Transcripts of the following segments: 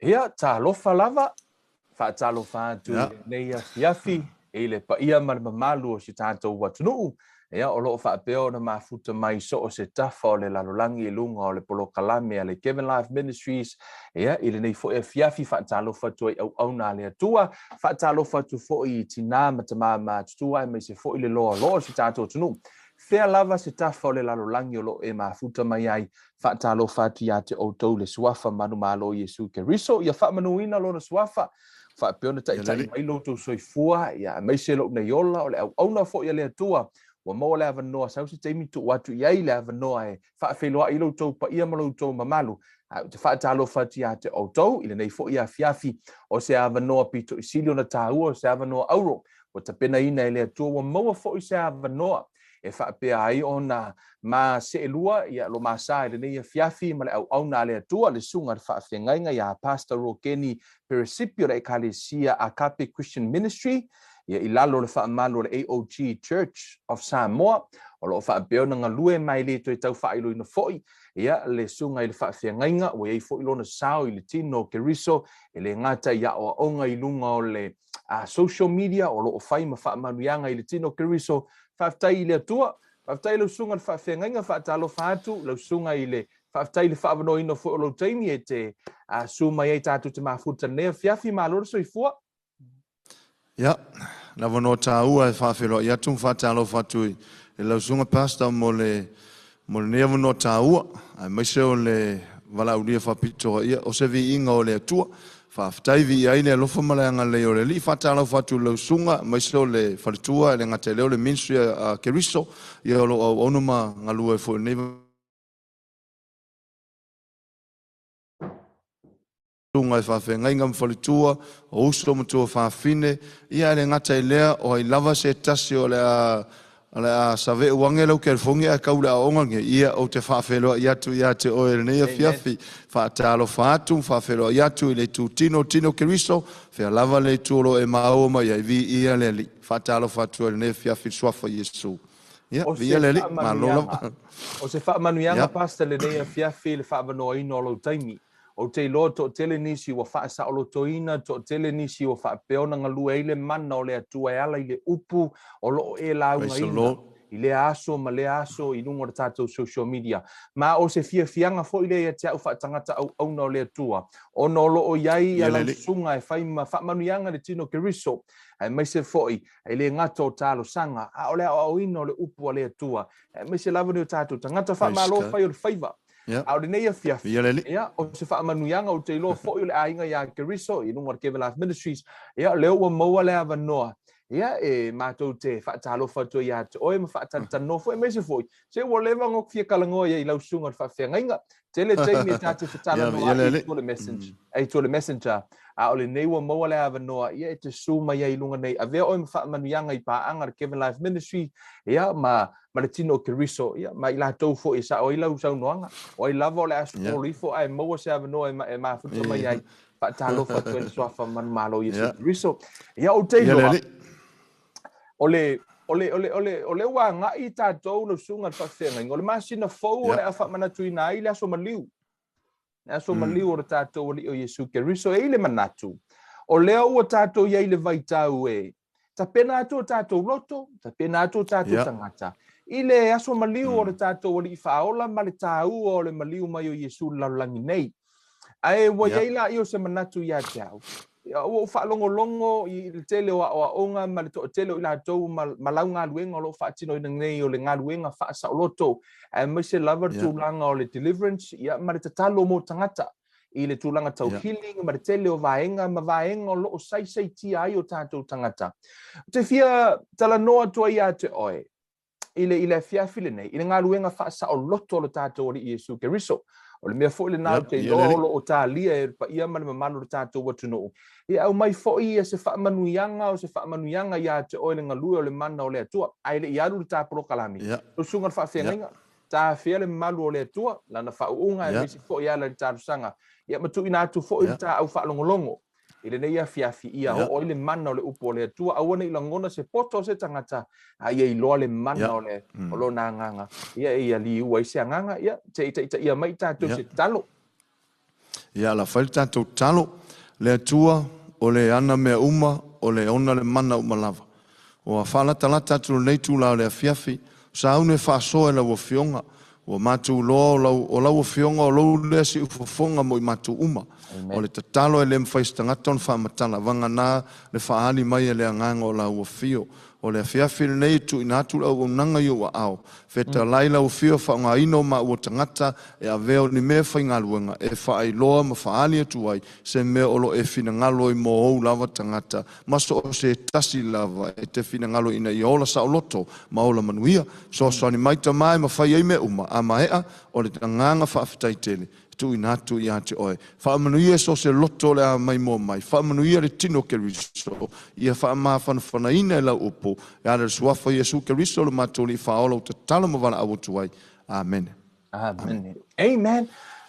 Ia talofa lava faatalofa atu nei fiafi e le paia ma le mamalu o se tatou atunuu ia o loo faapea ona mafuta mai so o se tafa o le lalolagi e luga o le polokalame a le Kevin Life Ministries ia i lenei foʻi e fiafi faatalofa atu ai auauna a le atua faatalofa atu foʻi i tinā ma tamā matutua e mai se foʻi le loaloa o se tatou atunuu fea lava se tafa o le lalolagi o loo e mafuta mai ai faatalofa atu iā te outou le suafa manumālo Iesu Keriso ia faamanuina lona suafa faapeona taʻitaʻi mai loutou soifua ia mai se loʻu nei ola o le auauna foʻi a le atua ua maua le avanoa sau se taimi tuu atu i ai le avanoa e faafeiloaʻi loutou paia ma loutou mamalu te faatalofa atu iā te outou i lenei foʻi afiafi o se avanoa pitoʻisili ona tāua o se avanoa auro ua tapenaina e le atua ua maua foʻi se avanoa e faapea ai ona ma seʻelua ia lo masā i lenei afiafi ma le auauna a le atua le suga le faafegaiga iā Pastor Rokeni Peresipi o le ekalesia Akape Christian Ministry ia i lalo le faamalu o le AOG Church of Samoa o loo faapea ona galue mai le toe tau faailoina foʻi ia le suga i le faafegaiga ua iai foʻi lona sao i le tino Keriso e le gata ia aʻoaʻoga i luga o le social media o loo fai ma faamanuiaga i le tino Keriso faafetai i le atua faafetai le usuga le faafegaiga faatalofa atu le usuga i le faafetai le faavanoina foʻi o lou taimi e te suma iai tatou te mafuta lenei fiafi malo le soifua ia lava no tāua e faafeloaʻi atu faatalofa atu i le usuga pasta mo lenei avanoa tāua ae maise o le valaaulia faapitogaia o se viiga o le atua faafetai vi ai le alofa ma le agalei o le alii faatalofa atu le usuga maise o le faletua e le gata e leo le ministry a Keriso ia o loo auauna ma galua e foʻi lenei tunga e faafegaiga ma faletua o uso matua faafine ia le gata i lea o ai lava se tasi o le a saveʻu age lau kelefogi a kau le aʻoga ia o te faafeloaʻi atu iā te oe lenei afiafi faatalofa atu faafeloaʻi atu i le tutino tino Keriso fea lava le tuolo e maua mai ai viia le alii faatalofa atu lenei afiafi suafa Iesu ia viia le alii malo lava o se faamanuiaga pasta lenei afiafi le faavanoaina o lou taimi o te iloa toʻatele nisi ua faasaʻolotoina toʻatele nisi ua faapea ona galue ai le mana o le atua e ala i le upu o loo e laugaina i le aso ma le aso i luga o le tatou social media ma o se fiafiaga foʻi le ia te aʻu faatagata auauna o le atua ona o loo iai ia lausuga e fai ma faamanuiaga le tino Keriso ae maise foʻi ai le gata o talosaga a o le aʻoaʻoina o le upu a le atua e maise lava nei o tatou tagata faamalo fai o le faiva a o lenei afiafi ia o se faamanuiaga o te iloa foʻi o le aiga iā Keriso i luga o le Kevin Life Ministries ia leo ua maua le avanoa ia e matou te faatalofa atu iā te oe ma faatatanoa foʻi maise foʻi se ua leva gofia kalagoa ia i lausuga le faafegaiga tele taimi e tatou fetalanoa ai tole messenger a o lenei ua maua le avanoa ia e te suma ia i luga nei avea oe ma faamanuiaga i paaga le Kevin Life Ministry ia ma le tino Keriso ia ma i latou foʻi e saʻo ai lau saunoaga o ai lava o le asopolifo ae maua se avanoa e mafuta mai ai faatalofa atu ai le soafa manumālo Iesu Keriso ia o te iloa o le uagaʻi tatou le usuga le faafegaiga o le masina fou o le a faamanatuina ai le aso maliu o le tatou alii o Iesu Keriso e i le manatu o lea ua tatou iai le vaitau e tapena atu o tatou loto tapena atu o tatou tagata i le aso maliu o le tatou alii faaola ma le tāua o le maliu mai o Iesu le lalolagi nei ae ua iai laʻi o se manatu iā te au ua faalogologo i le tele o aʻoaʻoga ma le toʻatele o i latou ma lau galuega o loo faatinoina nei o le galuega faasaoloto ae maise lava le tulaga o le deliverance ia ma le tatalo mo tagata i le tulaga tauhili ma le tele o vaega ma vaega o loo saisaitia ai o tatou tagata te fia talanoa atu ai iā te oe i le afiafi lenei i le galuega faasaoloto o le tatou alii Iesu Keriso o le mea foʻi lenā o te iloa o loo talia e paia ma le mamalu le tatou atunuu ia au mai foʻi ia se faamanuiaga iā te oe le galue o le mana o le atua ae leʻi alu le tapolokalami usuga le faafegaiga tafea le mamalu o le atua lana faauʻuga e maisi foʻi ala le talosaga ia matuuina atu foʻi le taʻau faalogologo i lenei afiafi ia hoʻo i le mana o le upu o le atua aua nei lagona se poto o se tagata a ia iloa le mana o lona agaga ia ia liua i se agaga ia te itaʻitaʻia mai tatou se tatalo Ia la whai tātou talo, le atua, o le ana mea uma, o le ona le mana uma lava. O a whalata la tātou nei tūlau le afiafi, sa au ne whaasoa e la ua fionga, o mātou loa o lau o fionga o lau lea si ufofonga mo I mātou uma. O le tatalo e le mwhaistangata on whaamatala, vanga nā le whaali mai e le anganga o lau o fio. O le afiafi le nei tu inatu lau o nanga I o ao. Feta laila o fio whaunga ino ma ua tangata e a veo ni mea whaingaluenga e whaai loa ma whaali atu ai se mea olo e fina ngalo I mo ou lava tangata. Maso o se tasi lava e te fina ngalo ina I ola saoloto ma ola manuia. So ni maita mai ma whai ei me uma a maea o le tanganga whaafitai tele. Tu inatu I ate oe. Whaamanuia so se loto le a mai mo mai. Whaamanuia le tino Keriso. Ia whaamawhana ina e lau upo. Ia le suafa Iesu Keriso le matoli whaola o te tala mawana awotu ai. Amen. Amen. Amen.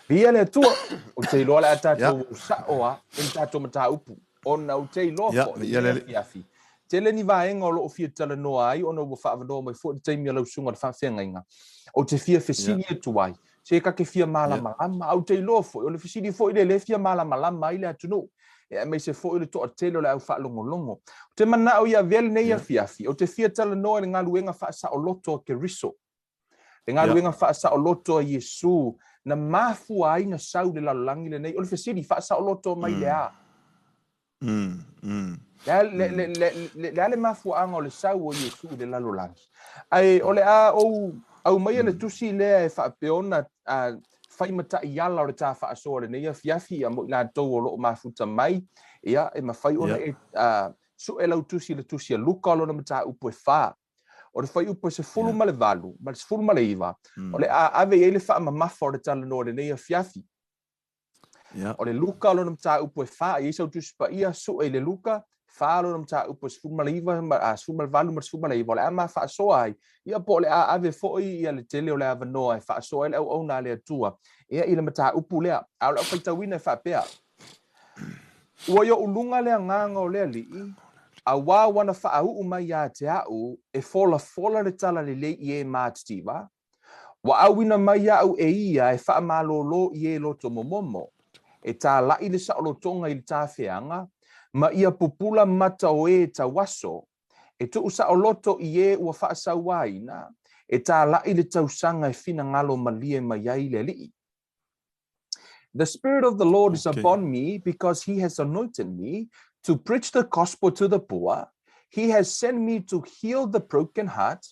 Via le tua. O te iloa le atatou saoa. Il tatou mata upu. Ona o te iloa fo. Ia le fiafi. Te le ni vaenga o loo fia tala noa ai. Ona ua whaavanoa mai fo. Te mia lau sunga le whaafenga inga. O te fia fesini e tuai. Se ka ke fia malama lama au te iloa fo. O le fisini fo I le fia malama lama I le atunu. E mai se fo I le toa telo le au whaalongolongo. O te mana au ia vele nei a fiafi. O te fia tala noa le galuega faasaoloto Keriso. Le galuega faasaoloto a Iesu. Na mafua ai na sau le lalolangi le nei. O le fisini faasaoloto mai le a. Le ale mafuanga o le sau o Iesu le lalolangi. Ai o le a au mai le tusi le whaapeona whai mata I ala o le tā whaasoa le nei a fiafi a mo I la tau o loo mafuta mai ia e mawhai ona e su e lau tusi le tusi a luka o lona mata upo e wha o le whai upo se fulu ma le valu ma le fulu ma le iwa o le ave e le wha mamafa o le tala no le nei a fiafi o le luka o lona mata upo e wha e isau tusi pa ia su e le luka Falo nam ta upo sfumaliva sfumalvalu mar sfumalaiva le ama fa soai ia po le ave foi ia le tele o le ava noa fa soai le o na le tua ia ile mata upu le au fa tawina fa pea o yo ulunga le nganga o le li a wa wana fa au mai ya te au e fola le tala le ie mativa wa awina mai ya au e ia e fa malolo ie loto momomo e ta la ile sa lo tonga ile ta feanga ma ia pupula mata o e ta waso, e tu usa o loto I e ua whaasa waina, e ta lai le tausanga e fina ngalo malie maiai le li. The Spirit of the Lord is upon me because He has anointed me to preach the gospel to the poor. He has sent me to heal the broken heart,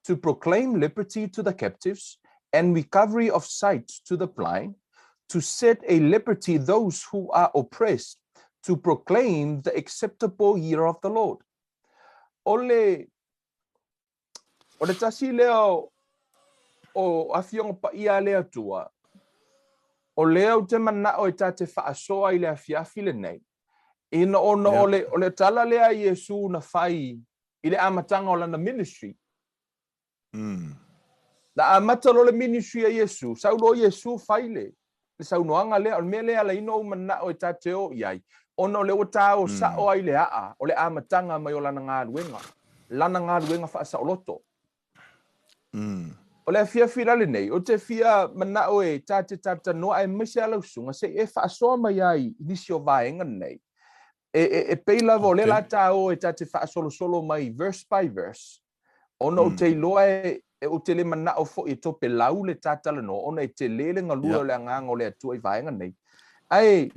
to proclaim liberty to the captives and recovery of sight to the blind, to set at liberty those who are oppressed, to proclaim the acceptable year of the Lord. Ole tasi leo o afionga pa ia lea tua. O leo te mana o ta te whaasoa I le afiafi le nei. Ina ono ole tala lea Iesu na whai I le amatanga o lana ministry. Na amata lo le ministry a Iesu. Saulo Iesu whai le. Le saunoanga lea. O me lea la ino mana o ta te o iai. Ono le o tau sa o ai le a o le amatanga mai o lana ngaluenga. Lana ngaluenga faasaoloto. O le fia fira le nei. O te fia mana o e tate no ai mese ala usunga se e faasoa mai ai nisi o vaenga nei. E peila vo le la tau e tate faasolo solo mai verse by verse. Ono te iloa e o te le mana o fo I tope lau le tatala no. Ono e te lele ngalua le anganga o le atua I vaenga nei. Ai...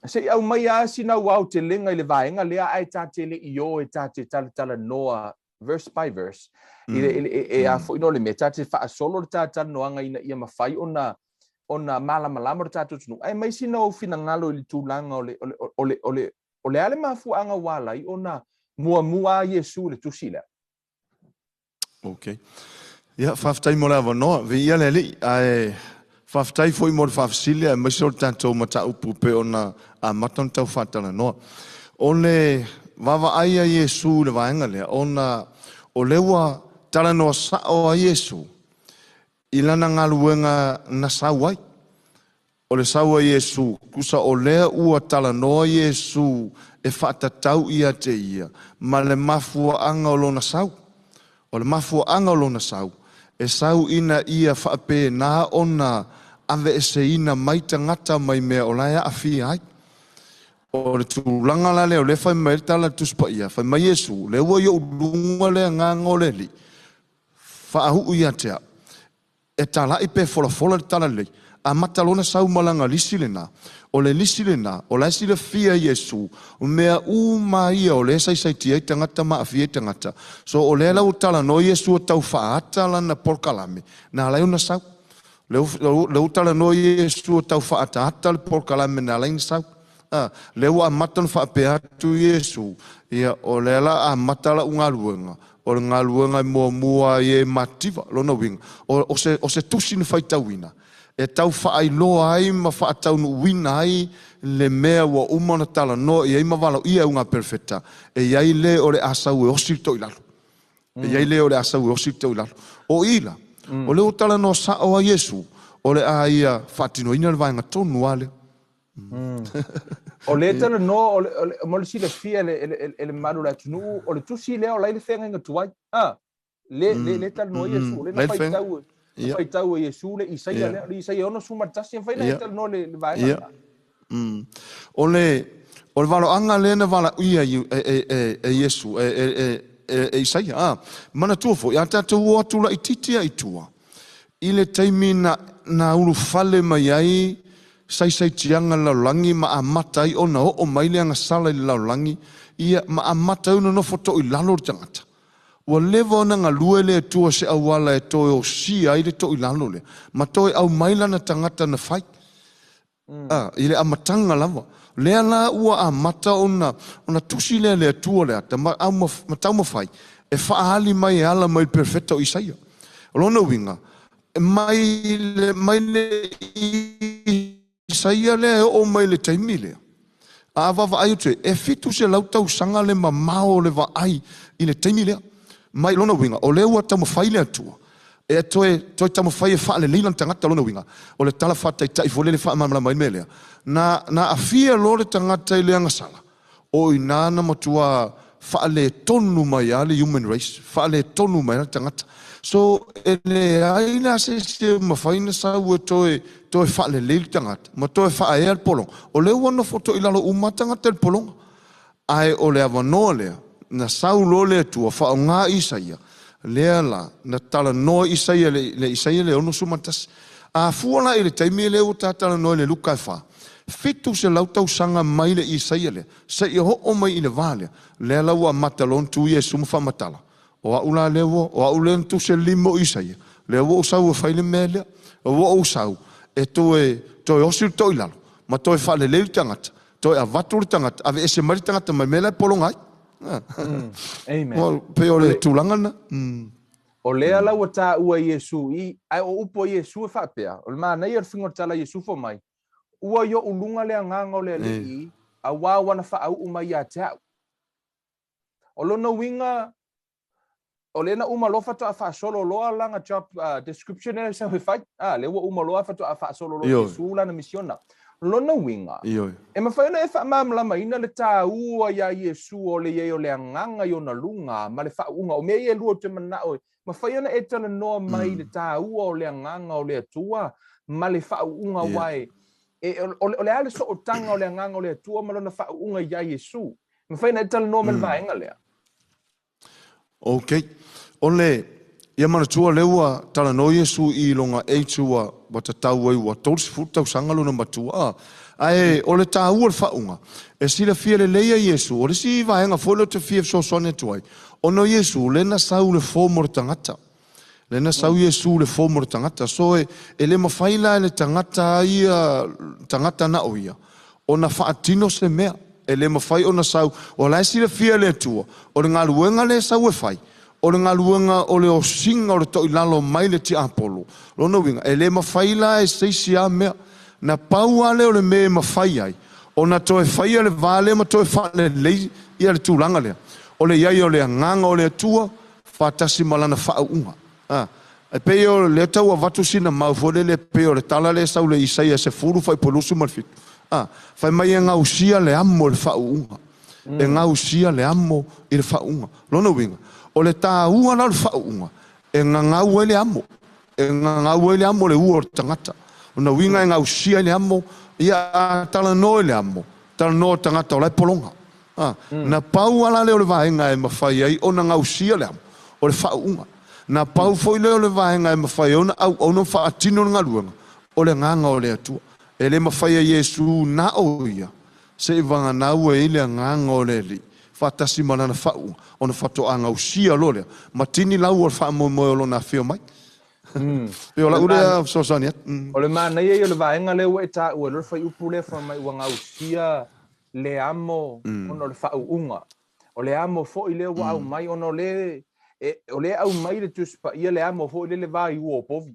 Se au mai a sina wau te lenga I le vaenga lea ai tate le io e tate tala noa verse by verse. E a fo ino le me tate wha solo le tate noanga ina ia mawhai ona malama le tate tunu. Ai mai sina o fina ngalo I le tūlanga o le ale mafuanga wala I ona mua Iesu le tusila. Okay. Ia, whaftai mo le avanoa. Vi ia le li, ai... Whaftai foi mo whafasilia, mai so tātou mata upu pe ona a matan tau whatala noa. O le wawa aia Iesu le vaenga lea, ona o lewa tala noa sao a Iesu, ilana ngaluenga na sauai. O le saua Iesu, kusa o lea ua tala noa Iesu e whatatau ia te ia, ma le mafua anga o lona sau. O le mafua anga o lona sau, e sau ina ia whape nā ona ave e se ina mai tangata mai mea o lai a fi ai. O le tūlanga la leo le whai mai tala tuspa ia, whai mai Iesu, le ua ia ulunga le nganga o le li. Whaahu ia tea, e tala i pe fola le tala lei, a matalona sau malanga lisi le nā, o le lisi le nā, o laisi le fia Iesu, o mea uma ia o le sai tia i tangata maa fia i tangata. So o le lau tala no Iesu o tau whaata lana porkalame, nā lai una sau. Le utala no Iesu o tau whaata hata le porkalame nā lai una sau. Leo a matan whaapea tu Iesu, ia o lela a matala unga luenga, o ngā luenga mua e mativa, lona winga, o se tusini whai tauina, e tau whaai loa ai, ma whaatau nu wina ai, le mea wa umana tala no, i ma wala ia unga perfecta, e iai le o le asau e osi to ilalo, e iai le o le asau e osi to ilalo, o ila, o leo tala no sa o a Iesu, o le a ia whaatino ina le vaenga tonu ale, o le tala no o le sile fia le malu la tunu o le tusi le o lai le fenga tuai le tala no Iesu le na fai tau Iesu le Isaia ono sumatasi fai na tala no le vai o le valo anga le na vala ia Iesu Isaia mana tuofo ia tatu o tula ititia itua ile taimina na ulu fale mai ai sai tianga laulangi ma amata i ona o mai le anga sala i laulangi ia ma amata una no foto i lalo tangata ua lewa ona nga lue le tua se awala e toe o si ai le to i lalo le ma toe au maila na tangata na fai i le amatanga lava lea la ua amata ona tusi le tua le ata ma tau ma fai e faali mai e ala mai perfecta o Isaia lona winga mai le Isaia le o mai le taimi le. A wawa ai te, e fitu se lau tau sanga le mamao le wa ai i le taimi le. Mai lona winga, o le ua tamu whai le atua. E toe tamu whai e wha le leilan tangata lona winga. O le tala wha tai fole le wha mamala mai me lea. Na afia lo le tangata i le angasala. O i nana matua wha le tonu mai a le human race. Wha le tonu mai a le tangata. So ele aina se mawhaina sa ua toe whaale leili tangata, ma toe whae al polong. O leo wana foto ilalo umatangata al polong. Ai o lea wanoa lea, na sau lo lea tua whao ngā Isaia, lea la, na tala noa Isaia le Isaia le ono sumatas. A fuana ele taimi leo tātala noa le lukai wha. Fitu se lautau sanga mai le Isaia le, sa i ho mai i le vale, lea lau a matalon tu Iesu mwha matala. O aula lewo, o aula tu se limo Isaia. Lewo o sau e whaile mele, o sau e toe osil toi lalo. Ma toe whaale leu tangata, toe a vatur tangata, ave ese mari tangata mai mele polongai. Amen. Pe o le tūlangana. O lea lau a tā ua Iesu, ai o upo Iesu e whapea. O le maa nei ar whingo tala Iesu fo mai. Ua yo ulunga lea nganga o lea lei, a wawana whaau umai a te au. O lona winga, o lena uma lofa to a faasolo loa langa job description e sa fai le uma lofa to a faasolo lo Iesu la na misiona lona winga e ma faina e fa mamla maina le taua ya Iesu o le ye o le nganga yo na lunga ma le fa unga o me ye lu te mana o ma faina e tana no mai le taua o le nganga o le tua ma le fa unga wai e o le ale so o tanga o le nganga o le tua ma lona fa unga ya Iesu ma faina e tana no me vaenga le Okay. Ole, ia mana tua leua tala no Iesu i longa eitua wata tau ai wa tolsi futau sangalo na matua. Ai, ole ta ua whaunga. E sila fia le leia Iesu, ole si vaenga folo te fia so sone tuai. Ono Iesu, lena sau le fōmor tangata. Lena sau Iesu le fōmor tangata. So e le mawhaila le tangata ia, tangata na oia. Ona whaatino se mea. E le mawhai ona sau, o lai sila fia le tua. O le ngā luenga le sau e whai. O le ngā luenga o le o singa o le toi lalo mai le ti apolo. Lona winga, e le mawhaila e seisi a mea. Na pau ale o le me mawhai ai. O na toe whai ale vale ma toe whale lei ia le tūlanga lea. O le iai o le nganga o le tua, whatasi malana whao unga. E peo le tau a watu sina maufole le peo le tala le sau le Isaia se furu whai polusu malfitu. Whai mai e ngā usia le amo le whao unga. E ngā usia le amo i le whao unga. Lona winga. O le tā ua na le whao unga. E ngā ngau e le amo. E ngā ngau e le amo le ua o tangata. Ona winga ngau sia le amo ia tala no le amo. Tala no tangata o lai polonga. Na pau ala le o le vaenga e mawhai ai ona ngau sia le amo. O le whaunga. Na pau foi le o le vaenga e mawhai ona au ona whaatino ngā ruanga. O le nganga o le atua. E le mawhai a Iesu na o ia. Se i vanga nau e ile nganga o le li. Whatasi manana whaunga. Ona whatoa ngau sia lo le. Matini lau o le wha moe o lo na whio mai. Pe o la urea sosani at. O le mana ia le vaenga le ua e tā ua lor whai upu le wha mai ua ngau sia le amo ono le whaunga. O le amo fo i le ua au mai ono le o le au mai le tuspa ia le amo fo i le vai ua povi.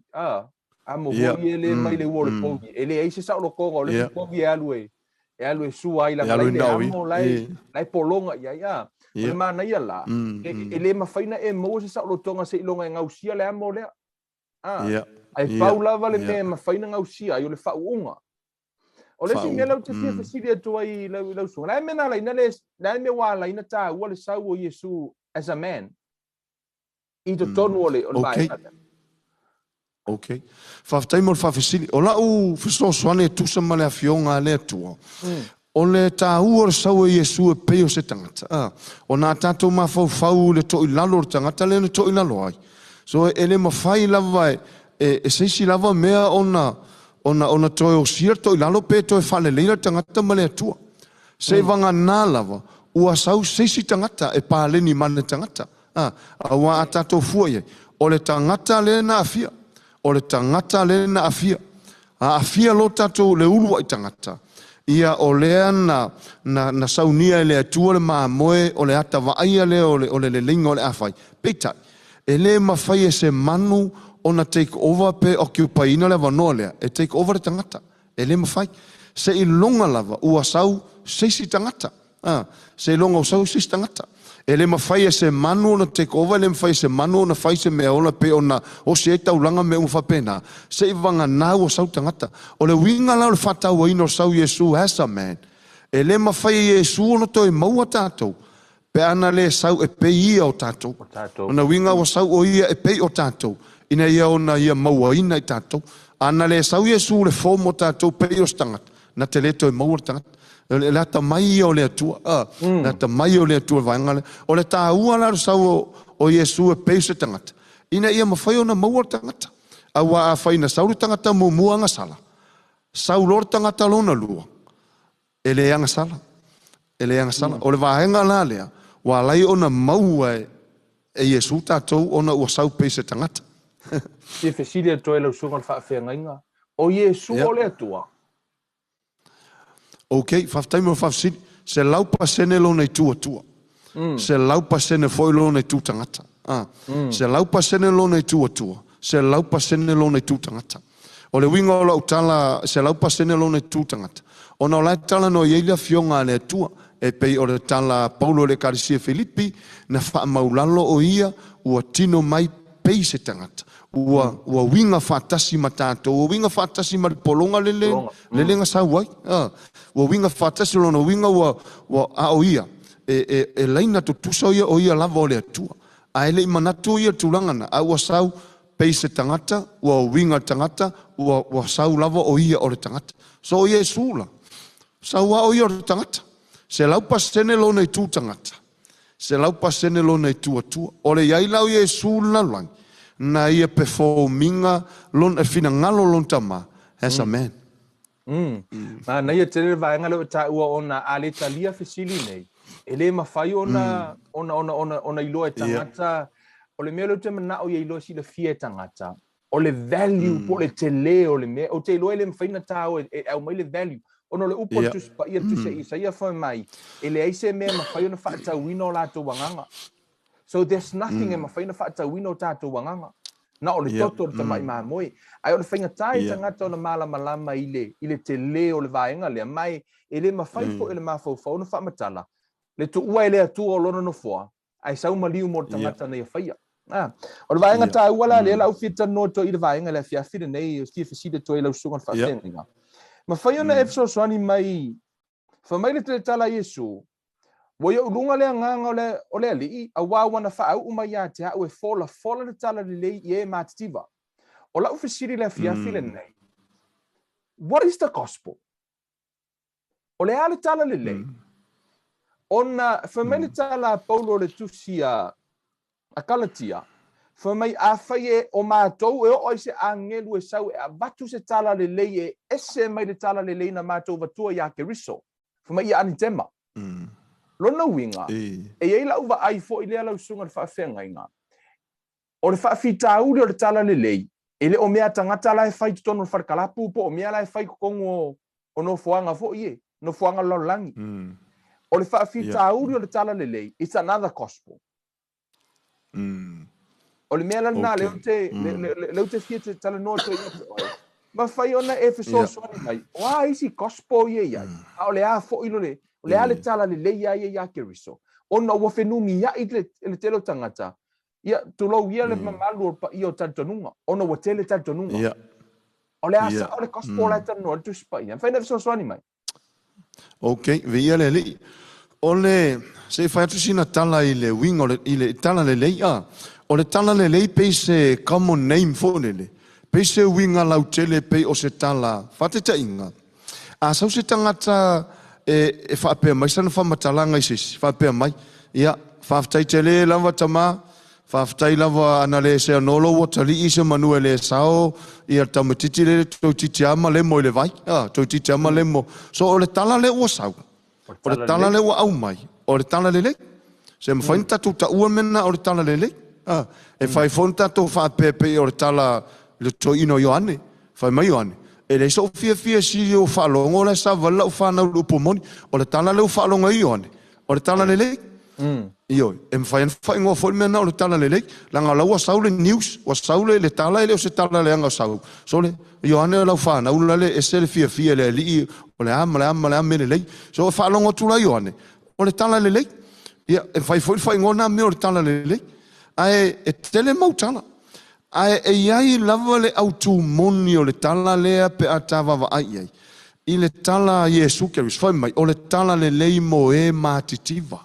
Amo fo i le mai le ua le povi. E le eise sa o lo konga o le povi e alue. E alue sua i la mai le amo lai polonga ia ia. O le mana ia la. E le mawhaina e mo se sa o lo tonga se ilonga e ngau sia le amo lea. Ai pau lava le me mawhaina ngau sia i o le whaunga. O le si mea lau te fia fasiri atua i lau sunga. Lai mena lai, lai me wala ina tā ua le sau o Iesu as a man. I to tonu o le vaenga. Ok. Whaftai mo le whafasiri. O lau fisosoane tusa ma le afionga le atua. O le tā ua le sau o Iesu e peo se tangata. O nā tātou mawhau le to i lalo le tangata le to i lalo ai. So ele mawhai lava e seisi lava mea ona toi o sia toi lalo pe toi whale leila tangata ma le atua. Se vanga nā lava, ua sau seisi tangata e pāleni mane tangata. Awa a tātou fuaye. O le tangata le na afia. O le tangata le na afia. A afia lo tātou le ulua i tangata. Ia o lea na saunia le atua le maa moe o le ata vaaya le o le linga o le afai. Peitai. E le mawhai e se manu ona take over pe occupaina le wanoa lea. E take over le tangata. E le mawhai. Se i longa lava ua sau seisi tangata. Se i longa usau seisi tangata. E le mawhai e se manu ona take over, le mawhai se manu ona whai se mea ona pe ona o se e taulanga me umwhapena. Se i vanga nā ua sau tangata. O le winga lau le whatau ino sau Iesu as a man. E le mawhai e Iesu ona toi maua tātou. Pe ana le sau e pe ia o tātou. Ona winga o sau o ia e pe o tātou. Ina ia ona ia maua ina i tātou. Ana le sau Iesu le fomo tātou pe o stangata. Na te leto e maua tangata. Le lata mai o le atua. Lata mai o le atua vaengale. O le tā ua la sau o Iesu e pe se tangata. Ina ia mawhai ona maua tangata. Awa a whaina sau le tangata mua anga sala. Sau lor tangata lona lua. E le anga sala. E le anga sala. O le vaenga la lea. Wa lai ona maua e Iesu tātou ona ua sau peise tangata. Te whesiri atua e lau sunga le whaafenga inga. O Iesu o le atua. Ok, whaftai mo whafsiri. Se laupa sene lo nei tua tua. Se laupa sene foi lo nei tu tangata. Se laupa sene lo nei tua tua. Se laupa sene lo nei tu tangata. O le winga o lau tala se laupa sene lo nei tu tangata. O na o lai tala no ieila fionga le atua. E pei o le tala Paulo le Karisia Filipi na wha maulalo o ia ua tino mai pei se tangata. Ua winga whaatasi ma tātou. Ua winga whaatasi ma polonga lelenga sa wai. Ua winga whaatasi lona winga ua a o ia. E leina to tusa o ia lava o le atua. A ele i manatu ia tulangana. A ua sau pei se tangata. Ua winga tangata. Ua sau lava o ia o le tangata. So o ia e sula. Sau o ia o le tangata. Se laupa sene lo nei tu tangata. Se laupa sene lo nei tu atua. O le iai lau Iesu lalang. Na ia performinga lon e fina ngalo lon tama. As a man. Na ia tere vaenga leo ta ua ona ale talia fesili nei. Ele mawhai ona iloa e tangata. O le mea leo te mana o ia iloa si le fia e tangata. O le value po le tele o le mea. O te iloa ele mwhaina tau e au mai le value. Ono le upo tus pa ia tu se isa ia foi mai ele aise me ma fai ona fa ta wino la to wanganga. So there's nothing in ma fai na fa ta wino ta to wanganga na o le toto te mai ma moi ai o le fainga tai tanga tona mala malama ile te le o le vaenga le mai ele ma fai fo ele ma fo fo no fa matala le tu ua ele tu o lono no foa ai sau maliu mo tanga tana ia faia o le vaenga tai wala le la ufita no to i le vaenga le fia fide nei o stia fiside to ele usunga fa senga. Ma fai ona efso soani mai. Fa mai le te tala Iesu. Wo ia ulunga le nganga o le ali a wawana fa au mai ate a o e fola le tala le le ie matitiva. O la ufisiri le fiafi le nei. what is the gospel? O le ale tala le lei. Ona whamele tala Paulo le tusia a Galatia. Whamei a whaie o mātou e o se angelu e sau e a watu se tala le lei e ese mai le tala le lei na mātou vatua Ia Keriso. Whamei a anitema. Lona winga. E eila uwa ai fo i lea lau sunga le whaafenga inga. O le whaafita uri o le tala le lei. Ele o mea tangata lai whai tutono le wharkalapu po o mea lai whai kukongo o no fuanga fo ie. No fuanga laulangi. O le whaafita uri o le tala le lei. It's another gospel. O le mea lana leo te fia te tala noa to i ma whai ona e wheso soani mai. Wa isi gospel ie iai. A o le a fo ilo le. O le a le tala le lei ia Ia Keriso. Ona ua whenumi ia i le telo tangata. Ia tulau ia le mamalu o pa i o tantonunga. Ona ua tele tantonunga. O le asa o le gospel la tanonua le tuspa ia. Whaina wheso soani mai. Ok, via le li. O le se whai atu sina tala i le wing o le tala le lei a. O le tala le lei pei se common name fo le. Pei se winga lau tele pei o se tala whateta inga. A sau se tangata e whaapea mai sana whamatalanga i sisi. Whaapea mai. Ia, whaafitai te le lava tama. Whaafitai lava ana le se anolo o tali i se manua le sao. Ia taumatiti le tau titi ama le mo i le vai. Tau titi ama le mo. So o le tala le ua sau. O le tala le ua au mai. O le tala le le. Se mwhainta tu ta ua mena o le tala le le. E whai fonta to whaapepe o le tala le to ino Ioane. Whai mai Ioane. E le so fia si o whalongo le sa wala o whanau lupo moni. O le tala le o whalonga Ioane. O le tala le le. Ioi. E mwhai ngō whoi mena o le tala le le. Langa lau a saule news. Wa saule le tala ele o se tala le anga sau. So le Ioane lau whanau le e se le fia le li. O le ama le le. So whalongo tula Ioane. O le tala le le. Ia. E whai ngō na me o le tala le le. Ai e tele mautala. Ai e iai lava le autu moni o le tala lea pe a tawa wa ai ai. I le tala Iesu Keriso whai mai. O le tala le lei mo e mātitiva.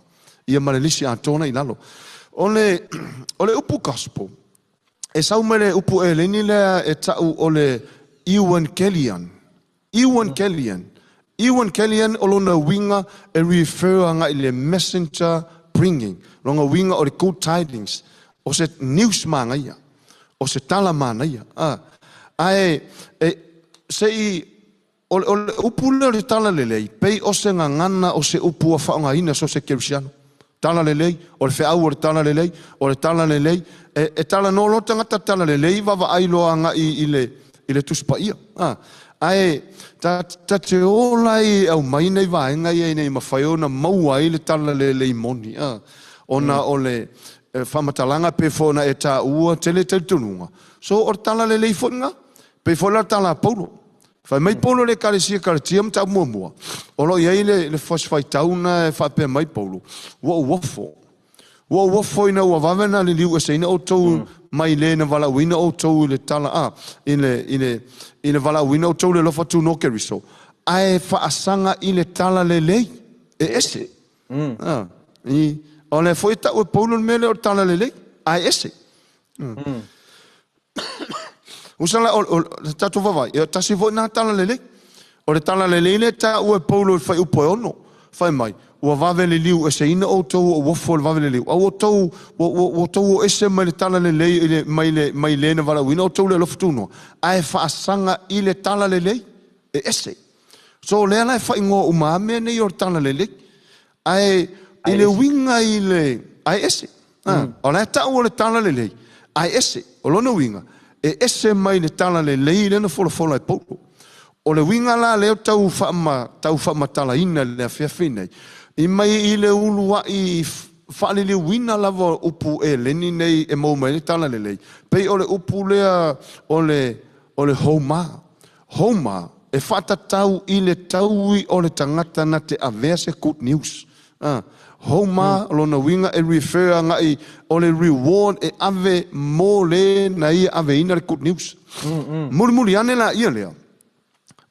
Ia ma le lisi a tōna i lalo. O le upu gospel. E sau me le upu e leni lea e tau o le Evangelion. Evangelion o lona winga e refer anga i le messenger bringing. Longa winga o le good tidings. O se news manga ia. O se tala mana ia. Ai, se i, o le upu le tala lelei, pei o se ngangana o se upu a whaonga ina so se kerisiano. Tala lelei, o le whiau o le tala lelei, o le tala lelei, e tala no lo tangata tala lelei, wawa ailoa anga i le tuspa ia. Ai, ta te ola i au mai nei vaenga i nei mawhaiona maua i le tala lelei moni. Ona o le whamatalanga pe fona e tā ua tele te tununga. So o tala le lei fonga, pe fona tala Paulo. Whai mai Paulo le karesia karetiam ta mua. Olo iei le fosfai tauna e whape mai Paulo. Wa wafo ina ua wawena le liu e se ina o tau mai le na wala wina o tau le tala ina wala wina o tau le lofa tu no Keriso. Ai whaasanga i le tala le lei. E ese. O le foi ta o Paulo mele o tala lele ai ese. Usala o tatu vavai, e tasi vo na tala lele. O le tala lele le ta o Paulo fai upo ono. Fai mai. O vave le liu e se ina o tou o wofo le vave le liu. O tou o ese mai le tala lele mai le na vala wina o tou le lofutuno. Ai fa asanga i le tala lele e ese. So le ala fai ngo umame nei o tala lele. Ai ile winga ile ai ese. O le ta o le tala le lei. Ai ese. O lona winga. E ese mai le tala le lei le na fola e Paulo. O le winga la leo tau wha tala ina le awhiawhi I mai ile ulua i whaale le wina lava upu e leni nei e mau mai le tala le lei. Pei o le upu lea o le homa. Homa e whatatau i le taui o le tangata na te avea se good news. Homa lona winga e refer ngai o le reward e ave mo le na ia ave ina le good news. Muli ane la ia lea.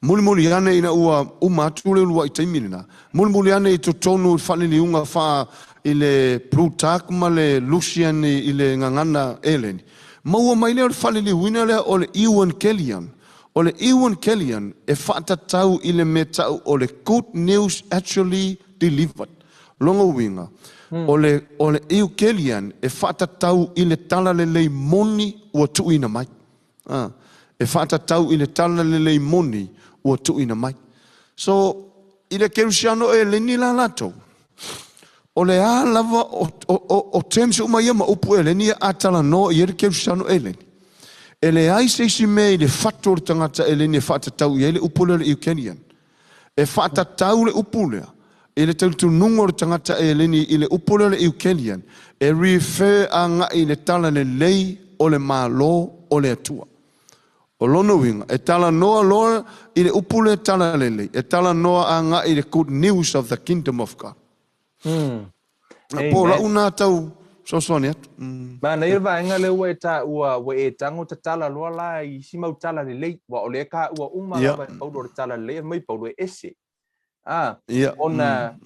Muli ane ina ua umatu le lua i taimina. Muli ane i totonu whanili unga wha i le Plutarch ma le Lucian i le ngangana eleni. Maua mai lea o le whanili wina lea o le Evangelion. O le Ewan Kellyan e whaatatau I le me tau o le good news actually delivered. Longa winga. O le Ewan Kellyan e whaatatau I le tala le lei moni ua tuina mai. E whaatatau I le tala le lei moni ua tuina mai. So, I le Kerusiano e le ni la lato. O le a lava o temse uma ia ma upu e le ni a tala no I le Kerusiano e le. E le ai se si me I le whato le tangata e le ni e whaatatau I le upule le Iukenian. E whaatatau le upule. E le tautu nungo le tangata e le ni I le upule le Iukenian. E refer a nga I le tala le lei o le malo o le atua. O lono winga, e tala noa loa I le upule tala le lei. E tala noa a nga I le good news of the kingdom of God. Po la una tau so soni atu. Ma na irva inga le ua ta ua e tango ta tala loa la I si mau tala le lei wa o le ka ua uma la paulo le tala le lei mai paulo ese. Ona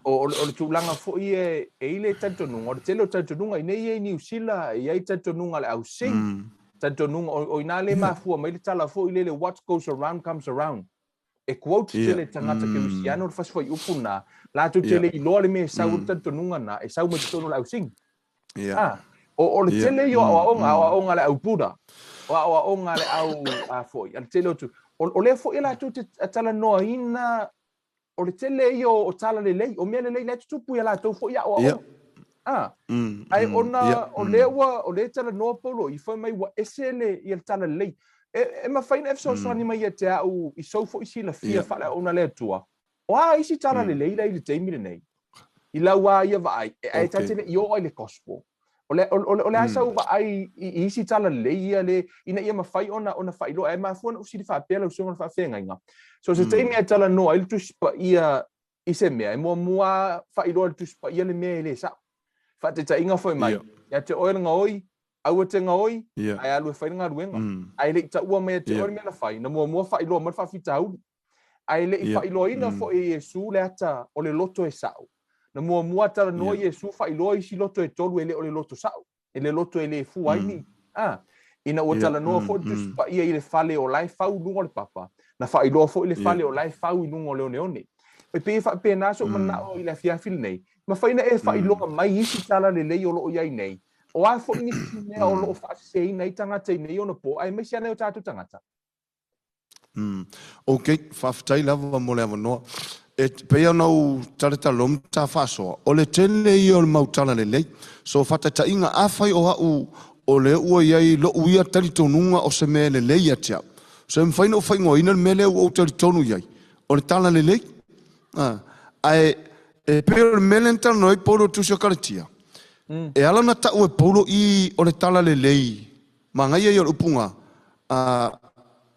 o le tulanga fo I e ile tantonunga o le tele tantonunga I nei New Zealand I ai tantonunga le au sing. Tantonunga o ina le mafua mai le tala fo I le what goes around comes around. E quote tele tangata Kerusiano le fasfo I upuna la tu tele I loa le me sau tantonunga na e sau me tono le au sing. O le tele yo o onga le au puda. O onga le au foi. Al tele tu. O le foi la tu tala no ina o le tele yo o tala le lei. O me le lei le tu pu la tu foi o. Ai ona o le wa o le tala no polo I foi mai wa esele I tala lei. E ma faina e so ni mai te au I so foi si la fia fala ona le tua. O ai si tala le lei le teimi le nei. I la wa ia vai e tatene io ai le gospel o le asa uva ai I si tala le ia le ina ia mafai ona fai lo e ma fona usi fa pela usonga fa fenga inga so se te me tala no ai tu spa ia I se me e mo mua fai lo tu spa ia le me le sa fa te ta inga foi mai ya te oil ngoi au te ngoi ai alu fai nga ruenga ai le ta ua me te oil me la fai na mo fai lo ma fa fitau ai le fai lo ina fo Iesu le ata o le loto e sao na mua tala no Iesu fa iloi si loto e tolu ele o le loto sao ele loto ele fu ai ni ina o tala no fo dus pa ia ile fale o lai fau lungo le papa na fa ilo fo ile fale o lai fau lungo le one e pe fa pe na so mana o ile fia fil nei ma fa ina e fa ilo mai isi tala le le o lo ia nei o a fo ini ne o lo fa se nei tanga te nei ona po ai me sia nei o tatu tangata okay fa ftai lava mo le no e pea nau tare talom ta faso o le tele I o le mautala le lei so fata ta inga afai o au o le ua iai lo uia tari tonunga o se me le lei atia so e mwhaina o whaingo ina me le o tari tonu iai o le tala le lei ai e pea le melenta noi polo tusio karatia e ala na tau e polo I o le tala le lei ma ngai iai o upunga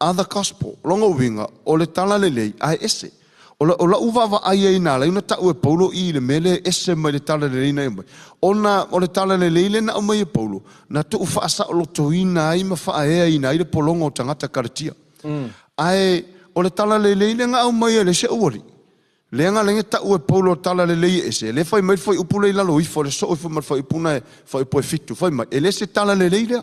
other gospel longa winga o le tala le lei ai ese o la uva va ai ina la ina tau e paulo I le mele esse mai le tala le ina mai ona o le tala le leile na mai e paulo na tu fa sa lo toina ai ma fa e ina I le polonga o tangata karatia ai o le tala le leile nga au mai le se ori le nga le tau e paulo tala le leile esse le fai mai foi upule la lo I fo le so fo ma foi puna foi po fitu foi mai ele se tala le leile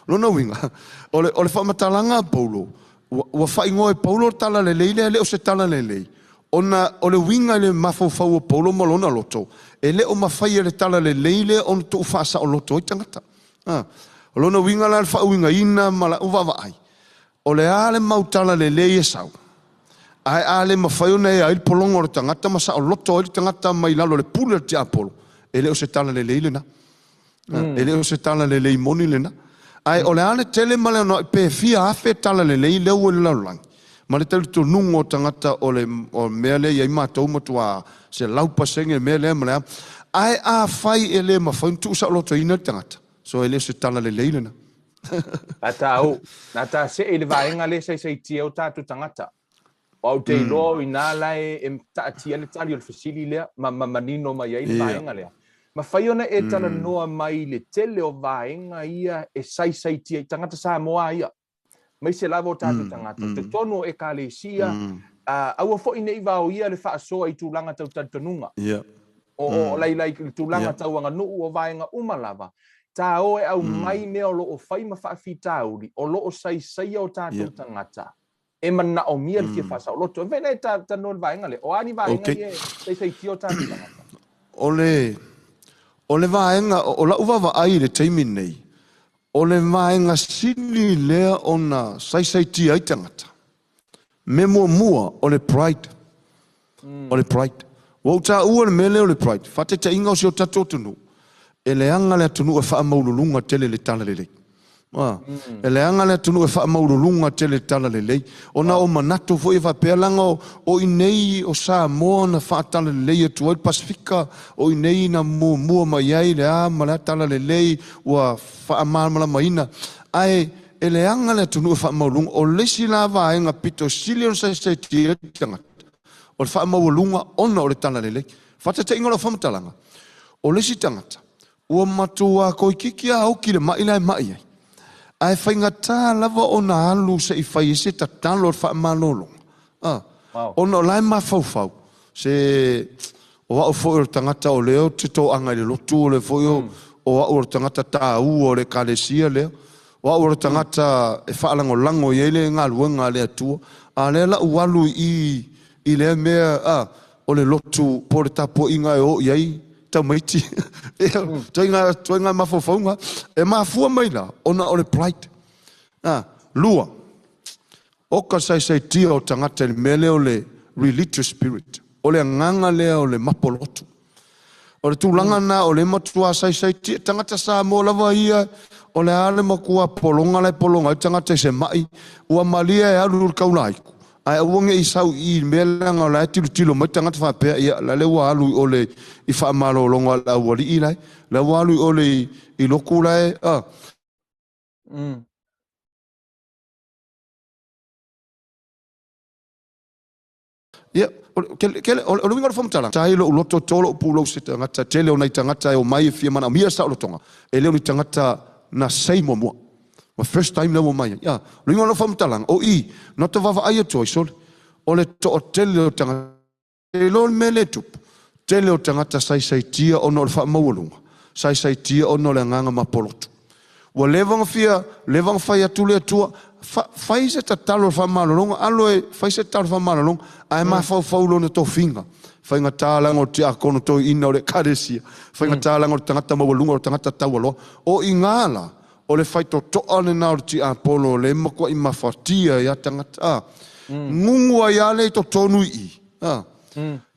lo no winga o le fa matalanga paulo wa fai ngoe paulo tala le leile le o se tala le leile ona o le winga le mafofau o paulo malona loto e le o mafai le tala le leile on tu fasa o loto I tangata lona winga la fa winga ina mala uva vai o le ale mautala le leile sau ai ale mafai ona e ai polongo le tangata masa o loto I tangata mai lalo le pule te apolo e le o se tala le leile na e le o se tala le leile moni le na ai o le ale tele mala no pe fia afe tala le leile o le lalang ma le tele tu nungo tangata o mele ia matou matua se laupa senge mele mala ai a fai ele ma fai tu sa loto ina tangata so ele se tala le leile na nata se ele vaenga le sei tia o tatu tangata o te lo ina lai em ta tia le tali o fasili le ma manino mai ele vaenga le ma fai ona e tala noa mai le tele o vaenga ia e sai tia tangata sa moa ia mai se lavo tatu tangata te tono e kalesia au fo ine va o ia le fa so I tulanga tau tanunga o lai tulanga tau anga no o vaenga umalava ta o e au mai me o lo o fai ma fa fitauri o lo o sai o tatu tangata e mana o mia le faasaoloto ve nei ta no vaenga le o ani vaenga ye sei tio tani tangata o le vaenga o la uva ai le taimi nei o le vaenga sili lea ona sai tia i tangata me mua o le pride o le pride o ta ua le mele o le pride fate ta inga o si o tato tunu e le anga le tunu e wha maululunga tele le tala le lei e le anga le tunu e wha maululunga tele le tala le lei ona o manato fo e wha pealanga o inei o sa moa na wha tala le lei e tuai Pasifika o inei na mua mai ai le a ma le tala le lei ua wha amala maina ai e le anga le tunu e wha maulunga o lesi la vaenga pito silion sai tia tangata o le wha maulunga ona o le tala le lei fate ta inga lo whamatalanga o lesi tangata ua matua koi kiki a au ki le mai lai mai ai. Ai whaingata lava o na alu se i whai se ta talo o wha malolo. O na lai ma fau. Se o wau fo o tangata o leo te tō anga le lotu o le fo o wau o tangata ta u o le kalesia leo. Wau o tangata e whaalango lango i ele ngā luenga le atua. A le la ualu i le mea o le lotu po le tapo inga e o iai. Tau maiti. Toinga mafofaunga. E mafua mai la. Ona o le pride. Lua. Oka sai tia o tangata le mele o le religious spirit. O le nganga lea o le mapolotu. O le tūlanga na o le matua sai tia. Tangata sa mo lava ia. O le ale makua polonga le polonga. Tangata se mai. Ua malia e alu kaulaiku. Ai uonge i sau i melanga la tilo mai tangata whapea ia la le walu o le i whaamalo longa la wali i lai la walu o le i loku lai ia o le winga le whamtala tai lo loto tolo pulo se tangata tele o nei tangata o mai fia mana mia sa o tonga e leo ni tangata na seimo mua ma first time lewo mai ya ringo lo famtalang o i no te vava ai to sol o le to tele o tanga e lo mele tup tele o tanga ta sai tia o no fa mawulunga sai tia o no le nganga mapolotu o levang fai atule tua fai se ta talo fa malonga alo e fai se talo fa malonga ai ma fa lo no to finga fai nga tala ngo tia kono to ina o le karesia fai nga tala ngo tanga ta mawulunga o tanga ta tawalo o ingala o le fai totoa le nao ti apolo le makua i mawhatia ia tangata. Ngungu ai ale i to tonu i.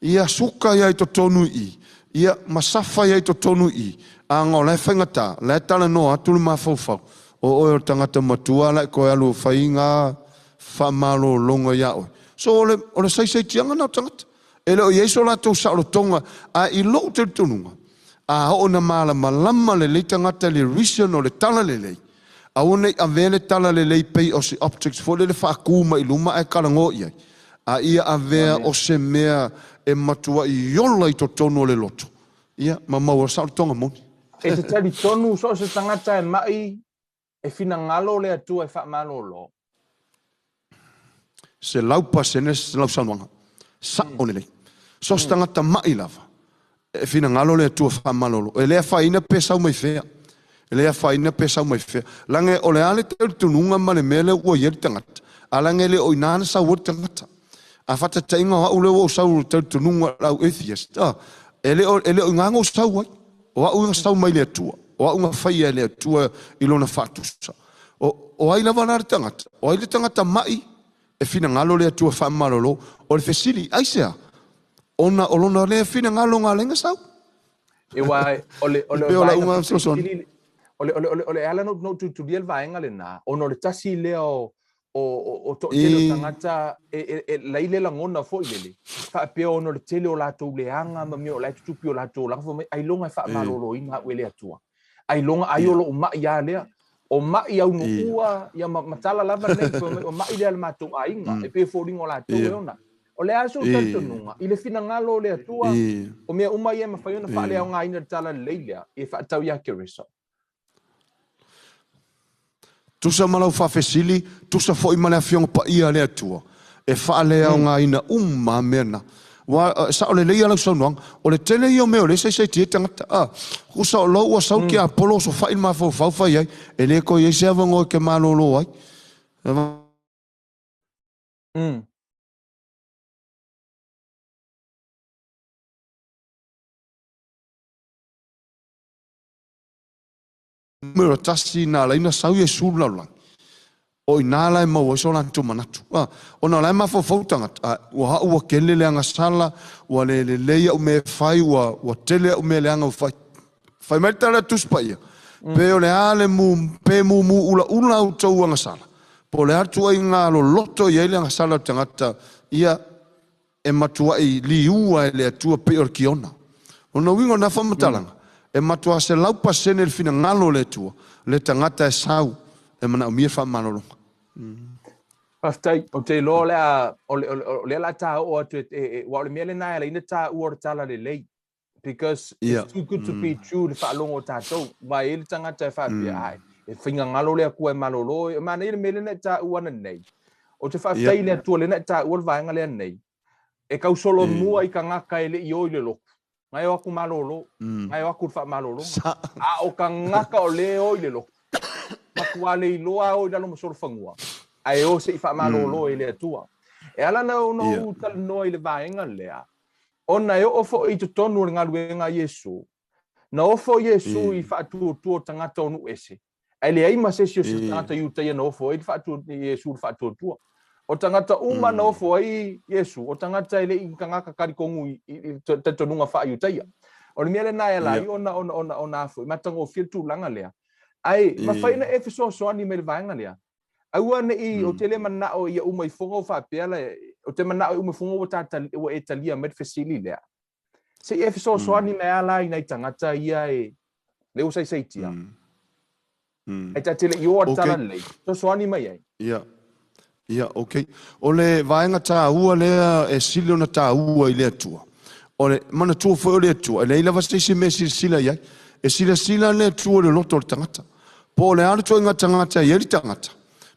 Ia suka ia i to tonu i. Ia masafa ia i to tonu i. Anga le whaingata, le tala noa tulu mawhauwhau. O o tangata matua lai koe alu whainga whamalo longa ia oi. So o le sai tianga nao tangata. E leo Iesu la tau saolo tonga a i lo te tununga. A o na mala malama le tangata le vision o le tala le lei. A o nei a vele tala le lei pei o si objects fo le whaakuma i luma e karango iai. A ia a vea o se mea e matua i yola i to tono le loto. Ia, ma maua sao tonga moni. E te tari tonu so se tangata e mai e fina ngalo le atua e wha malolo. Se laupa se nes lau sanwanga. Sa o lei. So se tangata mai lava. E fina ngalo le tua whamalolo. E lea whaina pe sau mai whea. E lea whaina pe sau mai whea. Lange o le ale te tununga ma le mele ua ieri tangata. A lange le o inana sau o tangata. A whata tainga wa ule o sau te tununga lau atheist. E le o nganga o sau wai. O au inga sau mai le tua. O au inga whaia le tua ilona whatusa. O ai lava nare tangata. O ai le tangata mai. E fina ngalo le tua whamalolo. O le fesili. Aisea. Ona olona le fina ngalo nga lenga sau. E wai ole ala no tu dia vaenga le na. Ono le tasi le o to tele tangata e laile la ngona fo ile. Fa pe ono le tele o la to le anga ma mi o la tu pi o la to la fo ai longa fa malolo ina wele atua. Ai longa ai o ma ya le o ma ia no ua ia matala lava le o ma ile al matu ainga e pe fo ringo la to ona. O le aso tantununga, i le fina ngalo le atua, o mea umai e mawhaiona wha lea o ngā ina tala leilea, e wha tau Iesu Keriso. Tusa malau whawhesili, tusa fo i malea fionga pa ia le atua, e wha lea o ngā ina mena. Sa o le leia lau saunuang, o le tele i o meo le sei tie tangata, kusa o lau ua sau ki a polo so wha ilma fau whai ai, e le ko i se avango ke malolo ai. Mero tasi na la ina sau Iesu laulang. O ina la ma wo so lan tu manatu. Ona la ma fo fautanga wa wa kele le anga sala wa le o me fai wa tele o me le anga fai. Fai mai tala tuspaia. Pe o le ale pe mu ula o tau anga sala. Po le atu ai ngā lo loto i ele anga sala tangata ia e matua i li ua le atua pe or kiona. Ona wingo na whamatalanga. E matua se laupa sene le fina ngalo le tua. Le tangata e sau e mana o mia whamanolonga. Pastai, o te lo lea, o le la tā o atu wa le mea le nai ala ina tā ua o tala le lei. Because it's too good to be true le whaalongo tātou. Mai ele tangata e whaapia ai. E whinga ngalo lea kua e malolo. E mana ele mele ne tā ua na nei. O te whaaftai lea tua le ne tā ua le vaenga lea nei. E kau solo mua i ka ngaka ele i o i le loko. Ngai o aku malolo. Ngai o aku wha malolo. A o ka ngaka o le o i le loko. Makua le iloa o i lalo masoro whangua. Ai o se i wha malolo i le atua. E ala na o no tala noa i le vaenga lea. Ona e ofo i te tonu ngā luenga Iesu. Na ofo Iesu i whaatuotua tangata onu ese. Ai le ai masesi o se tangata iutaia na ofo i Iesu i whaatuotua. O tangata uma na ofo ai Iesu. O tangata ele i kangaka karikongu i te tonunga wha iutaia. O le mea le nai alai ona afo. I matanga o whiatu langa lea. Ai, mawhaina e fiso soani me le vaenga lea. Aua ne i o te le manao i a uma i fonga o whaapea o te manao i uma i fonga o tata o e talia med fesili lea. Se e fiso soani me ala i nei tangata ia e leo sai seitia. E ta tele i o atala lei. So soani mai ai. Ia, okay. O le vaenga tā ua lea e sile ona tā ua i lea tua. O le mana tua foi o lea tua. E le ila vastesi me sila iai. E sila lea tua le loto le tangata. Po le ara tua inga tangata i eri tangata.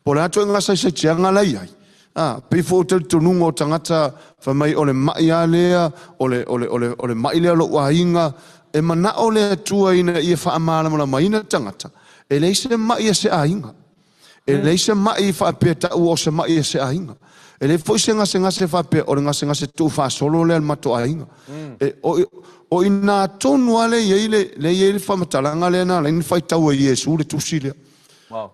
Po le atu nga sai tianga lai ai. Pe fo te tonunga o tangata fa mai o le mai a lea, o le mai lea lo wainga, e mana o le atua ina ia wha amala mala mai ina tangata. E leise mai se ainga. E leise mai wha peta o se mai se ainga. E le foi se ngase wha pe o le ngase tu wha solo le mato ainga. E o ina tonu ale le ile wha matalanga le na, le ni whai tau e Iesu le tusilea.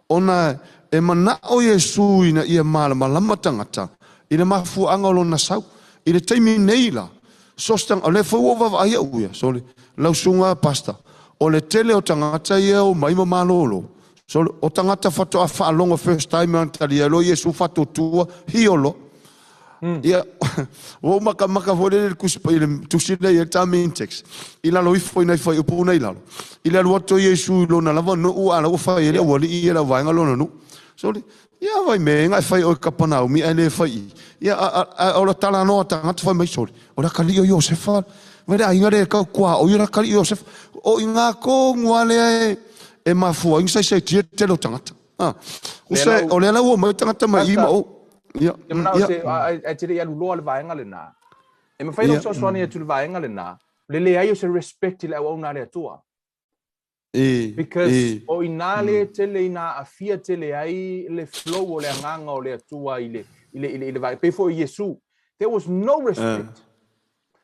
Ona e mana o Iesu ina ia malama tangata. Ina mafu angolo na sau. Ina taimi neila. Sostang o le fawova aia uia. So le lausunga pasta. O le tele o tangata ia o maima malolo. So o tangata fato a whaalonga first time antari alo Iesu fato tua hiolo. Ia o maka vole le kuspa ile tusile ia tami text. Ila lo ifo ina ifo upuna ila. Ila lo to Iesu lo na lava no u ala o fa ile o li ia la vanga lo no. So ia vai me ngai fai o kapana mi ele fai. Ia o la tala no tangata fai mai sori. O la kali o Josefa. Vai ai ngare ka kwa o ira kali Josef. O inga ko ngwale e mafu inga sai te lo tangata. Usa o le la o mai tangata mai ima o. Ia. E mana o se a te ia luloa le vaenga le nā. E mawhai no so soani atu le vaenga le nā. Le ai o se respect le au nā le atua. Because o ina le tele ina afia tele ai le flow o le nganga o le atua i le vai. Before Iesu, there was no respect.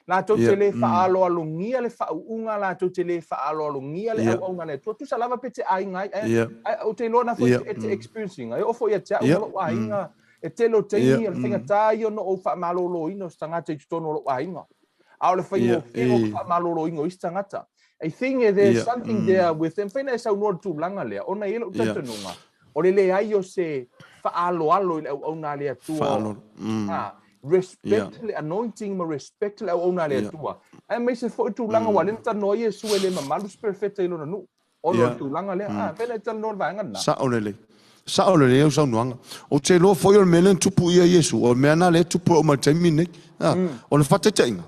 La to tele faalo alungia le faunga la to tele faalo alungia le au nā le atua. Tu salava pete ai ngai. O te lona foi experiencing. Ai o foi a te au wa inga. E telo teini al finga tai no o fa malolo ino stangata i tono lo ainga. Au le finga o fa malolo ino i stangata. I think there's something there with them. Fena sa no tu langa le. Ona ilo tatanunga. O le ai o se fa alo le ona le tua. Respect le anointing ma respect le ona le tua. Ai me se fo tu langa wa le tano Iesu ele ma malus perfecta ilo no. Ono tu langa le. Fena tano va ngana. Sa olele. Sa o le o sa nuanga. O te lo foi o melen tupu ia Iesu. O mea na le tupu o maltaimi nei. O le fate tainga.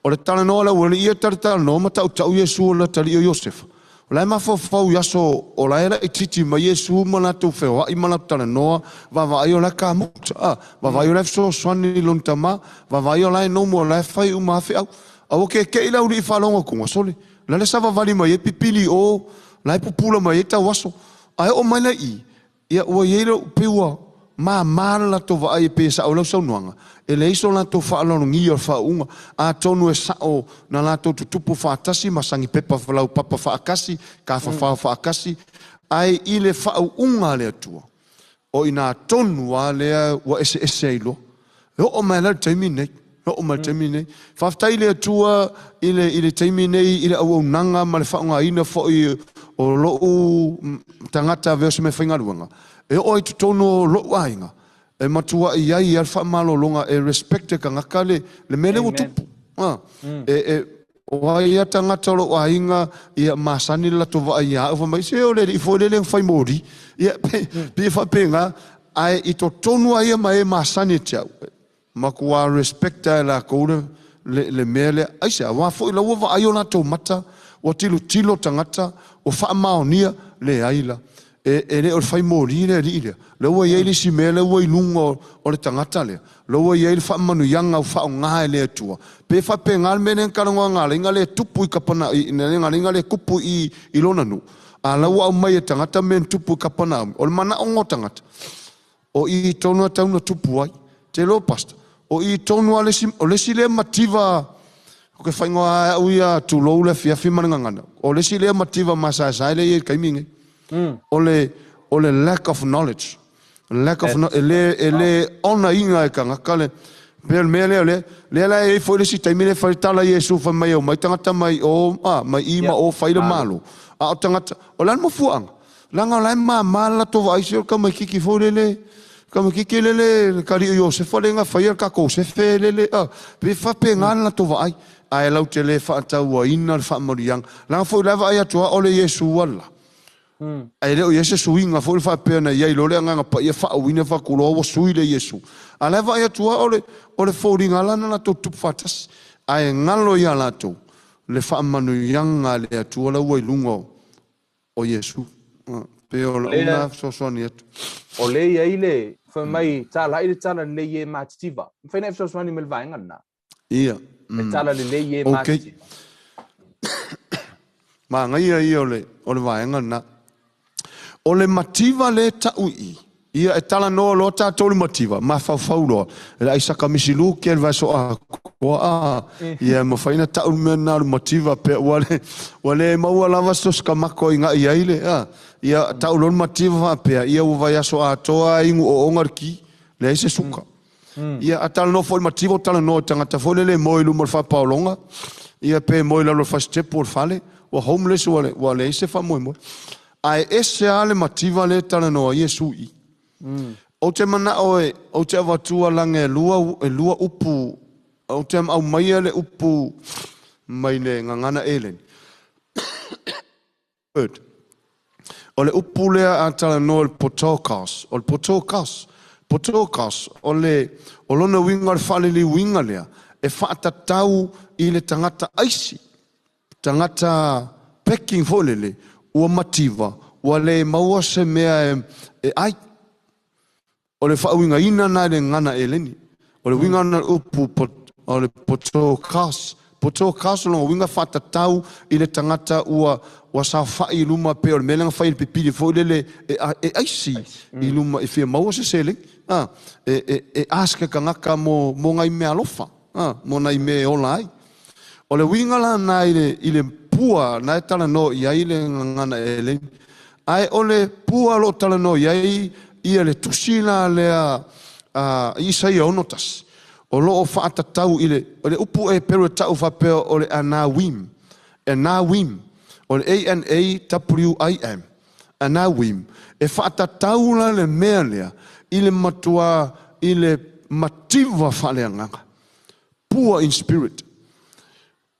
O le tala noa la o le ia tala noa ma tau Iesu o la tali o Iosef. O la ma fau yaso o la era i titi ma Iesu ma la tau feo. I ma la tala noa va vai o la ka mokta. Va vai o la so swani lontama. Va vai o la no mo la fai u ma feo. A o ke ila uri i whalonga kunga sole. La le sa va vali ma e pipili o la e pupula ma e ta waso. Ai o mai la i. Ia ua iero piua mala to va ai pe sa o lo so nuanga e le iso la to fa lo ngi o fa unga a tonu e sa o na la to tupu fa tasi masangi pepa fa lau papa fa akasi ka fa akasi ai ile fa unga le tua o ina tonu wa le wa ese ilo o ma la termine o ma termine fa tai le tua ile termine ile o nanga ma le fa unga ina fo o lo tangata verse me finga luanga e oi tono lo wainga e matua ia alfa malo longa e respecte ka ngakale le mele o tupu o ia tangata lo wainga ia masani la to va ia o mai se o le i fo le fai mori ia pe fa penga ai i to tono ia mai masani tau makua respecte la ko le mele ai se wa fo la wa ai ona to mata o tilo tangata o fa maonia le aila e le o fai mori le ri le o ia le si mele o i lungo o le tangata le lo ia le fa manu yanga o fa nga le tua pe fa pe ngal menen karonga nga le ngale tupu i kapana i ngale kupu i lona nu a la wa mai tangata men tupu kapana o mana o tangata o i tono tauno tupu ai te lo pasta o i tono ale si o le si le mativa o ke fai ngoa uia tu lo le fia fi mananga o le si le mativa masa sai le kaiminge o le lack of knowledge ele ona inga e kanga kale pel mele le la e foi le si taimile fai tala Iesu fa mai o mai tangata mai o mai ima o fai le malo a tangata o lan mo fuang langa la mala to vai se ka mai kiki foi le kama kiki le kari yo se fa lenga fai ka ko se fe le pe fa pe ngana to vai ai lau te le fa ta wa ina fa moriang la foi lava ai atua o le Iesu wala ai le o Iesu suinga foi fa pena ia lo le nga pa ia fa wina fa kulo o sui le Iesu ala va ia tua o le foringa la na to tu fatas ai ngalo ia la to le fa manu yanga le atua la wai lungo o Iesu pe o la so soniet o le ia ile fa mai tala ile tala le ye mativa fa na so soni mel vainga na ia tala le ye mativa ma ngai ia o le vainga na o le mativa le taui ia e tala no lo ta tolu mativa ma fa lo la isa kamisilu ke va so ia mo faina ta un na mativa pe wale ma wala va so skamako inga ia ile ia ta lo mativa pe ia u va so toa ingu o ongarki le se suka ia atal no fo mativa tala no tanga ta fo le mo ilu mo fa paulonga ia pe mo lo fa step por fale o homeless wale se fa mo ai ese ale mativa le tala no Iesu i o te mana o te avatua lange lua upu o te au mai le upu mai le ngangana elen o le upu lea a tala no el potokas o lona winga le fale li winga lea e whaata tau i le tangata aisi tangata peking folele ua mativa ua le maua se mea e ai o le whauinga ina na le ngana e leni o le winga na upu o le potokas o le winga whata tau i le tangata ua sa whai luma pe o le melenga whai le pipiri folele e aisi i luma e whia maua se seleng e aske ka ngaka mo ngai mea lofa mo ngai mea ola ai o le winga la na i le pua na e tala no i ai le ngana e leni ai o le pua lo tala no i ai ia le tusina lea isa ia onotas o lo o whaata tau i le upu e peru tau whapea o le anawim o le ANAWIM anawim e whaata tau la le mea lea i le matua i le mativa whaleanganga pua in spirit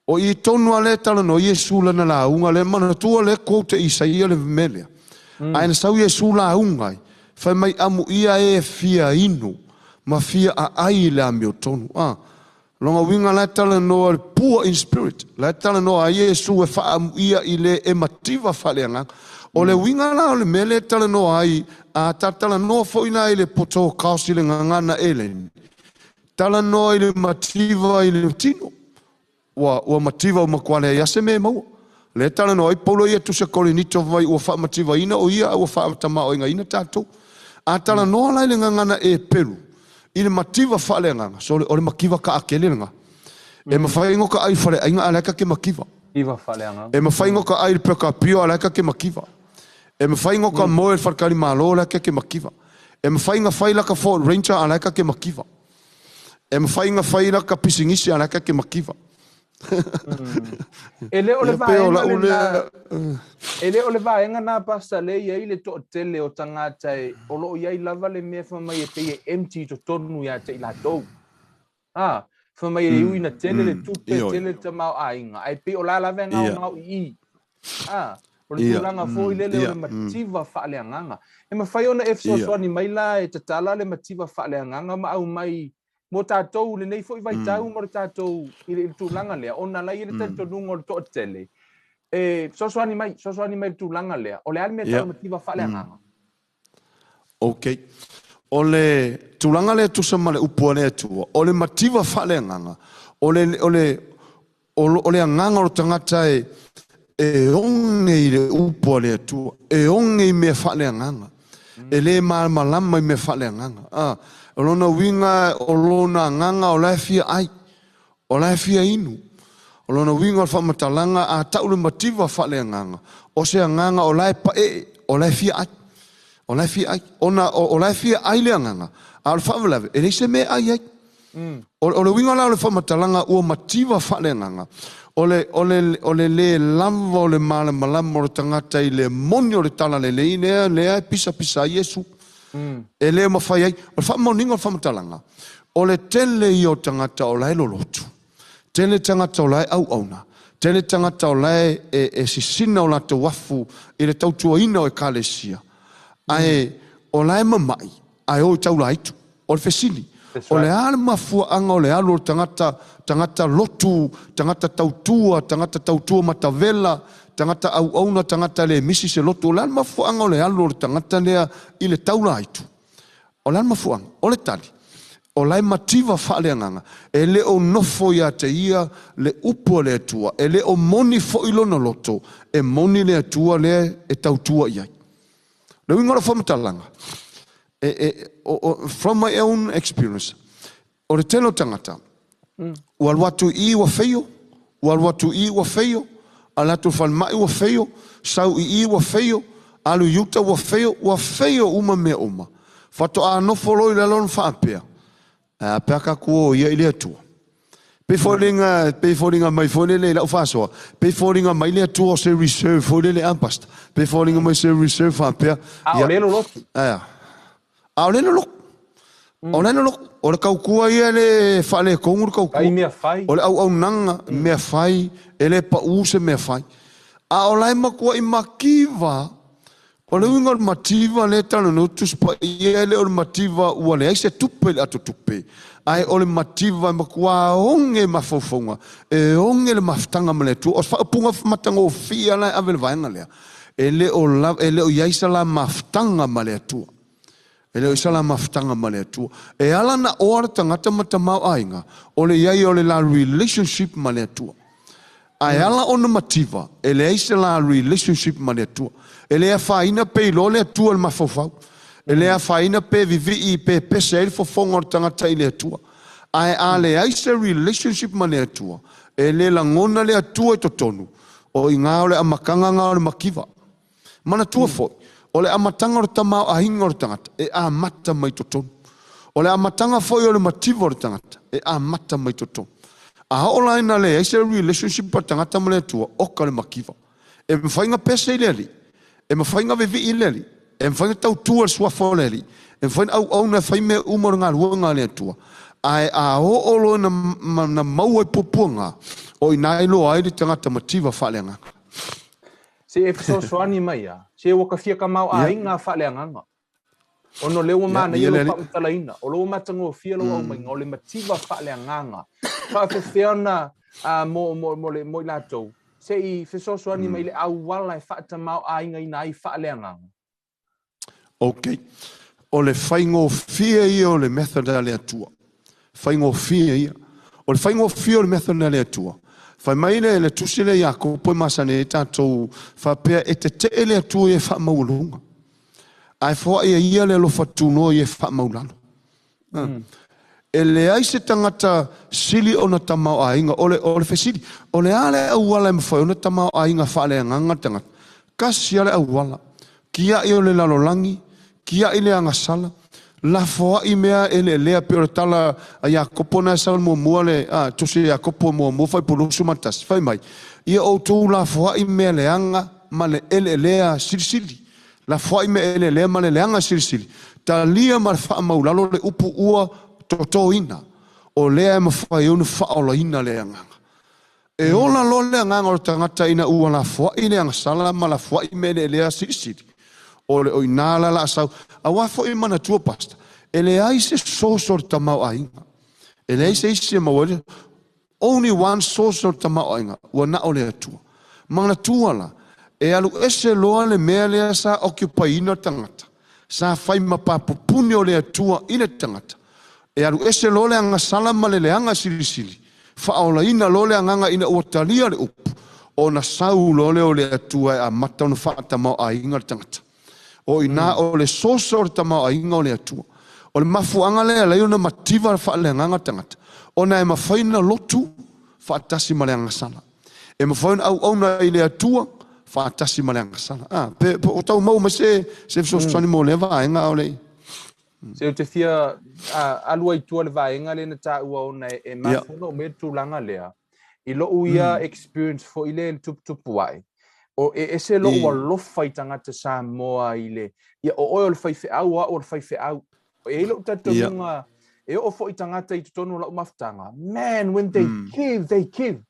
o i tonu ale tala no Iesu lana la unga le mana tua le kote Isaia le melea aina sau Iesu la unga fai mai amu ia e fia inu ma fia a ai le amio tonu longa winga la tala no al pua in spirit la tala no a Iesu e fa amu ia i le e mativa faleanga o le winga la le mele tala no ai a tala no fo ina i le poto kausi le ngangana elen tala no i le mativa i le tino wa mativa o makwale ya se me mau le tala no ai polo ia tu se kolinito vai o fa mativa ina o ia o fa tama o inga ina tato Atala noa lai le ngangana e peru. Ile mativa whale nganga. So ole makiva ka akele nga. E mawhaingo ka ai whare ainga aleka ke makiva. Iwa whale nganga. E mawhaingo ka ai peka pio aleka ke makiva. E mawhaingo ka moe wharkari malo aleka ke makiva. E mawhainga whaila ka fo ranger aleka ke makiva. E mawhainga whaila ka pisingisi aleka ke makiva. Ele ole vaenga na pasta le ia le to tele o tangata o lo ia lava le me fa mai pe empty to tonu ya te la do fa mai ui na tele le tu tele te mau ainga ai pe o la venga o i o le tulanga fo ile le mativa fa le nganga e ma fai ona efso so ni mai la e tala le mativa fa le nganga ma au mai mo tatou le nei foi vai tau mo tatou i tulanga le ona la ile tanto lungo to tele e so so ani mai tulanga le o le alme tau motiva fa le nganga okay o le tulanga le tu sama le upone tu o le motiva fa le nganga o le nganga o tangata e onge le upone tu e onge me fa le nganga e le malama me fa le nganga o lona winga o lona nganga o lai fia ai o lai fia inu o lona winga o whamatalanga a tau le mativa whale nganga o se nganga o lai pae o lai fia ai o lai fia ai o lai fia ai le nganga a le whamalave e se me ai ai o le winga la le whamatalanga ua mativa whale nganga o le lava o le malama o tangata i le moni o le tala le ine le ai pisa Iesu e leo mawhai ai o le whamaninga o le whamatalanga o le tele i o tangata o lai lolotu tele tangata o lai au auna tele tangata o lai e sisina o la te wafu i le tautua ina o e kalesia ai o lai mamai ai o tau laitu o le fesili o le ale mafua anga o le alu o tangata lotu tangata tautua matavela tangata au auna tangata le misi se lotu o le ale mafua anga o le alu o tangata lea i le taula aitu o le ale mafua anga o le tali o lai mativa whaaleanganga e le o nofo ia te ia le upo le atua e le o moni fo ilona loto e moni le atua le e tautua iai le wingora whamatalanga from my own experience o le telo tangata wal watu I wa feio alatu falmai wa feio sau I wa feio alu yuta wa feio uma me uma fato a no foloi le lon fa apea peka kuo ia ile atua pe foringa mai fone le la faso pe foringa mai le atua se reserve fone le ampast pe foringa mai se reserve fa apea o le lo o le kaukua ia le whale kongur kaukua o le au nanga mea whai e le pa use mea whai a o lai makua I makiva o le winga o mativa le tano notus pa ia le o mativa ua le aise tupe le ato tupe ai o le mativa makua onge mafaufonga e onge le maftanga ma le tu o whaapunga matanga o fia lai avele vaenga lea e le o iaisa la maftanga ma le tu e le isala maftanga male tu e ala na ora tangata matamau ainga o le iai o le la relationship male tu ai ala ona mativa e le isala relationship male tu e le faina pe lo le tu al mafofau e le faina pe vivi I pe pesel fo fonga tangata ile tu ai ale isala relationship male tu e le la ngona le tu e totonu o inga o le amakanga nga o le makiva mana tu fo o le amatanga o tamau a hinga o tangata e a mata mai totonu o le amatanga foi o le mativa o tangata e a mata mai totonu a haola ina le aise relationship pa tangata male tua o ka le makiva e mwhainga pese I leli e mwhainga vevi I leli e mwhainga tau tua suafo leli e mwhainga au na whaime umor ngā ruanga le tua ai a hoolo na maua I pupunga o inailo ai le tangata mativa whalenga se e soani mai se waka fia ka mau a inga whaaleanganga ono lewa mana I lo pautalaina o lo matango fia lo au mai o le mativa whaaleanganga whaafeana mo latou se I fesosoani mai le au wala e whaata mau a inga ina I whaaleanganga ok o le whaingo fia ia o le method ale atua whaingo fia ia o le whaingo fia o le method ale atua Fai mai le tusile Iakopo masane tatou fa pe e te ele atu e fa maulunga. Ai fo ia le lo fatuno e fa maulano. E le ai se tangata sili ona tamau ainga ole fesili. Ole ale awala mfa ona tamau ainga fa le nganga tangata. Kasi ale awala. Kia i ole lalolangi, kia i le angasala. La foa i mea ele lea pero tala a Jakopo na sal mo muale tose Jakopo mo fai pulusu matas fai mai. Ia o tu la foa i mea leanga ma le ele lea sili. La foa i mea ele lea ma le leanga sili. Ta lia ma fa maulalo le upu ua toto ina. O lea ma fai onu fa ola ina leanga. E ola lo leanga o tangata ina ua la foa i leanga sala ma la foa i mea ele lea sili. Ole o inala la sau awa fo i mana tua pasta ele ai se sosor tamau ainga ele ai se isi mawale only one sosor tamau ainga wana ole tua mana tua la e alu ese loa le mea lea sa occupy ina tangata sa fai mapa pupuni ole tua ina tangata e alu ese loa le anga salama le anga silisili fa ola ina loa le anga ina uatalia le upu o na sau loa le ole tua a mata ona fa tamau ainga tangata o ina o le soso o tamau ainga o le atua. O le mafuanga lea leo na mativa fa le nganga tangata. O na e mawhaina lotu fa atasi ma le angasana. E mawhaina au na i le atua fa atasi ma le angasana. O tau mau ma se fisoswani mo le vaenga o le. Se o te fia alua i tua le vaenga le na ta ua o na e mafuna o me tūlanga lea. I lo uia experience fo i le tupu ai. O se lo ua lofa i tangata sa moa i le. Ia o le whaife au o le whaife au. O e lo tatunga, e o fo i tangata i tutonu la umaftanga. Man, when they give, they give.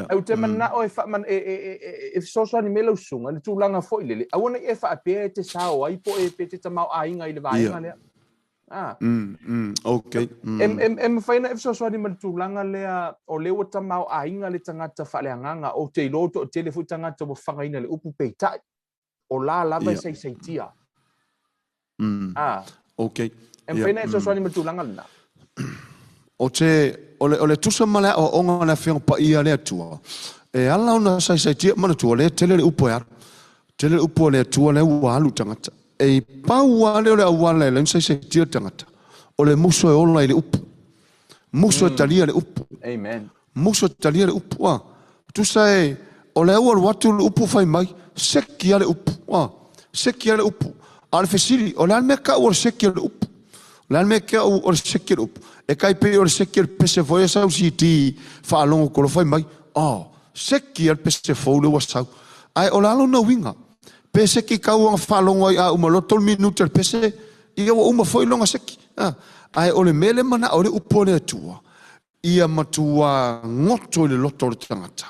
Au te mana o e whaman e sosa ni melo sunga, ni tūlanga fo i lele. Au ona e wha apea te sao, ai po e pe te tamau ainga i le vaenga lea. Okay. Mawhaina e fisoswani ma tūlanga lea o lewa tamau ainga le tangata whaleanganga o te iloto o tele fu tangata wa whangaina le upu peitai o la lava sei tia. Okay. Mawhaina e fisoswani ma tūlanga lena. O le tusa male o onga na whianga pa ia lea tua. E ala ona sei tia mana tua le tele le upu ea. Tele le upu le tua le ualu tangata. E pau ale ole awala le nsa se tia tangata. O le muso e ola i le upu. Muso e talia le upu. Amen. Muso e talia le upu. Tu sai o le awal watu le upu fai mai. Seki ale upu. Seki ale upu. Ale fesiri o le almeka o le seki ale upu. Le almeka o le seki ale upu. E kai pe o le seki ale pese foi sau si ti fa alongo kolo fai mai. Seki ale pese foi le wasau. Ai o le alo na winga. Pese ki kau ang whalonga i a umalotol minuta pese ia wa uma foi longa seki. Ai ole mele mana ole upone atua. Ia matua ngoto le loto le tangata.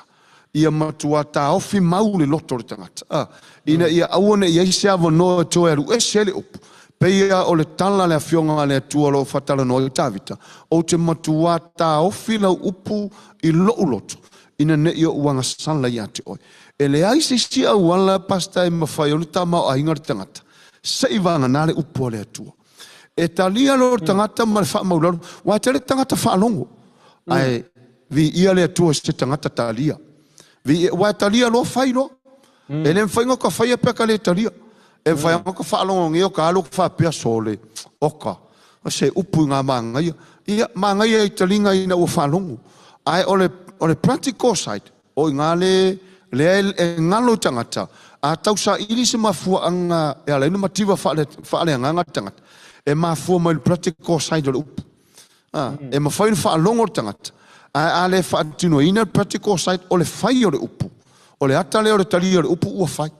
Ia matua ta ofi mau le loto le tangata. Ina ia awane ia isi avo noa toa eru esele upu. Peia ole tala le afionga le atua lo fatala noa i tavita. O te matua ta ofi lau upu i lo uloto. Ina ne ia uanga sala i ate oi. Ele ai se si awala pasta e mawhai onu tamau a hingar tangata. Sei vanga nare upo le atua. E talia lo tangata ma le wha maularu. Wa te le tangata whaalongo. Ai, vi ia le atua se tangata talia. Wa talia lo whai lo. E le mwhainga ka whai apeka le talia. E mwhainga ka whaalongo ngeo ka alo ka whapea sole. Oka. Se upu ngā māngai. Ia māngai e talinga ina ua whaalongo. Ai, ole practical side. O ngā le ngalo tangata a tau sa ili se mafua anga e ala ina mativa faale anga tangata e mafua mai practical side o upu e mafai fa longo tangata a le fa tino ina practical side o le fai o le upu o le ata le o le tali o le upu ua fai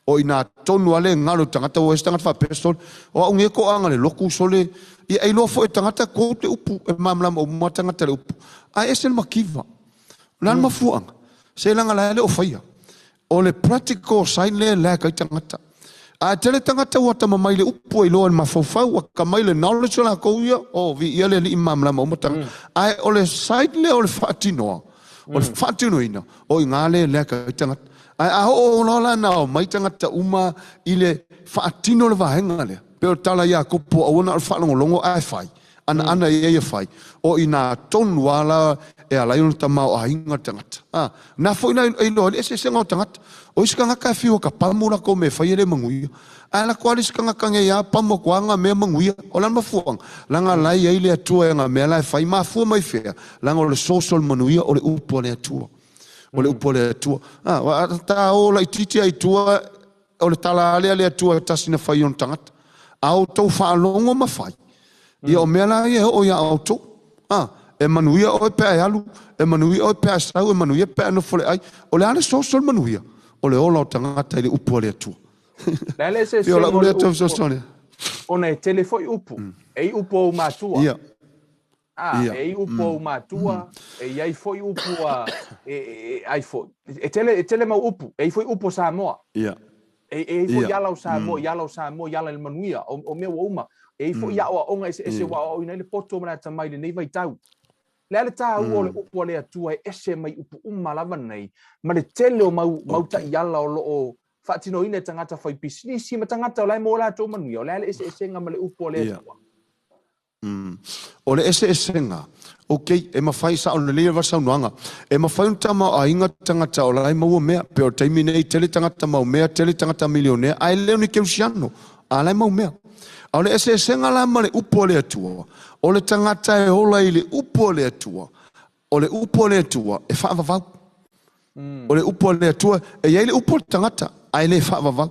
o ina tonu ale ngalo tangata o tangata fa pestol o unge ko anga le loku sole i ai lo fo tangata ko te upu e mamlam o mo tangata le upu a esel makiva lan mafua anga se langa la le o faia o le practical sign le kai tangata a tele tangata wa tama mai le upu i lo ma fofau wa ka mai le knowledge la ko ia o vi ia le imam la mo tang ai o le side le o le fatino o le fatino ina o ngale le kai tangata ai a o no la na mai tangata uma i le fatino le vahenga le pe tala ya ko po ona al fa longo ai fai ana ia fai o ina tonu ala e ala yon tamau a inga tangata na foi na ilo ese senga tangata o iskanga ka fiu ka pamura ko me fai ele manguia ala ko iskanga ka nge ya pamo ko anga me manguia o la mafuang langa lai ile atua nga me la fai ma fu mai fea langa o le social manuia o le upo le atua o le upo le atua wa ta o la titi ai tua o le tala ale atua tasina fai yon tangata au tau fa longo ma fai ia o mea la ia o ia auto e manuia o pe alu e manuia o pe asau e manuia pe no fole ai o le ana social manuia o le ola o tangata ile upo le tu la le se o la ule tu social ona e telefoi upo e upo matua e upo matua e ai foi upo ai foi e tele ma upo e foi upo Samoa e foi yala Samoa yala le manuia o me uma e fo ia o onga ese wa o ina le poto mana tamai le nei vai tau le ta o le upo le atua ese mai upu lava nei ma le tele o mau ta yala o lo fatino ina tangata fai business ma tangata o lai mo la to manu o le ese nga ma le upo le atua o le ese nga okay e ma fai sa o le le va sa nuanga e ma fai un tama a inga tangata o lai mo mea pe o taimi nei tele tangata mau mea tele tangata milionaire ai le ni ke usiano a lai mo mea o le ese senga la ma le upo le atua o le tangata e ola i le upo le atua o le upo le atua e whaavavau o le upo le atua e iai le upo le tangata ai le whaavavau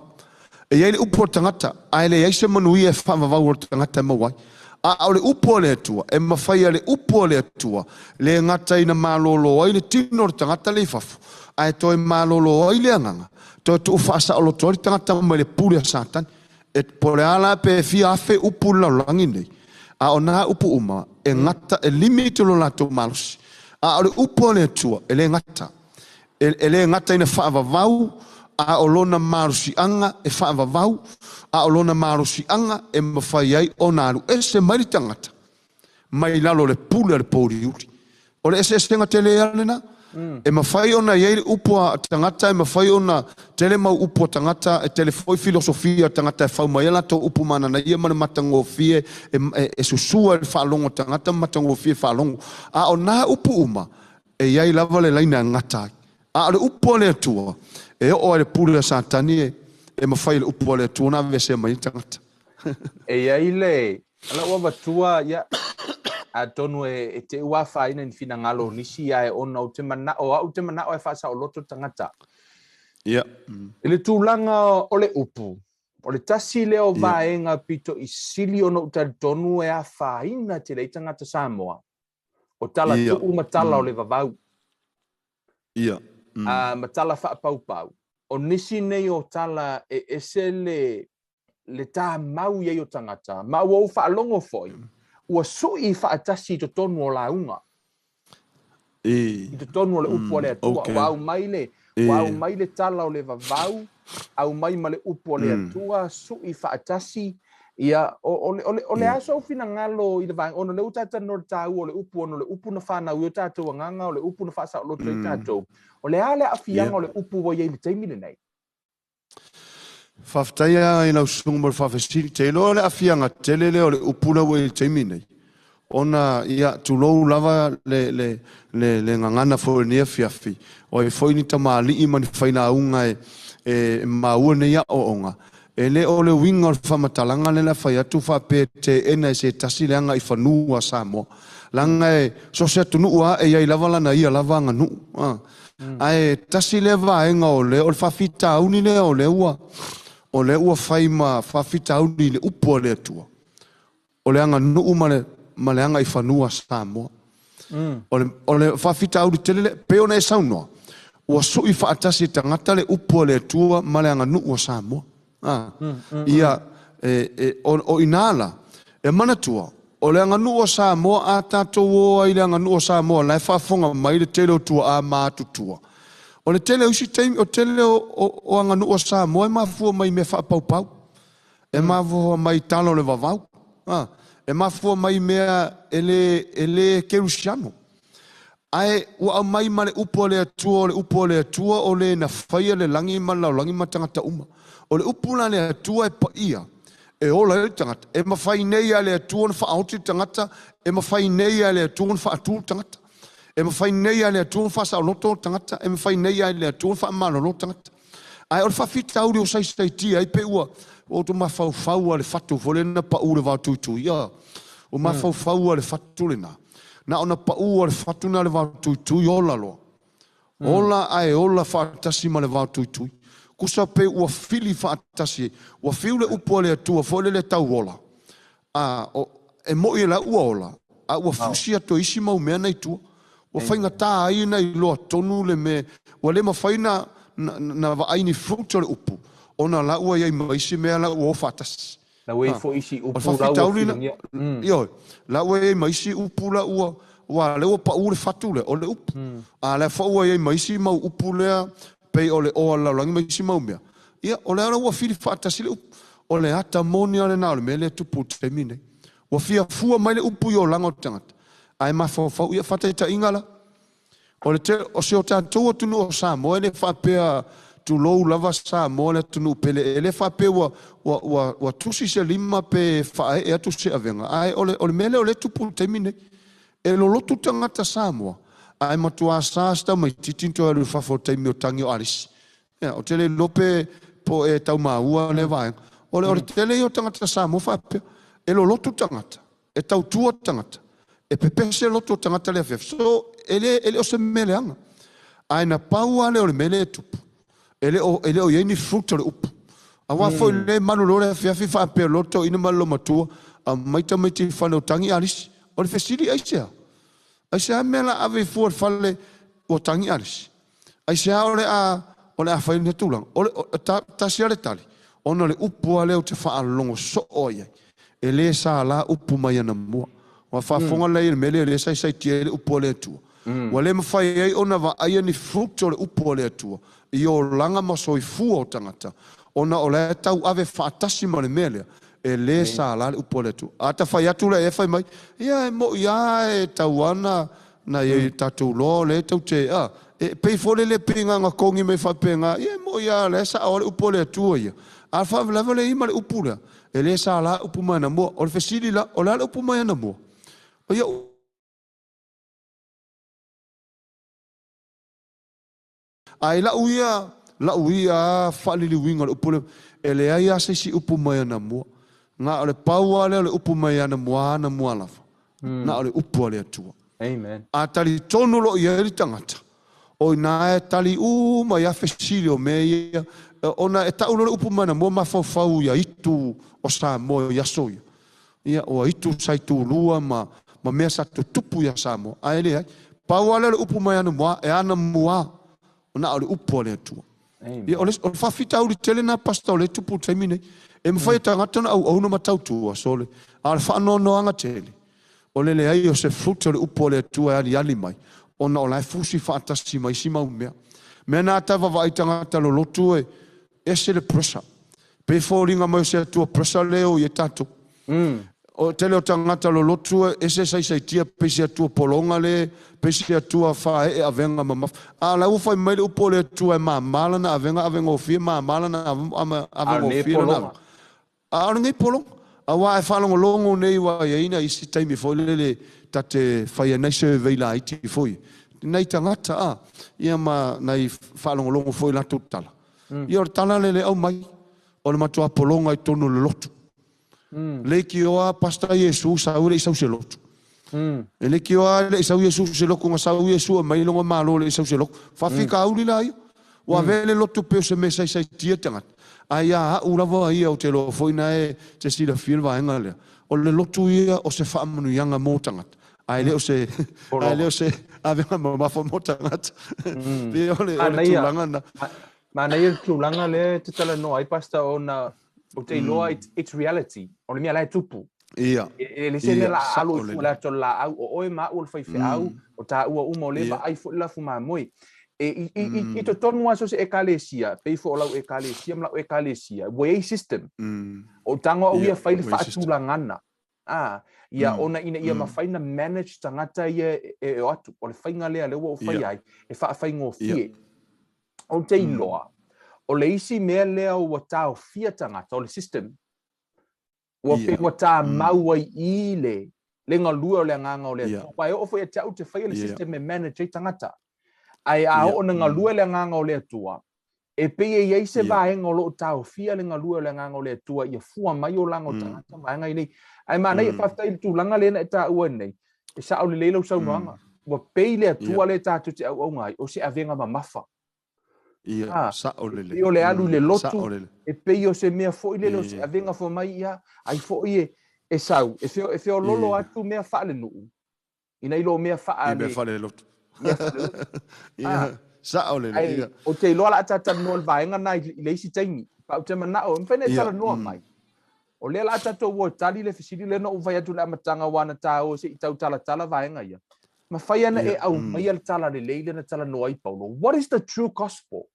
e iai le upo le tangata ai le iai se manui e whaavavau o le tangata e mawai o le upo le atua e mawhai le upo le atua le ngata ina malolo ai le tino le tangata le fafu ai toi malolo ai le anganga toi tu faasaoloto le tangata ma le pule a satani e pole ala pe fia afe upu la langi nei a ona upu uma e ngata e limite lo lato malusi a ole upu le tua e le ngata ina whaavavau a olona malusi anga e whaavavau a olona malusi anga e mawhai ai o naru e se mai tangata mai lalo le pula le pori uri ole ese senga tele alena e mawhai ona iei upo tangata e mawhai ona tele mau upo tangata e tele foi filosofia tangata e whau mai ala to upo mana na ia mana matangofie e susua e whalongo tangata matangofie whalongo a o na upo uma e iei lava le laina ngata a le upo le atua e o le pula satani e mawhai le upo le atua na vese mai tangata e iei le ala ua vatua ia a tonu e te ua whaina ni fina ngalo nisi ai ona o te mana o e faasaoloto tangata. Ele tūlanga o le upu, o le tasi leo vaenga pito i sili ona utari tonu e a whaina te rei tangata Samoa. O tala tuu matala o le vavau. Matala whaapaupau. O nisi nei o tala e ese le tā mau iei o tangata. Mau au whaalongo foi. Ua sui whaatasi to tonu o launga. I to tonu o le upu o le atua. Wau mai le tala o le vavau, au mai ma le upu o le atua, sui whaatasi. Ia, o le aso fina ngalo i le vang, ono le utata no le tau o le upu na whanau i o tātou anganga, o le upu na whaasaoloto i tātou. O le ale afianga o le upu o iei le teimile nei. Whaftaia i nau sungu whawhesiri te ilo le afianga tele le o le upuna wei teimi nei. Ona ia tulou lava le ngangana fo nia fiafi. O e foi ni tamali i mani whaina unga e maua ne ia o onga. E le o le winga o whamatalanga le la whai atu whape te ena e se tasi leanga i whanua Samoa. Langa e so se tunu ua e iai lava lana ia lava nganu. Ai tasi le vaenga o le whawhita auni le o le ua. O le ua whaima whawhita auni le upo le atua. O le anga nuu ma le anga i whanua Samoa. O le whawhita auni telele, peo ne saunoa. Ua sui whaatasi tangata le upo le atua ma le anga nuu Samoa. Ia, o inala, e manatua, o le anga nuu Samoa a tātou o i le anga nuu Samoa, lai whafonga mai le tele o tua a mātutua. O le tele usi teimi, o tele o anga nuu Samoa, e mafua mai me whapaupau. E mafua mai talo le vavau. E mafua mai mea ele kerusiano. Ai, ua mai ma le upo le atua, o le na whaia le langi ma lau langi ma tangata uma. O le upuna le atua e pa ia. e ola tangata e mawhai nei ale tuon whaauti tangata e mawhai nei ale tuon whaatu tangata e mawhai nei ale tuon faasaoloto tangata e mawhai nei ale tuon whaamalono tangata ai ol whawhita uri o sai tia ai pe ua o tu mawhau ale whatu vole na pa ure wātutu ia o mawhau ale whatu le na ona pa ua ale whatu na le wātutu i ola loa ola ai ola whaatasi ma le wātutu kusa pe ua fili whaatasi ua fiule upo le atua fo le tau ola e mo i la ua ola a ua fusi ato isi mau mea nei tua ua whainga tā ai nei loa tonu le me ua le ma whaina na wa aini fruto le upu ona la ua iai maisi mea la ua o whaatasi la ua fo isi upu la ua la ua iai maisi upu la ua wa le ua pa ule fatu le o le upu a le fa ua iai maisi mau upu lea pei o le oa laulangi maisi mau mea ia o le ara ua fili whaatasi le upu o le ata moni ale na o le mele tupu te mine ua fia fua mai le upu i o langa o tangata ai mawhau ia whataita ingala o le te o se o tātou atunu o Samoa le whapea tu lou lava Samoa le tunu pele ele whapea wa tusi se lima pe whae e atu se avenga ai o le mele o le tupu te mine e lo lotu tangata Samoa ai matua sasta mai titinto alu fafo taimi o tangi o alisi o tele lope po e tau maua le vai o le tele o tangata Samoa whapea e lo lotu tangata e tau tua tangata e pepese lotu tangata le fef so ele o se mele anga ai na paua le o le mele e tupu ele o ieni fruto le upu a wafo le manu lore fiafi whapea loto ina malo matua a maita maiti whane o tangi alisi o le fesiri aisea aisea mela ave fuar fale o tangi alisi aisea o le a whaine tulang o le tasia le tali ona le upu a leo te whaalongo so o iai e le sa la upu mai ana mua wa whafonga lei le mele le sai tia le upu le atua wa le mawhai ei ona wa aia ni fruto le upu le atua i o langa masoi fua o tangata ona o le tau ave whaatasi ma le mele e le sa la le upu le atua ata whai atu le e whai mai ia e mo ia e tau ana na e tatu lo le tau te e pei fole le pinga nga kongi me whapenga ia mo ia le sa o le upu le atua ia a wha le ima le upu le e le sa la upu mai na mua o le fesiri la o la le upu mai na mua o ia ai la uia whalili winga le upu le e le ai ase si upu mai na mua nga o le paua le upu mai na mua lafa na o le upu le atua amen a tali tonu lo ia li tangata o na e tali mai a fesiri o mea ona e tau le upu mai na mua mawhau ia itu o Samoa ia soia ia o itu sai tu lua ma mea sa tupu ia Samoa a ele ai paua le upu mai na mua e ana mua ona o le upu le atua ia o le whawhita uri tele na pasta o le tupu taimine e mwhai tangata na au na matautua sole a le whaanonoanga tele o le ai o se fruto le upu le atua e ali mai ona o lai fusi whaatasi mai si mau mea mea nā tawa vai tangata lo lotu e se le presa pe fōringa mai se atua presa leo i e tātou o tele o tangata lo lotu e se sai tia pe se atua polonga le pe se atua whae e avenga mamaf a la ufai mai le upo le atua e mamala na avenga o fia mamala na avenga o fia na a ngai polong a wa e whalongo longo nei wa ina isi taimi fo le tate whaia nei se veila iti foi nei tangata ia ma nei whalongo longo foi la tutala ia o tala le au mai o le matua polonga i tonu le lotu le ki oa pasta Iesu sa ure isau se lotu le ki oa le isau Iesu se loku nga sau Iesu mai longa malo le isau se loku whawhika auli la ia wa vele lotu peo se mesa isai tia tangat aia urawa ia o te lo foina e te sila filwa enga lea o le lotu ia o se whaamanu ianga mō tangat ai leo se avenga mawafo mō tangat o le tūlanga na ma nei il tūlanga le te tala no ai pasta o na o te loa it's reality o le mea lai tupu ia le se le la alu i fula to la au o oe ma ul fai au o ta ua uma o le ba ai fu la fu ma moi i to tonu aso se ekalesia pei fo lau ekalesia mla ekalesia way system o tango o ia fai le fa tūlangana ia ona ina ia mafaina manage tangata ia e atu o le fainga lea le o fai ai e fa faingo fie o te iloa o le isi mea lea o tau fia tangata o le system Ua pe ua tā mau ai I le ngalua o le nganga o le atua. Pai o fwoi te au te whaia le system e manage tangata. Ai a o na ngalua le nganga o le atua. E pe iei se vaenga o lo tau fia le ngalua o le nganga o le atua. Ia fua mai o lango tangata vaenga I nei. Ai mana I whaftai le tūlanga le na e tā ua nei. E sa o le leilo sau noanga. Ua pei le atua le tātu te au ngai. O se avenga mamafa. Sa o le le. E o le alu le lotu. E pei o se mea fo I le lo se avenga fo mai ia. Ai fo I e sau. E feo lolo atu mea wha le nuu. Ina ilo mea wha le. Mea wha le lotu. Mea wha le lotu. Sa o le le. O te loa la atata noa le vaenga nai I leisi taimi. Pa o te manao. Mwhene tala noa mai. O le la atata ua tali le fisiri le no uvai atu le amatanga wana tāo se I tau tala vaenga ia. Ma whai ana e au mai al tala le leile na tala noa I Paulo. What is the true gospel?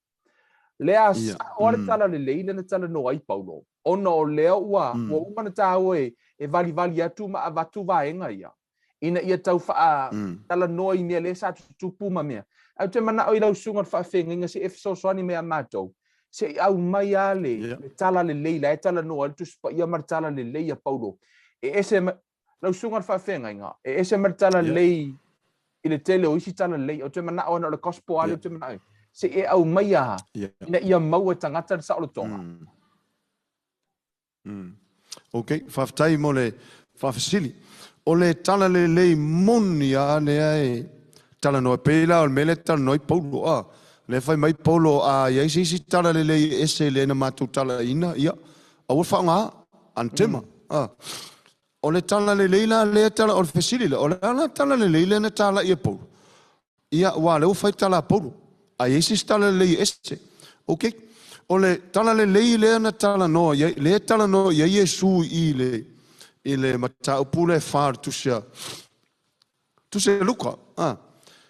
Lea o le tala le leile na tala noa I Paulo. Ona o lea ua umana tāo e vali atu ma avatu vaenga ia. Ina ia tau wha tala noa I mea le sa tupu ma mea. Au te mana o I lau sunga wha whenga inga se efso soani mea mātou. Se au mai ale tala le leila e tala noa tu spa ia mar tala le leia Paulo. E ese lau sunga wha whenga inga. E ese mar tala lei I le tele o isi tala lei. O te mana o na le gospel ale o te mana o. Se e au mai aha. Ina ia maua tangata sa o le tonga. Ok, whaftai mo le whawhasili. O le tala le lei moni a lea e tala noa pēla o mele tala noa I Paulo a. Le whai mai Paulo a ia isi tala le lei ese le na mātou tala ina ia. A ua whaonga antema. O le tala le leila le tala o le whasili le. O le tala le leila na tala ia Paulo. Ia wa le whai tala Paulo. A isi tala le lei ese. Ok. O le tala le lei le na tala noa. Le tala noa ia Iesu I le mata upule far tusia luka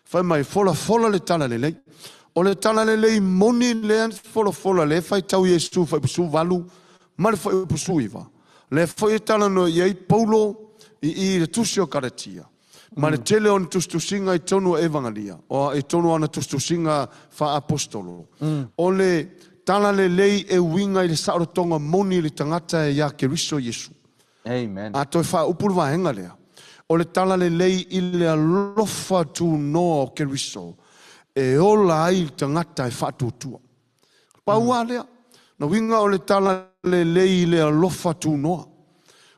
fai mai fola le tala le lei o le tala le lei moni le fola le fai tau Iesu fai pusu valu ma le fai pusu iwa le fai tala no iei Paulo I le tusio karatia ma le tele on tustusinga I tonu evangelia o I tonu ana tustusinga fa apostolo o le tala le lei e winga I le saorotonga moni le tangata ia Keriso Iesu. Amen. A toi wha upuru wahenga lea. O le tala le lei I le alofa tu noa o Keriso. E ola ai tangata e whatu tua. Paua lea. Na winga o le tala le lei I le alofa tu noa.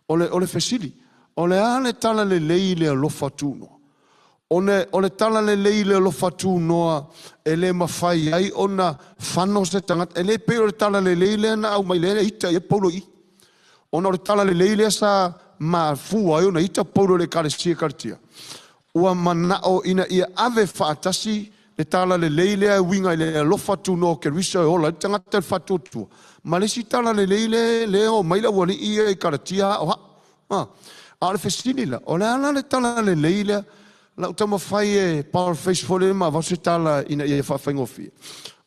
O le fesili. O le ale tala le lei I le alofa tu noa. O le tala le lei I le alofa tu noa. E le mawhai ai ona whano se tangata. E le pe o le tala le lei le na au mai le ita e Paulo I. Ona o le tala le leile sa ma fua o na ita Paulo le karesia kartia. Ua manao ina ia ave whaatasi le tala le leile a winga le alofa tu no Keriso e ola. Tangata le whatutua. Ma le si tala le leile le o maila wali ia e karatia o ha. A le fesini la. O le ala le tala le leile la utama fai e power face fole ma vase tala ina ia whawhaingofi.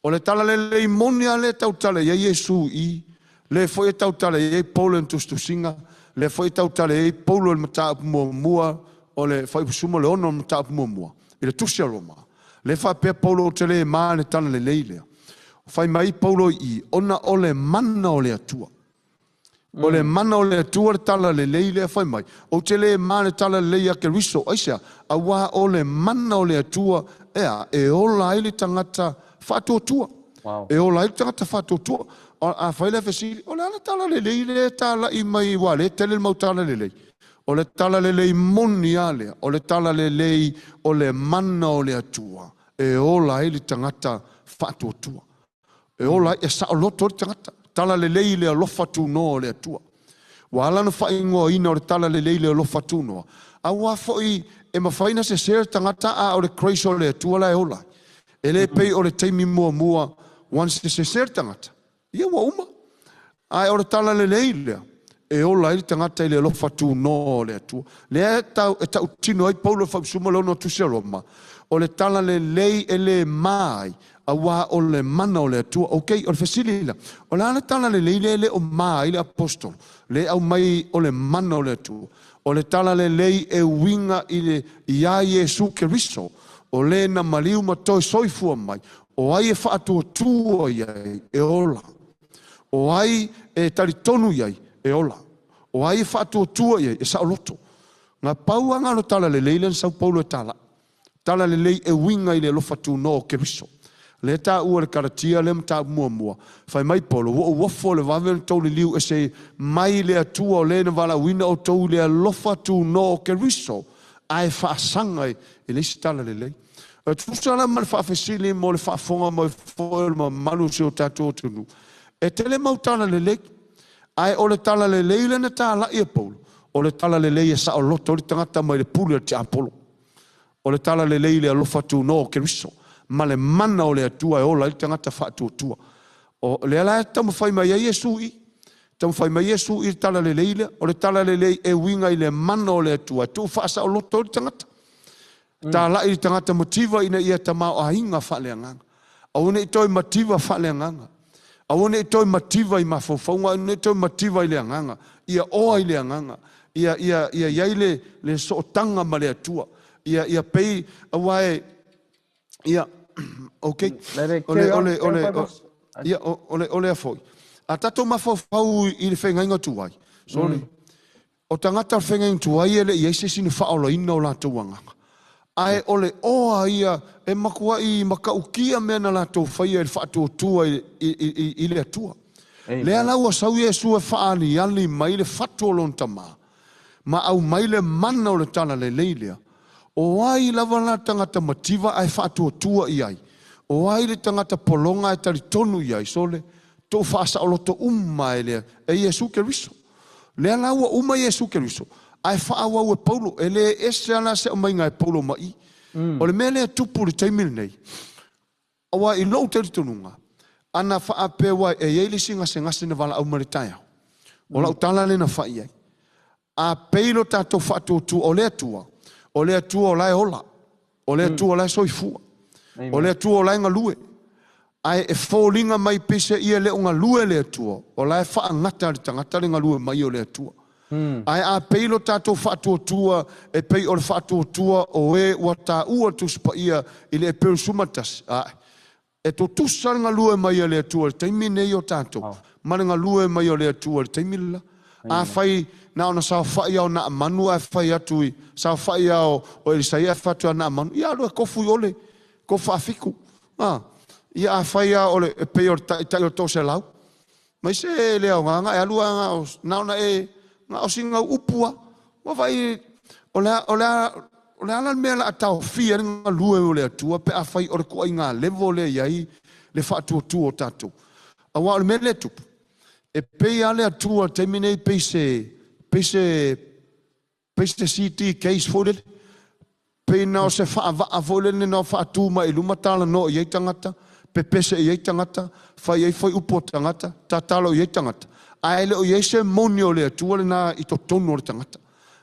O le tala le leimonia le tau tala ia Iesu I. Le foi tau tale e Paulo en tustusinga, le foi tau tale e Paulo en mata mua, o le foi sumo le ono mata mua. Ele tusia Roma. Le fa pe Paulo tele ma le tana le leile. Fai mai Paulo I ona ole mana ole atua. Ole mana ole atua tala le leile fai mai. O tele ma le tala le leia Keriso aisa, awa ole mana ole atua ea e ola ile tangata fatu tua. Wow. E ola ile tangata fatu tua. A fai le fesili, o le ala tala le lei le tala I mai wale, tele mau tala le lei. O le tala le lei moni alea, o le tala le lei o le mana o le atua. E ola ili tangata fatu atua. E ola e sa o loto le tangata. Tala le lei le alofa tu no o le atua. Wa ala na fai ngoa ina o le tala le lei le alofa tu no. A wa foi e mawhaina se ser tangata a o le kreis o le atua la e ola. E le pei o le teimi mua, once se ser tangata. Ia wa uma. Ai ora tala le leile. E ola I tangata I le lofa tu no le atua. Le tau tino ai Paulo fa suma lono tu se Roma. O le tala le lei e le mai. A wa o le mana o le atua. Ok, o le fasilila. O le tala le leile le o mai le apostol. Le au mai o le mana o le atua. O le tala le lei e winga I le ia Iesu Keriso. O le na maliu matoi soifua mai. O ai e whaatua tua iai e ola. O ai e tari tonu iai e ola. O ai whātua ia, e saoloto. Ngā pauanga no tala le leilen Sao Paulo e tala. Tala le lei e winga i le lofa tu no o Keriso. Le tā ua le karatia le mta mua. Whai mai polo, wo wafo le wawe tau le liu e se mai le atua o le na wala wina o tau le lofa tu no o Keriso. Ai whaasanga e le si tala le lei. E tūsala ma le whaafesili mo le whaafonga mo e foel ma manu se o tātou tunu. E tele mau tala le lei. Ai o le tala le lei le na tā la ia polo. O le tala le lei e sa o loto o le tangata mai le puli te apolo. O le tala le lei le alofa tu no o Keriso. Ma le mana o le atua e ola le tangata whaatua. O le ala e tamu whai mai a Iesu i. Tamu whai mai Iesu i tala le lei le. O le tala le lei e winga i le mana o le atua. Tu whaasa o loto o le tangata. Tā lai le tangata motiva ina ia tamau a hinga whaleanganga. Au ne i toi motiva whaleanganga. Au ne i toi motiva i mawhauwhaunga. Au ne i toi motiva i le anganga. Ia oa i le anganga. Ia yaile le sootanga ma le atua. Ia pei awae ia okay ole a foi. A tato mawhauwhau i le whengainga tuai. Sorry. O tangata whengainga tuai ele i eise sinu whaolo ina o la tuanganga. Ai ole oa ia e makua i makaukia mea na la tau whaia i le whaatua tua i le atua. Lea lau a sau Iesu e whaani ali mai le whatua lon tamaa. Ma au mai le mana o le tala le leilea. O ai lava la tangata mativa ai whaatua tua i ai. O ai le tangata polonga e tari tonu i ai. So le tō faasaoloto e lea e Iesu Keriso. Lea lau a uma Iesu Keriso. Ai whaawau e Paulo. E le ese ala se o mai ngai Paulo mai. O le mele tupu le taimil nei. Awa i lou tari tonunga. Ana whaapewa e yeili singa se ngase na wala au maritaya. O lau tala le na whai ai. A peilo tātou whaatotu o lea tua. O lea tua o lai ola. O lea tua o lai soifua. O lea tua o lai ngalue. Ai e fōlinga mai pese ia leo ngalue lea tua. O lai wha ngata le tangata le ngalue mai o lea tua. Ai a peilo tātou whaatotua e pei o le whaatotua o e wata ua tuspa ia i le e peo sumatas. E to tusa ngalue mai o lea tua le taimine i o tātou. Mare ngalue mai o lea tua le taimila. A whai na ona sa whai au na manu a whai atui. Sa whai au o Elisaia whatua na manu. Ia alua kofu i ole. Ko whaafiku. Ia a whai au ole e peo tai o tose lau. Mai se leo nganga e alua ngā na ona e ngā o singa upua. Wa whai o le alan mea la atau fia ngā lue o le atua. Pe a whai o le kua i ngā levo le iai le whaatua tu o tātou. A wa o le mele tupu. E pei ale atua terminei peise CT case fodele. Pei nao se wha fodele nao wha atuma i lumatala no i eitangata. Pe pese i eitangata. Whai ei whai upo tangata. Tatalo i eitangata. Aele o iese moni o le atua le na i to tonu o le tangata.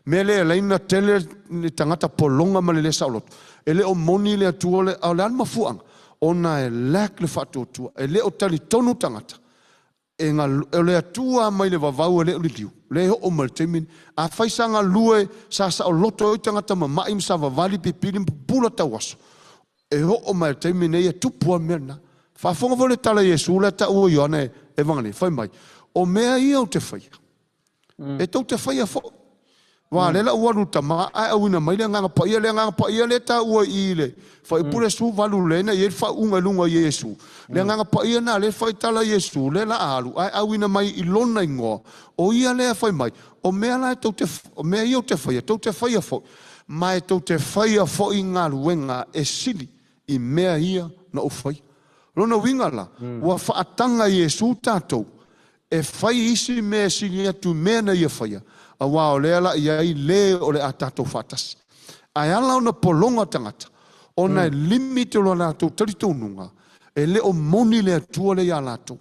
Mele e leina tele le tangata polonga ma le saoloto. Ele o moni le atua le au le alma fuanga. Ona e lak le wha tua. Ele o tali tonu tangata. E le atua mai le vavau e le liu. Le ho mal temin. A faisanga lue sa loto o tangata mai sa vavali pipili pula tawaso. E ho mal temin e tupua merna. Fa fonga vole tala Iesu le ta o Ioane evangeli. Fai mai. O mea ia o te whaia. E tau te whaia fo. Wa le la uaru tama ai awina mai le nganga pa ia le ta ua i le. Fai pure su valu lena i fa unga lunga Iesu. Le nganga pa ia na le fai tala Iesu le la alu ai awina mai i lona ingoa. O ia le fai mai. O mea la tau te o mea ia o te whaia. Tau te whaia fo. Mai tau te whaia fo i ngā luenga e sili i mea ia na o whai. Lona winga la. Wa whaatanga Iesu tātou. E whai isi mea sili atu mea na ia whaia. A wao lea la iai le o le atato fatas. Ai ala ona polonga tangata. Ona limite lo la tau taritonunga. E le o moni le atua le ia lato.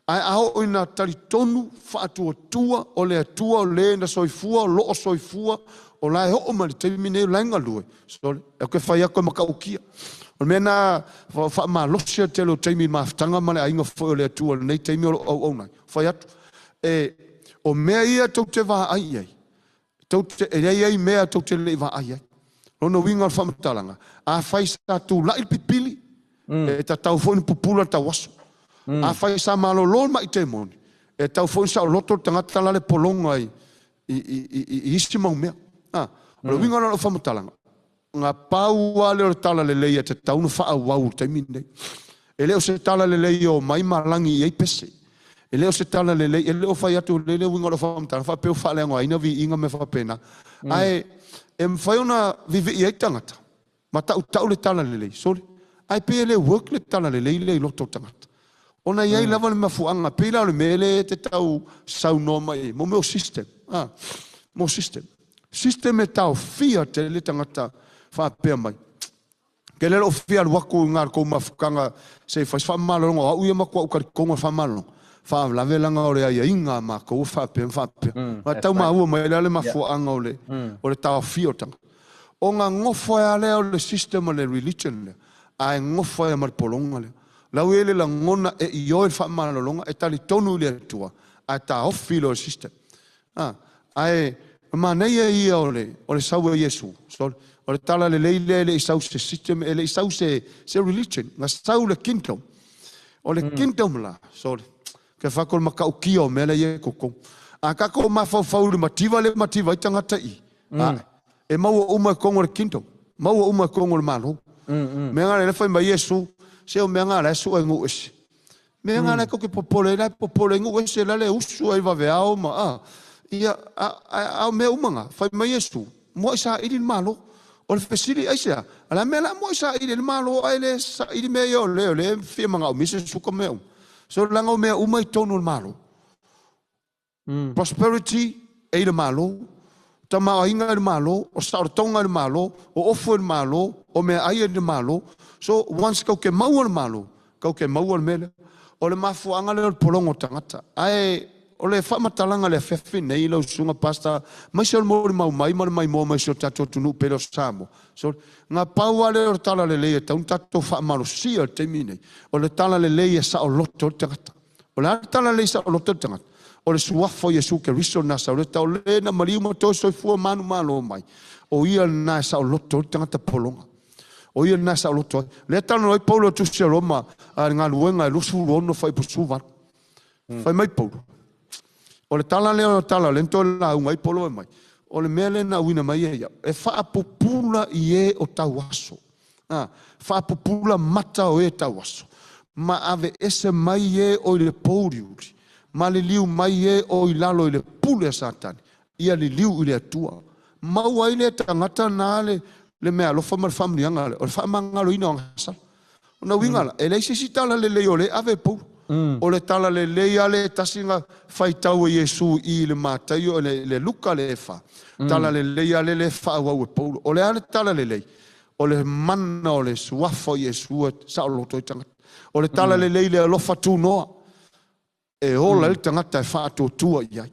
Ai ao ina taritonu whaatua tua o le atua o le na soifua, lo o soifua, o la e ho o mali teimine lainga lue. So, e koe whai ako makaukia. O mena wha maa losia te lo teimi maaftanga male a inga whai o le atua nei teimi o au nai. Whai atu. O mea ia tau te wā ai ai. E ai mea tau te le wā ai ai. Rono winga al whamatalanga. A whai sa tu lai pipili. E ta tau fōni pupula ta waso. A whai sa malo lol mai te moni. E tau fōni sa o loto tangata lale polonga ai. isi mau mea. O le winga o whamatalanga. Ngā pāua leo tala le leia te taunu wha wau te mine. E leo se tala le leia o mai marangi i ei pese. E leo se tala le leia, e leo whai atu le leo winga o whamatala. Wha peo wha leango aina vi inga me wha pena. Ai, e mwhai ona vivi i ei tangata. Ma tau le tala le leia, sorry. Ai pe le work le tala le leia le loto tangata. Ona iai lava le mafuanga, pe la le mele te tau sau no mai. Mo meo system. Mo system. System e tau fia te le tangata wha pea mai. Ke lelo fia waku ngar ko mafukanga se fa malongo a uia makua ukari konga fa malongo. Fa lavelanga o le ia inga ma ko fa pea. Ma tau ma ua mai le mafuanga o le tau fia tanga. O ngā ngofo e ale o le system o le religion le. A e ngofo e marpolonga le. Lau ele la ngona e ioe wha malonga e tali tonu le tua. A ta ofi lo system. Ai ma nei e ia o le sau e Iesu. O le tala le leile le isau se system, le isau se religion. Nga sau le kingdom. O le kingdom la. Ke whakol makau kia o mele ye koko. A kako mawhau le mativa i tangata i. E maua uma kongo le kingdom. Maua uma kongo le malo. Mea ngā le whai mai Iesu. Se o mea ngā le su e ngu esi. Mea ngā le koke popole ngu esi la le usu e wawe au ma ia au mea umanga. Whai mai Iesu. Mo isa ili malo. O le fesiri aisea. Ala mea la mo isa ili malo. Ai le sa ili mea yo le fia manga o mise suka mea. So langa o mea umai tonu le malo. Prosperity e le malo. Tama inga le malo. O saotonga le malo. O ofo le malo. O mea aia le malo. So once kau ke maua le malo. Kau ke maua le mele. O le mafuanga le polongo tangata. Ai o le whamatalanga le whewhi nei lau sunga pasta. Mai se o mori mau mai mo mai se o tato tunu pero samo. So ngā paua le o tala le leia taun tato whamaro sia te mine. O le tala le leia sa o loto tangata. O le tala le sa o loto tangata. O le suafo Iesu Keriso nasa. O le tau le na mariuma to soi fua manu malo mai. O ia na sa o loto tangata polonga. O ia na sa o loto. Le tala noi paulo tu se roma. A ngā luenga e lusu rono fai pusuwa. Fai mai paulo. O le tala leo tala lento la ungai polo mai. O le mele na wina mai ia. E faa popula i o tau aso. Faa popula mata o tau aso. Ma ave ese mai o le pouriuri. Ma le liu mai o i lalo i le pule satani. Ia le liu i le atua. Mau ai le tangata na le mea lofa mar family anga le. O le faa mangalo ina o ngasal. O na wingala. E le isi tala le leo le ave poulu. O le tala le leia le tasinga fai tau e Iesu i le mātai o le luka le fa. Tala le leia le fa wau e paulo. O le ale tala le lei. O le mana o le suafo Iesu e saoloto i tangata. O le tala le lei le alofa tu noa. E ola le tangata e fa ato tua iai.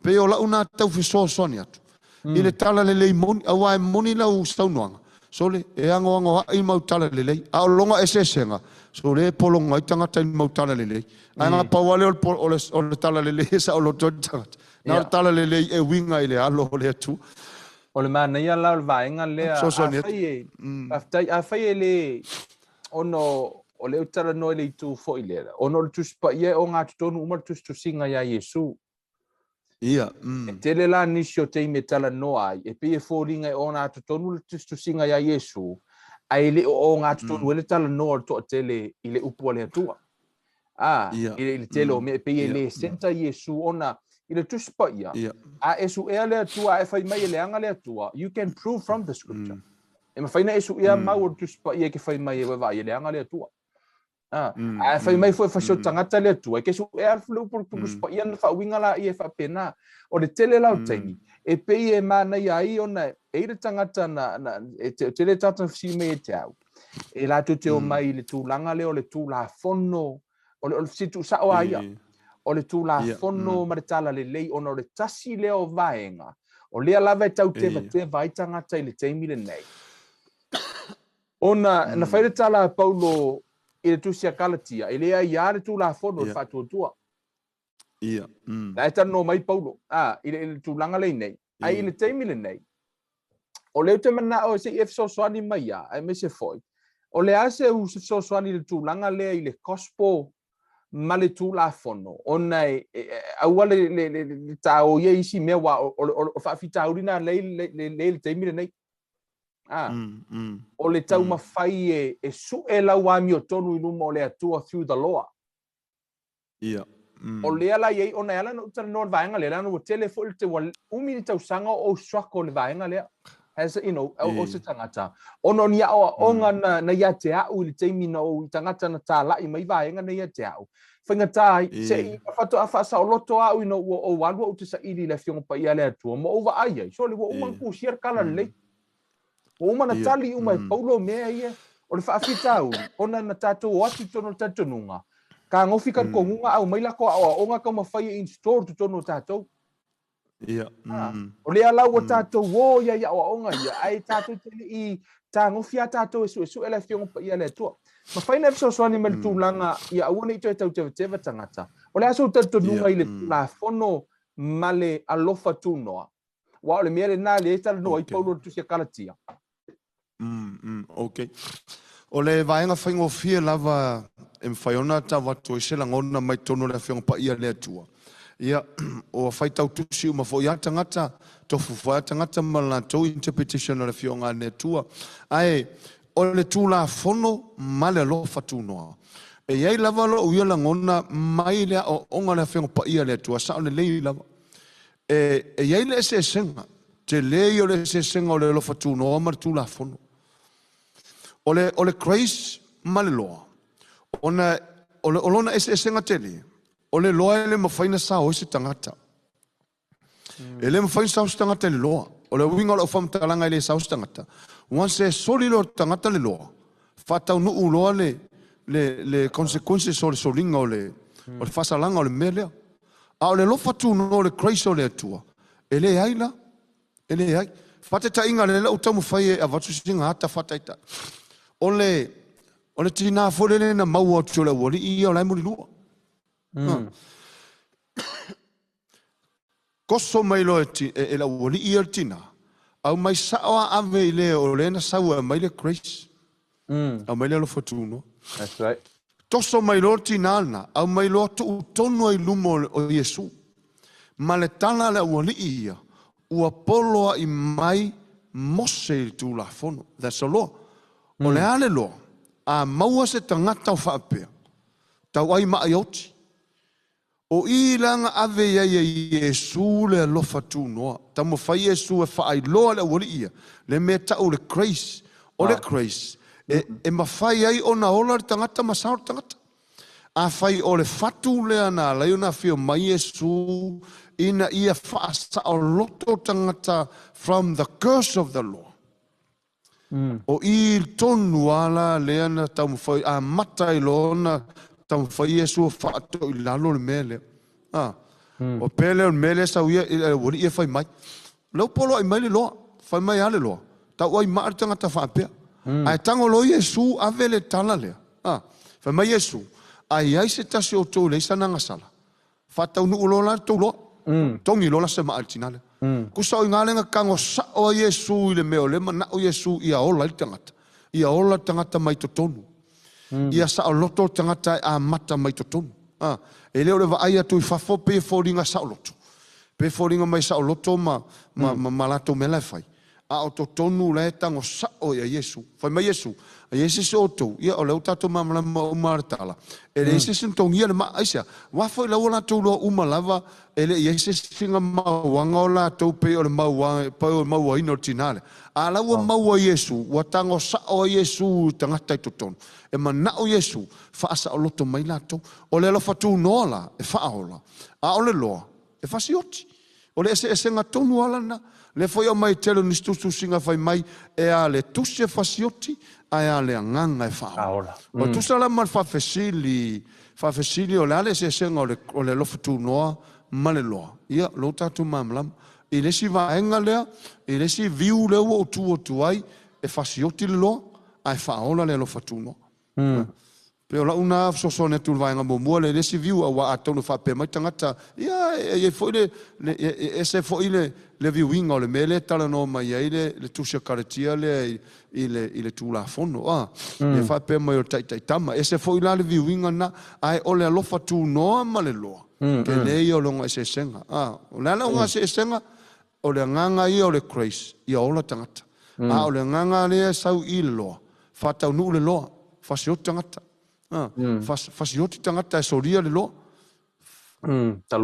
Pe o la una tau fiso soni atu. I le tala le lei moni, awa e moni lau staunoanga. So le e ango i mau tala le lei. A o longa e sesenga. So le polonga i tangata i mau tala le lei. A ngā pawale o le tala le lei sa o lo tangata. Nā o tala le lei e winga i le alo o le atu. O le mana ia lau le vaenga lea. A whai e le ono o le utara noi le itu fo i lera. Ono le tuspa ia o ngā tutonu umar tustusinga ia Iesu. Ia. E tele la nisi o te me tala noa. E pe e fōringa o ngā tutonu le tustusinga ia Iesu. Ai le o ngā tutonu ele tala noa to tele i le upu le atua. I le tele o me pe e le senta Iesu ona i le tuspa ia. A esu ea le atua e whai mai e le anga le atua. You can prove from the scripture. E ma whaina esu ea mau o tuspa ia ke whai mai e wawa i le anga le atua. A whai mai fo e whasio tangata le atua. Ke su ea flu por tuspa ia na whawinga la i e whapena. O le tele lau taimi. E pe e mana ia i ona e le tangata na te le tata si me e te au. E la tu te o mai le tūlanga leo le tūla fono. O le situ sa o aia. O le tūla fono maritala le lei ona o le tasi leo vaenga. O lea lava e tau te vai tangata i le teimi le nei. Ona na whaere tala Paulo i le tusia kalatia. E lea ia le tūla fono le whatuatua. Na e tano mai Paulo. I le tūlanga le nei. Ai le teimi le nei. O leo te mana o se if so swani mai ai me se foi. O le ase u se so swani le tūlanga lea i le gospel ma le tulafono ona aua le tao ia isi mea wa o faafitaurina le taimi lenei o le tau mawhai e su'e lau ami o tonu inuma o le atua through the law. O le ala iei ona ala no utara no vaenga le lana o tele fo te wa umi tau sanga o swako le vaenga le as you know o se tangata ono nia o onga na ia te au le taimi no tangata na tala I mai vaenga na ia te au whainga tai se I whato a faasaoloto au ino o walua o te sa iri le fionga pa ia le atua mo ova ai so le uma ku sier kala le o uma na tali uma paulo mea ia o le faafitau ona na tatou atu tono tatonunga ka ngofi kan kongunga au mai lako o nga ka mawhai in store tu tono tatou o le ala o tatou wo ia o nga ia ai tatou tele I ta ngofi a tatou su ele fionga pa ia le atua ma whaina so soani me le tūlanga ia aua nei toi tau te tangata o le aso tatonunga I le la fono male alofa tūnoa wa o le mea le nā le tala noa I paulo tusia kalatia okay. O le vaenga whaingo fia lava e mwhaiona ta watu e se langona mai tono le whionga pa ia le atua. Ia, o whaitau tusi uma fo ia tangata, tofu whaia tangata malatou interpretation o le whionga le atua. Ai, o le tūla fono ma le alofa tūnoa. E iei lava lo uia langona mai lea o onga le whionga pa ia le atua, sa o le lei lava. E iei le se senga, te lei o le se senga o le alofa tūnoa ma le tūla fono. O le grace ma le loa. O lona e senga tele. O le loa e le mawhaina sa o se tangata. E le mawhaina sa o se tangata le loa. O le winga o whamtalanga e le sa o se tangata. Wan se soli lo tangata le loa. Whatau nuu loa le consequences o le solinga o le whasalanga o le melea. A o le lofa tu no le grace o le atua. E le aila. E le ai. Whateta inga le lau tamu whai e avatu singa hata whataita. O le tina fole na maua tula wali I o lai muri lua. Koso mai lo e la wali I o tina. Au mai sawa ave I le o le na sawa mai le grace. Au mai le lo fatuno. That's right. Toso mai lo tina na. Au mai lo tu tonu ai lumo o Iesu. Ma le tala le wali ia. Ua poloa I mai mose tu la fono. That's a law. O le ale lo, a maua se tangata o whaapea. Tau ai maa ioti. O I langa ave ia Iesu le alofa tu noa. Tamo whai Iesu e whaai loa le wali ia. Le mea tau le grace. O le grace. E ma whai ai o na ola le tangata masao le tangata. A whai o le fatu le ana leo na whio mai Iesu ina ia faasaoloto tangata from the curse of the law. O I tonu ala leana tamu whai a matai loona tamu whai Iesu whaato I lalo le mele. O pele o mele sa uia wari ia whai mai. Lau polo ai mai le loa, whai mai ale loa. Tau ai maa tangata whaapea. Ai tango lo Iesu ave le tala lea. Whai mai Iesu, ai se tasi o tō leisa nanga sala. Whatau nu ulola tō loa. Tongi lola se maa altinale. Kusa o ingalenga kango sa o Iesu I le meo le mana o Iesu ia ola I tangata. Ia ola tangata mai to tonu. Ia sa o loto tangata a mata mai to tonu. E leo le vaai atu I fafo pe fōringa sa o loto. Pe fōringa mai sa o loto ma lato me lai fai. A o to tonu le tango sa o ia Iesu. Fai mai Iesu. A Iesu se o tau. Ia o leo tato mamalama umaratala. E le Iesu sintongi ia le maa aisia. Wafo I lau la tau loa umalava. Ele Iesu singa mauanga o la tau pe o le maua ino tinale. A lau maua Iesu. Wa tango sa o Iesu tangata I totonu. E mana o Iesu. Faasa o loto mai la tau. O le alofa tu noala. E faaola. A o le loa. E fasioti. O le ese senga tonu ala na. Le foi o mai telo ni stusu singa fai mai e a le tusse fasioti a le nganga e faaola. O tusa la mal fa fesili o le ale se senga o le lofutu noa ma le loa. Ia lo tatu mamlam. I le si vaenga lea, I le si viu lea o tu ai e fasioti le loa a e faaola le lofutu noa. Pe o la una sosone tu vaenga mo le si viu a wa atonu fa pe mai tangata ia e foi ese foi le viuinga o le mele tala no mai le tusia karatia le ile tula fono e fa pe mai o tai tama ese foi la le viuinga na ai o le alofa tu no ma le loa ke le o longa se senga o la longa se senga o le nganga i o le grace i o la tangata o le nganga le sau i le loa fa tau nu le loa fa se o tangata fa se o tangata e soria le loa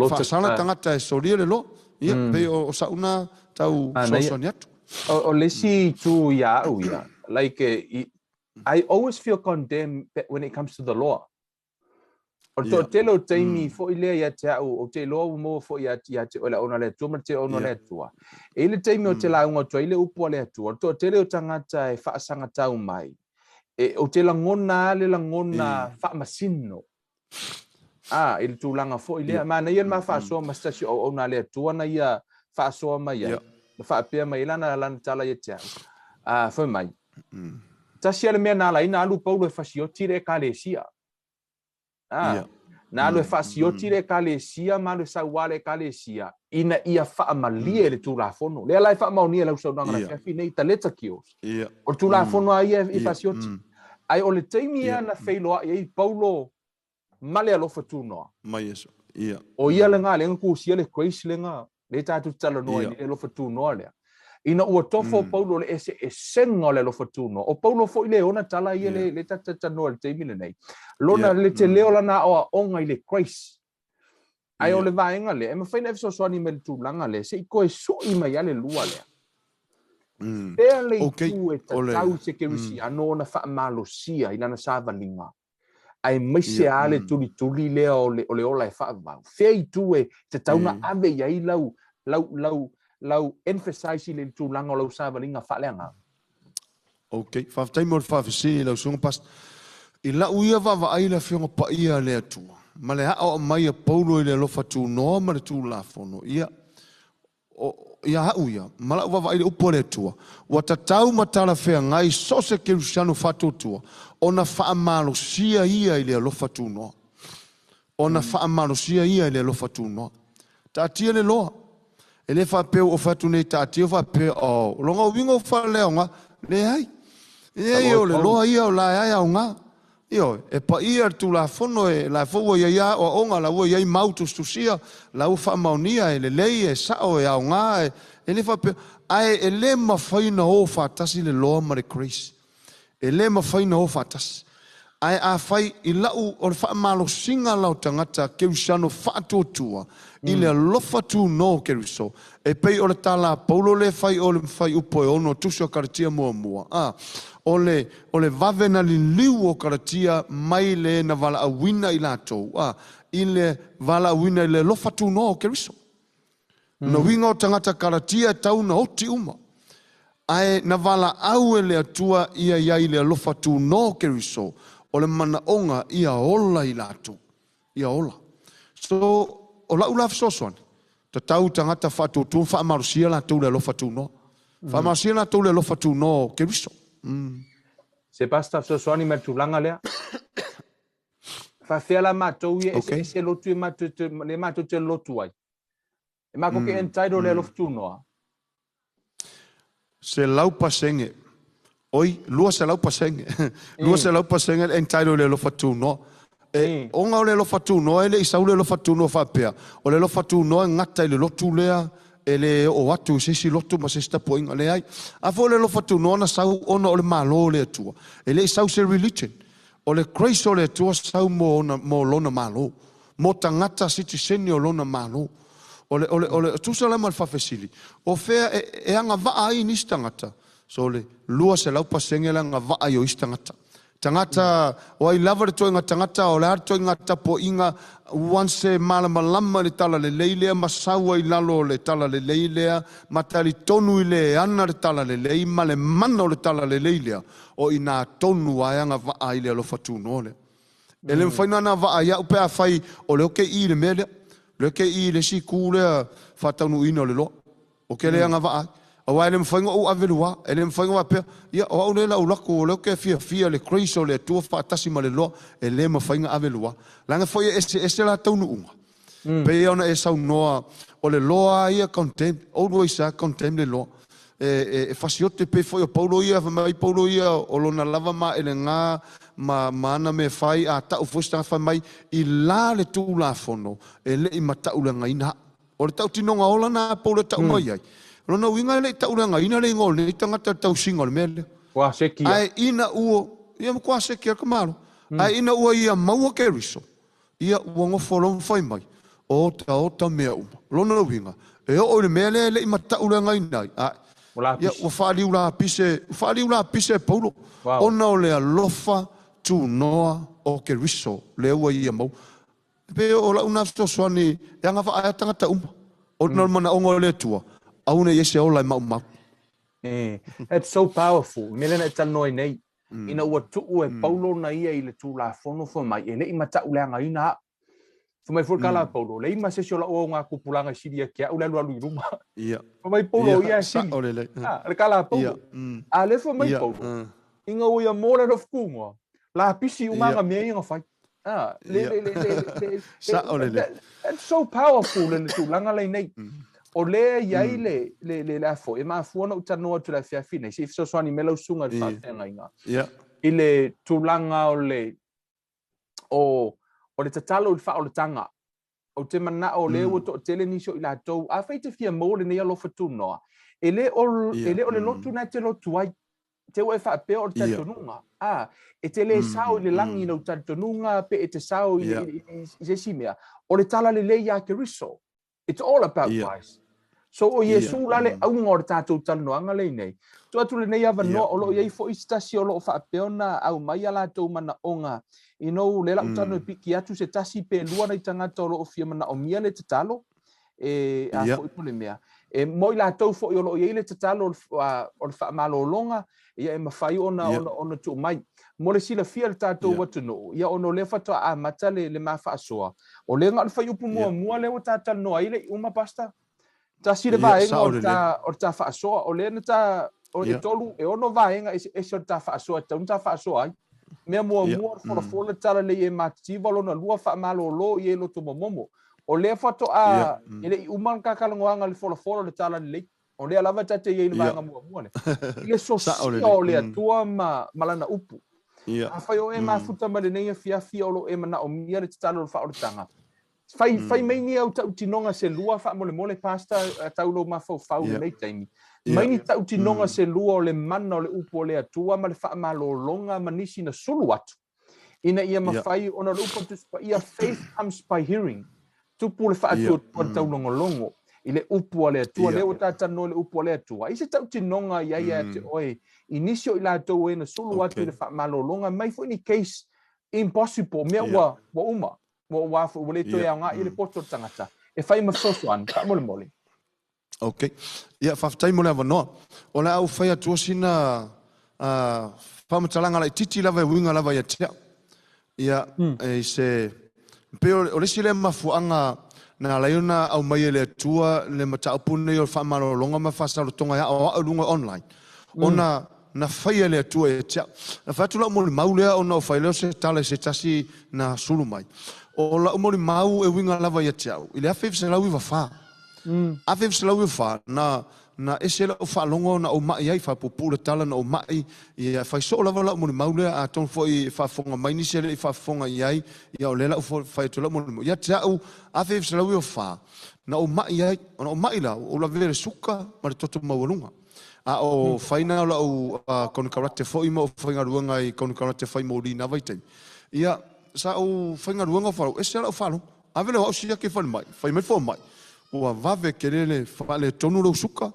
fa sala tangata e soria le loa ia pe o sauna tau sosoniatu o lesi tu ya like I always feel condemned when it comes to the law. O te lo taimi fo ile ya te o te lo mo fo ya te ola ona le tu ma te ona le tua. E le taimi o te la unga to ile upo le tua. To te le tangata e fa sanga tau mai. E o te la ngona fa masino. Il tu langa fo ile ma na ia ma fa so ma sta o ona le tua na ia fa so ma ia. Fa pe mai lana tala ia te. Fo mai. Ta sia le me na la ina lu paulo fa si o tire kalesia. Na lo fa si o tire kalesia ma lo sa wale kalesia ina ia fa malie le tu la fono le la fa mauni la so ngana fa fine ta leta kios o tu la fono ia i fa si o ai o le taimia na feilo ai paulo male lo fa tu no mai eso o ia le nga le ku sia le grace le nga le ta tu tala no le lo fa tu no le ina o tofo paulo le ese senga le lo fa tu no o paulo fo ile ona tala ia le ta no le taimile nei lona le te leo lana o onga ile grace ai o le vaenga le e ma faina so so ni mel tu langa le se ko e so i mai ale lua le le tu e tau se ke risi ano na fa malo sia ina na savalinga ai mese ale tuli le o le ola e fa va fei tu e te tau na ave ia i lau emphasize le tu langa lo savalinga fa lenga fa tai mo fa si la so pas i la uia va ai la fionga pa ia le atua ma le o mai paulo ile lo fatu no ma le tu la fono ia ia uia ma la va ai upo le atua wa tatau matala fe ngai so se ke usano fatu tua ona fa malo sia ia ile lo fatu no ona fa malo sia ia ile lo fatu no ta tia le lo ele fa pe o fatu ne ta tia fa pe o longa wingo fa le nga le ai ia le lo ia o la ia nga io e pa ia tu la fono e la fo ia o onga la wo ia mautus tu sia la u fa maunia e le lei e sa o ia nga e le fa ai e le ma faina o fa tasi le lo ma le grace e le ma faina o fa tas ai a fai i la u o fa malo singa la tangata ke usano fa totua i le lofa tu no Keriso e pei o le tala paulo le fai o le fai upo e ono tuso karatia mua o le vavena li liu o karatia mai le na vala awina i lato i le vala awina i le lofa tu no Keriso na winga o tangata karatia tau na oti uma ai na vala au e le atua ia i le lofa tu no Keriso o le mana onga ia ola i lato ia ola so o la ula sosoan ta tau tangata fatu tu fa marusia la tu le lo fatu no fa marusia la tu le lo fatu no Keriso se basta sosoani me tu langa le fa fela mato ye se lo tu mato le mato te lo tu ai e ma ko ke entitled le lo fatu no se lau pasenge oi lua se lau pasenge lua se lau pasenge entitled le lo fatu no onga o le lo fatu no ele isa o le lo fatu no fa pea o le lo fatu no ngata le lotu lea ele o atu se si lotu ma se sta poinga le ai a fo le lo fatu no na sau ona o le malo le tua ele isa se religion o le grace o le tua sau mo lona malo mo tangata citizen o lona malo o le tu sala mal fa fesili o fea e anga va ai ni stangata so le lua se lau pasengela nga va ai o istangata tangata o ai lava le toinga tangata o le toinga tapo inga once malama le tala le leilea masaua i lalo le tala le leilea matali tonu i le ana le tala le lei ma le mana o le tala le leilea o ina tonu aianga va i le alofa tunole e le mfaina na va ia upe a fai o le oke i le mele le oke i le si kule fatanu ino le lo o ke le anga va o ai le mfainga o avelua e le mfainga wa pe ia o le la ulako le ke fia le crazy o le tu fa tasima le lo e le mfainga avelua langa foi ese la tonu unga Pe ona e sau noa o le loa ia condemn, always condemn le loa. E fasiote pe foi o Paulo ia mai Paulo ia o lona lava ma ele nga ma ana me fai a ta ufosta fa mai I la le tu la fono e le I mata ula ngaina o le tau tinonga ola na Paulo tau mai ai lona winga le tau ula ngaina le ngol ni tanga tau single mele Wa seki. ai ina uo ia mo kwa seki ka malo ai ina uo ia mau Keriso ia uo folon fai mai o ta mea lona winga e o le mele le mata ula ngaina ai ia ua whaaliu la pise Paulo. Ona o lea lofa tu noa o Keriso. Lea ua ia mau. Pe o la una soani e anga wha aia tangata O na mana ongo lea tua. Aune Iesu o lai mau mau. It's so powerful. Melena e tanoi nei. Ina ua tuu e Paulo na ia I le tu la fono fo mai. E le I mata uleanga ina. Fumai fulkala Paulo. Le ima se la o ngā kupulanga siria kia ule lua lui ruma. Fumai Paulo ia sili. Le kala Paulo. A le fumai Paulo. Inga uia mōre no fukunga. La pisi umanga mea inga fai. It's so powerful le tu langa le nei. O le iai le lafo. E maa fuana utanoa tu la fiafine. Se ifso soani melau sunga le whaatenga inga. I le tu langa o le o le tatalo le wha o le tanga. O te mana o le o to tele niso I la tau. A whai te fia mo le nei alo whatunoa. E le o le lotu na te lotu ai. Te ue wha peo o le tatonunga. E te le sao I le langi no tatonunga pe e te sao I se simea. O le tala le lei a Keriso. It's all about Christ. So o Iesu lale au ngor tātou tanoanga le nei. Tu atu le nei ava no o lo iei fo istasi o lo o wha peo na au mai ala tau mana onga. I nou le la utano I piki atu se tasi pe lua nei tangata o lo o fia mana o mia le tatalo. A fo ipo le mea. Moi la tau fo I o lo iei le tatalo o le wha malo longa. Ia e mawhai ona tu mai. Mo le sila fia le tātou watu no. Ia ono le whatoa a mata le mawha asoa. O le ngā le whai upu mua le o tātou noa ile uma pasta. Ta sile vaenga o ta wha asoa. O le na ta o e tolu e ono vaenga e se o ta wha asoa. Ta unta wha asoa ai. Mea mua fola tala le e matitiva lona lua wha malo lo I e loto momomo. O le whatoa ele I uman kakalangoanga le fola le tala le o le alava tate I le vaenga mua le. Ile sosia o le atua malana upu. A whai o e mafuta ma le neia fia o lo e mana o mia le tatalo le wha o le tanga. Fai mai ni au tau tinonga se lua wha mole pasta tau lo mafau le nei taimi. Mai ni tau tinonga se lua o le mana o le upu o le atua ma le wha malo longa manisi na sulu atu. Ina ia mawhai ona le upu ia faith comes by hearing. Tupu le wha atua tau longo. I le upu o le atua, leo tātano le upu o le atua. I se tau tinonga ia te oe. Inisio I la tau e na sulu atu le wha malo longa. Mai fu ini case impossible. Mea wa uma. Wa le to ya nga I le poto tangata. E fai masosoan, ka mole. Okay. Ia whaftai mole ava noa. O le au whai atua sina whamatalanga lai titi lava e winga lava ia tea. Ia e se peo o le sile mafuanga na laiona au mai le atua le mataupune o whamaro longa ma whasarotonga ia o lunga online. Ona na whai le atua e tea. Na whatula mole maulea ona o whaileo se tala se tasi na sulu mai. O la umori mau e winga lava ia tea. I le awhiv se lau iwa wha. Awhiv se lau iwa wha. Na ese la o whalongo na o mai ai whapupura tala na o mai. Ia whai so lava la umori maulea a ton fo I whafonga maini se le I whafonga iai. Ia o lela o whai tu la umori mau. Ia tea au awhiv se lau iwa wha. Na o mai ai. Na o mai la o la vere suka ma le toto maualunga. A o whaina la o konikarate fo ima o whainga ruanga I konikarate whai mauri na vaitai. Ia sa o whainga ruanga wharu, e se ala o wharu, a vele o sia ke whai mai, whai mai whai mai. Ua vave kerele whale tonu rau suka,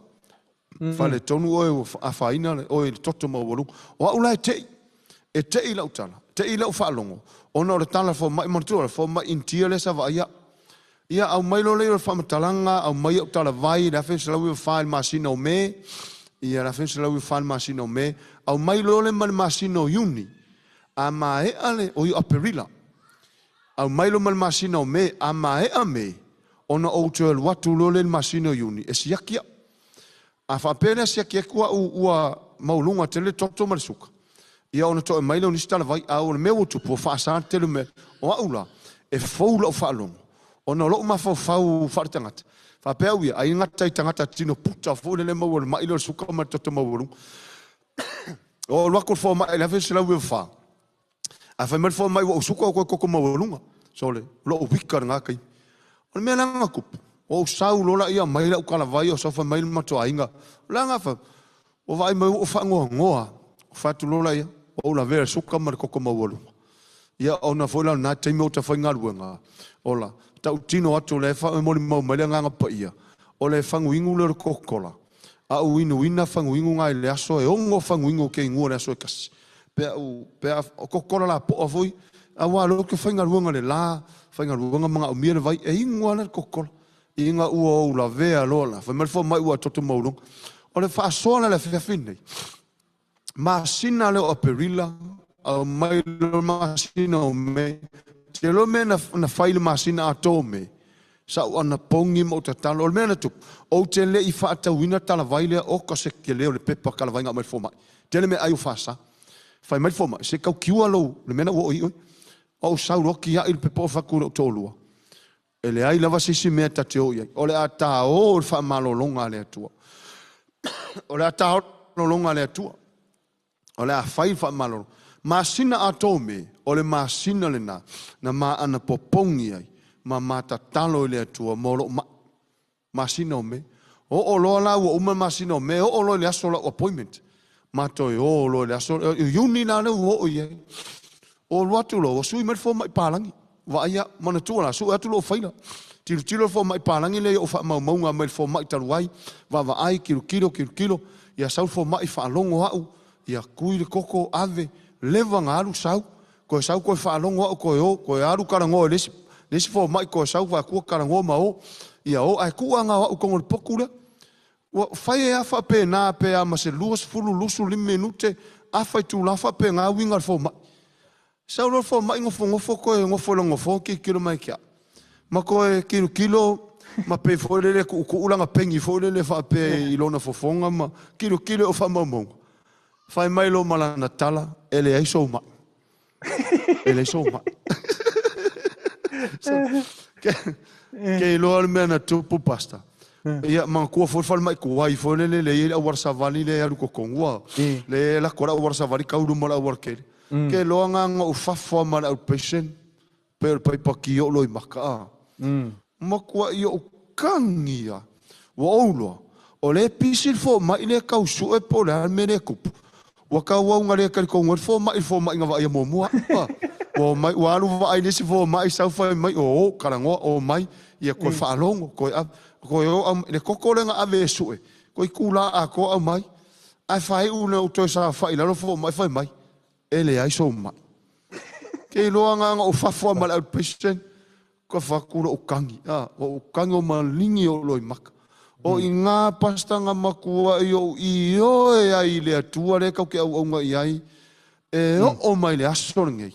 whale tonu oe a whaina, oe toto mawaru. O aula e tei lau tala, tei lau whalongo. Ona o le tala whai mai manutua, whai mai intia le sa vaia. Ia au mai lo leo whamatalanga, au mai au tala vai, la whensa lau i whai masina o me, ia la whensa lau i whai masina o me, au mai lo le masina o uni. A mae ale o I aperila. Au mailo mal masina o me, a mae a me, ona o te watu lo le masina o uni. E siakia. A whapere siakia kua ua maulunga te le toto marisuka. Ia ona to e mailo nistala vai, a ona mea utu po whaasaan telu me, o aula, e foula o whaalongo. Ona lo ma fau tangata. Fa pe au ai ngata tangata tino puta fo le mau le mai lo suka ma toto mau. O lo ko fo mai la fese la we fa. A fa mal fo mai o suka ko mau lunga. So le lo wikar nga kai. O me langa kup. O sau lo la ia mai la kala vai o so fa mai ma to ainga. Langa fa. O vai mai o fa ngoa. Fa tu lo la ia. O la vera suka ma ko mau lunga. Ia ona fo la na te mo ta fa ngaluanga. Ola. Tau tino atu le fa mo mo mai nga pa ia o le fanguingu le kokola a uina fanguingu ngai le aso e ongo fanguingu ke ngua le aso e kasi pe o kokola la po foi a wa lo ke fainga luanga le la fainga luanga manga o mire vai e ingua le kokola inga u la vea lola fa mal fo mai u toto maulung o le fa sola le fa finne ma sina le operilla o mai lo ma sina o me te lo mena na faile masina atome sa ona pongi mo te talo o mena tu o te le I fata wina tala vaile o ka se ke le pepa kala vainga mai foma te le me ayu fasa fai mai foma se ka kiwa lo le mena o o sa roki ya il pepa fa ku to lua ele ai lava sisi me ta te o ye o le ata o fa malo longa le tu o le ata no longa le tu o le a fai fa malo masina atome o le masina le na ma ana popongi ai ma mata talo le atua molo masina o me o lo la o ma masina o me o lo le aso la appointment ma to o lo le aso uni na le o ye o lo atu lo sui mer fo mai palangi va ia mana tu la su atu lo faina tilo fo mai palangi le o fa mau nga mai fo mai taruai va ai kilo ia sau fo mai fa longo au ia kui le koko ave leva ngalu sau ko fa longo ko aru karango lesi fo mai ko sau va ku karango mau ia o ai ku anga o ko pokula o fai a fa pe na pe a ma se luas fulu lusu lim minute a fa tu la fa pe nga winga fo mai sau lo fo mai ngofo ko ngofo ki kilo mai kia ma ko kilo ma pe fo le ku ulanga pengi fo le fa pe ilona fo fonga ma kilo o fa mo fai mai lo mala natala ele ai so ma ele so ma ke lo al mena tu pasta ia ma ko fo fal mai ko wai fo le a war savali le alu ko kongwa le la kora war savali ka ulu mala war ke lo nga o fa fo mala o patient per pai pa ki o lo I maka ma ko io kangia wo lo o le pisil fo mai le ka su e po le mene kup wa ka wa ngare ka ko ngor fo mai nga va ia mo o mai wa lu va ai si fo mai sa fa mai o karango o mai ia ko fa longo ko le kokolenga ave su e ko kula a ko a mai ai fai una o to sa fa ila fo mai ele ai so mai ke lo nga o fa fo mal out patient ko fa ku o kangi o kango malingi o lo mak o inga pastanga makua io e ai le atua le ka ke au nga ai e o mai le aso ngai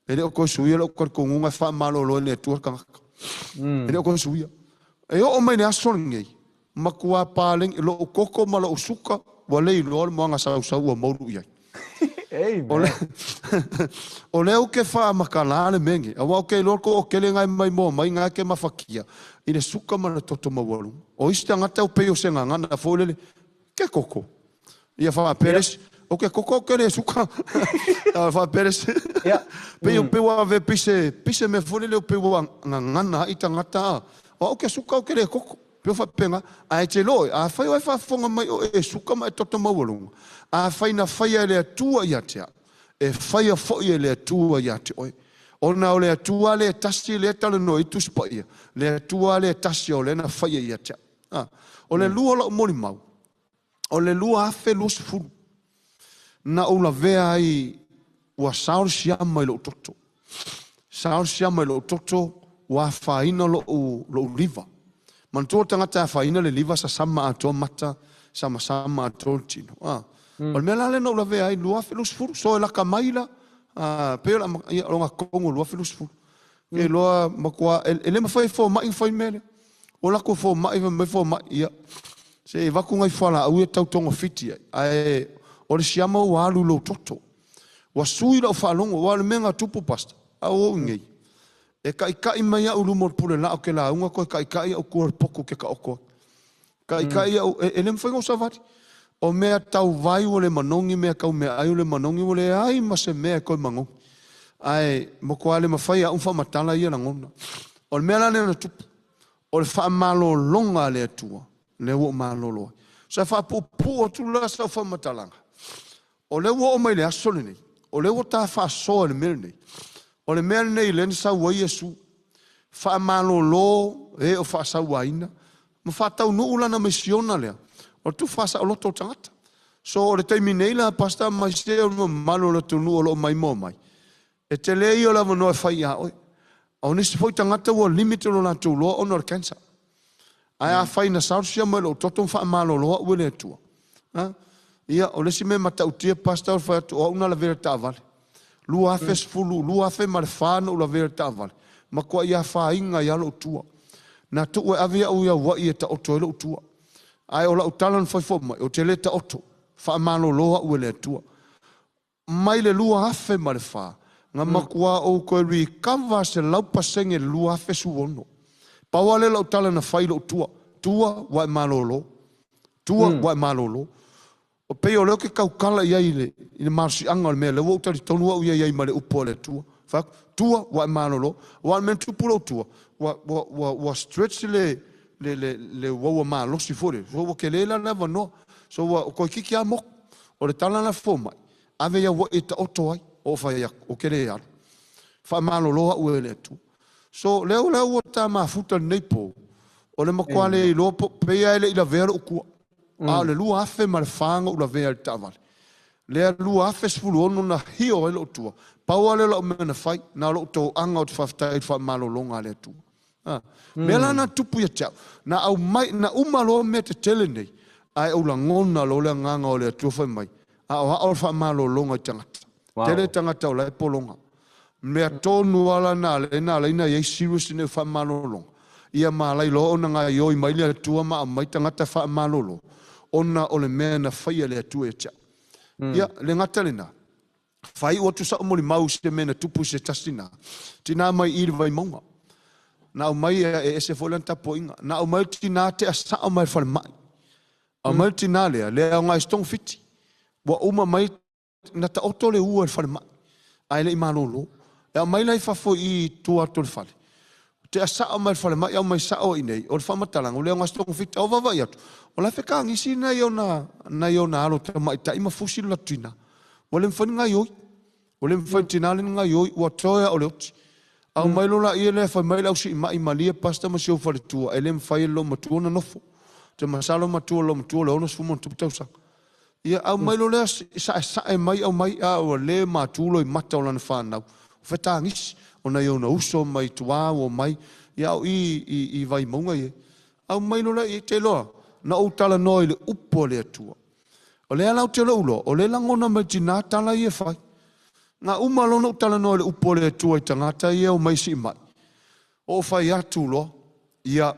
ele o ko suia lo ko ngunga fa malo lo le atua ka ele o ko suia e o mai le aso ngai makua paling lo koko malo usuka wale lo mo nga sa o mo ia ole o ke fa makala le mengi a wa ke lo ko ke le ngai mai nga ke mafakia ine suka mana toto mawalu o ista ngata o pe o senga ngana folele ke koko ia fa peres o ke koko ke le suka fa peres pe o pe wa ve pise me folele o pe wa ngana ita ngata o ke suka o ke le koko pe fa penga a te lo a fa fonga mai o e suka mai toto mawalu a fa na fa le tua ia te e fa fo le tua ia te oi ona o le atua le tasi le tala no i tuspa ia. Le atua le tasi o le na whaia ia tia. O le lua la mori mau. O le lua afe lua sifuru. Na o la vea ai ua saor siama i lo toto. Saor siama i lo toto ua whaina lo Uluiva. Mantua tangata whaina le liva sa sama ato mata sama ato tino. O le mea le na o la vea ai lua afe lua sifuru. So e laka maila pe la longa kongo lo filus fu e lo makwa ele ma fai fo mai fai mele o la ko fo mai ia se va ku ngai fala u tau tongo fiti ai o le siama wa lu lo toto wa sui lo fa longo wa le menga tupu pasta a o ngai E kai mai au lumo pule la o ke la unga ko kai au ko poko ke ka oko. Kai au e lem foi savati. O mea tau vai o le manongi mea kau mea ai o le manongi o le ai ma se mea ko mango. Ai mo ko ale mafai a fa matala ia na ngona. O le mea la na tupu. O le fa malo longa le atua. Le wo malo lo. Sa fa pu o tu la sa fa matalanga. O le wo o mai le aso le nei. O le wo ta fa so le mele nei. O le mea nei le sa wa Iesu. Fa malo lo e o fa sa waina. Ma fa tau no ula na misiona lea. O tu fa sa loto tangata. So o le taimi nei la pasta mai se o malo le tunu o lo mai mo mai. E te lei o la no e fai a oi. O nisi foi tangata o limite lo na tu lo o no cancer. Ai a fai na sausia mo lo toto fa malo lo o le tua. Ia o le si me mata utia pasta o fa o una la vera tavale. Lua fes fulu, lua fe marfano la vera tavale. Ma ko ia fa inga ia lo tua. Na tu e avia o ia wa ia ta o to lo tua. Ai o la utalan foi fo mai o te le ta oto. Fa malo lo o le tua. Mai le lua afe marfa. Nga makua o ko ri kava se lau pasenge lua afe suono. Pawale la utalan na fai lo tua. Tua wa malolo. Tua wa malolo. O pe o leo ke kaukala ia ile marsi anga o mea le wo tari tonu au ia ia male upo le tua. Fak tua wa malolo. Wa men tupulo tua. Wa stretch le wa malo si fore. Wa ke le la lava no. So wa ko kiki a mok. O le tala na foma. Ave ia wa ita oto ai. O fa ia o ke le ia. Fa malolo u ele tu. So leo o ta mafuta nei po. O le makwale i lopo pe ia ele ila vera ukua. Le lua afe ma le whanga ula vea le tavale. Le lua afe sfulu ono na hio e lo tua. Paua le lo mena fai, na lo tau anga o te whaftai wha malo longa le tua. Mela na tupu ia tau. Na au mai, na umalo me te tele nei. Ai au la ngona lo le nganga o le tua whai mai. A o hao wha malo longa i tangata. Tele tangata o la e polonga. Mea tonu ala na le ina iei serious ne wha malo longa. Ia malai lo ona nga ioi mai le tua ma mai tangata wha malo longa. Ona o le mea na whaia le atu e tia. Ia, le ngata le na. Whai o tu sa o moli mau se mea na tupu se tasina. Tina mai iri vai maunga. Na o mai e se folan tapo inga. Na o mai tina te a sa o mai whale mai. A mai tina lea, lea o ngai stong fiti. Wa uma mai na ta oto le ua whale mai. Ai le i malolo. E a mai lai fafo i tua to le whale. Te a sa o mai whale mai, au mai sa o inei. O le whamatalanga, o lea o ngai stong fiti. Au vavai atu. O la fe ka ngisi na yo na alo te mai tai ma fusi la tina. O le mfani nga yoi. O le mfani tina le nga yoi wa toya o le oti. Au mai lo la ile fa mai la usi mai malia pasta ma sio fa le tua. Ele mfai lo ma tua na nofo. Te masalo ma tua lo le ono sfumo tu tausa. Ia au mai lo le sa e mai au mai o le ma tu lo i mata o la fa na. Fe ta ngisi o na yo na uso mai tua o mai ia i vai monga ye. Au mai lo la i te loa. Na o tala noi le upo le atua. O le alau te laulo, o le langona mai tina tala i e fai. Nga umalo na o tala noi le upo le atua i tangata i e o mai si mai. O fai atu lo, ia,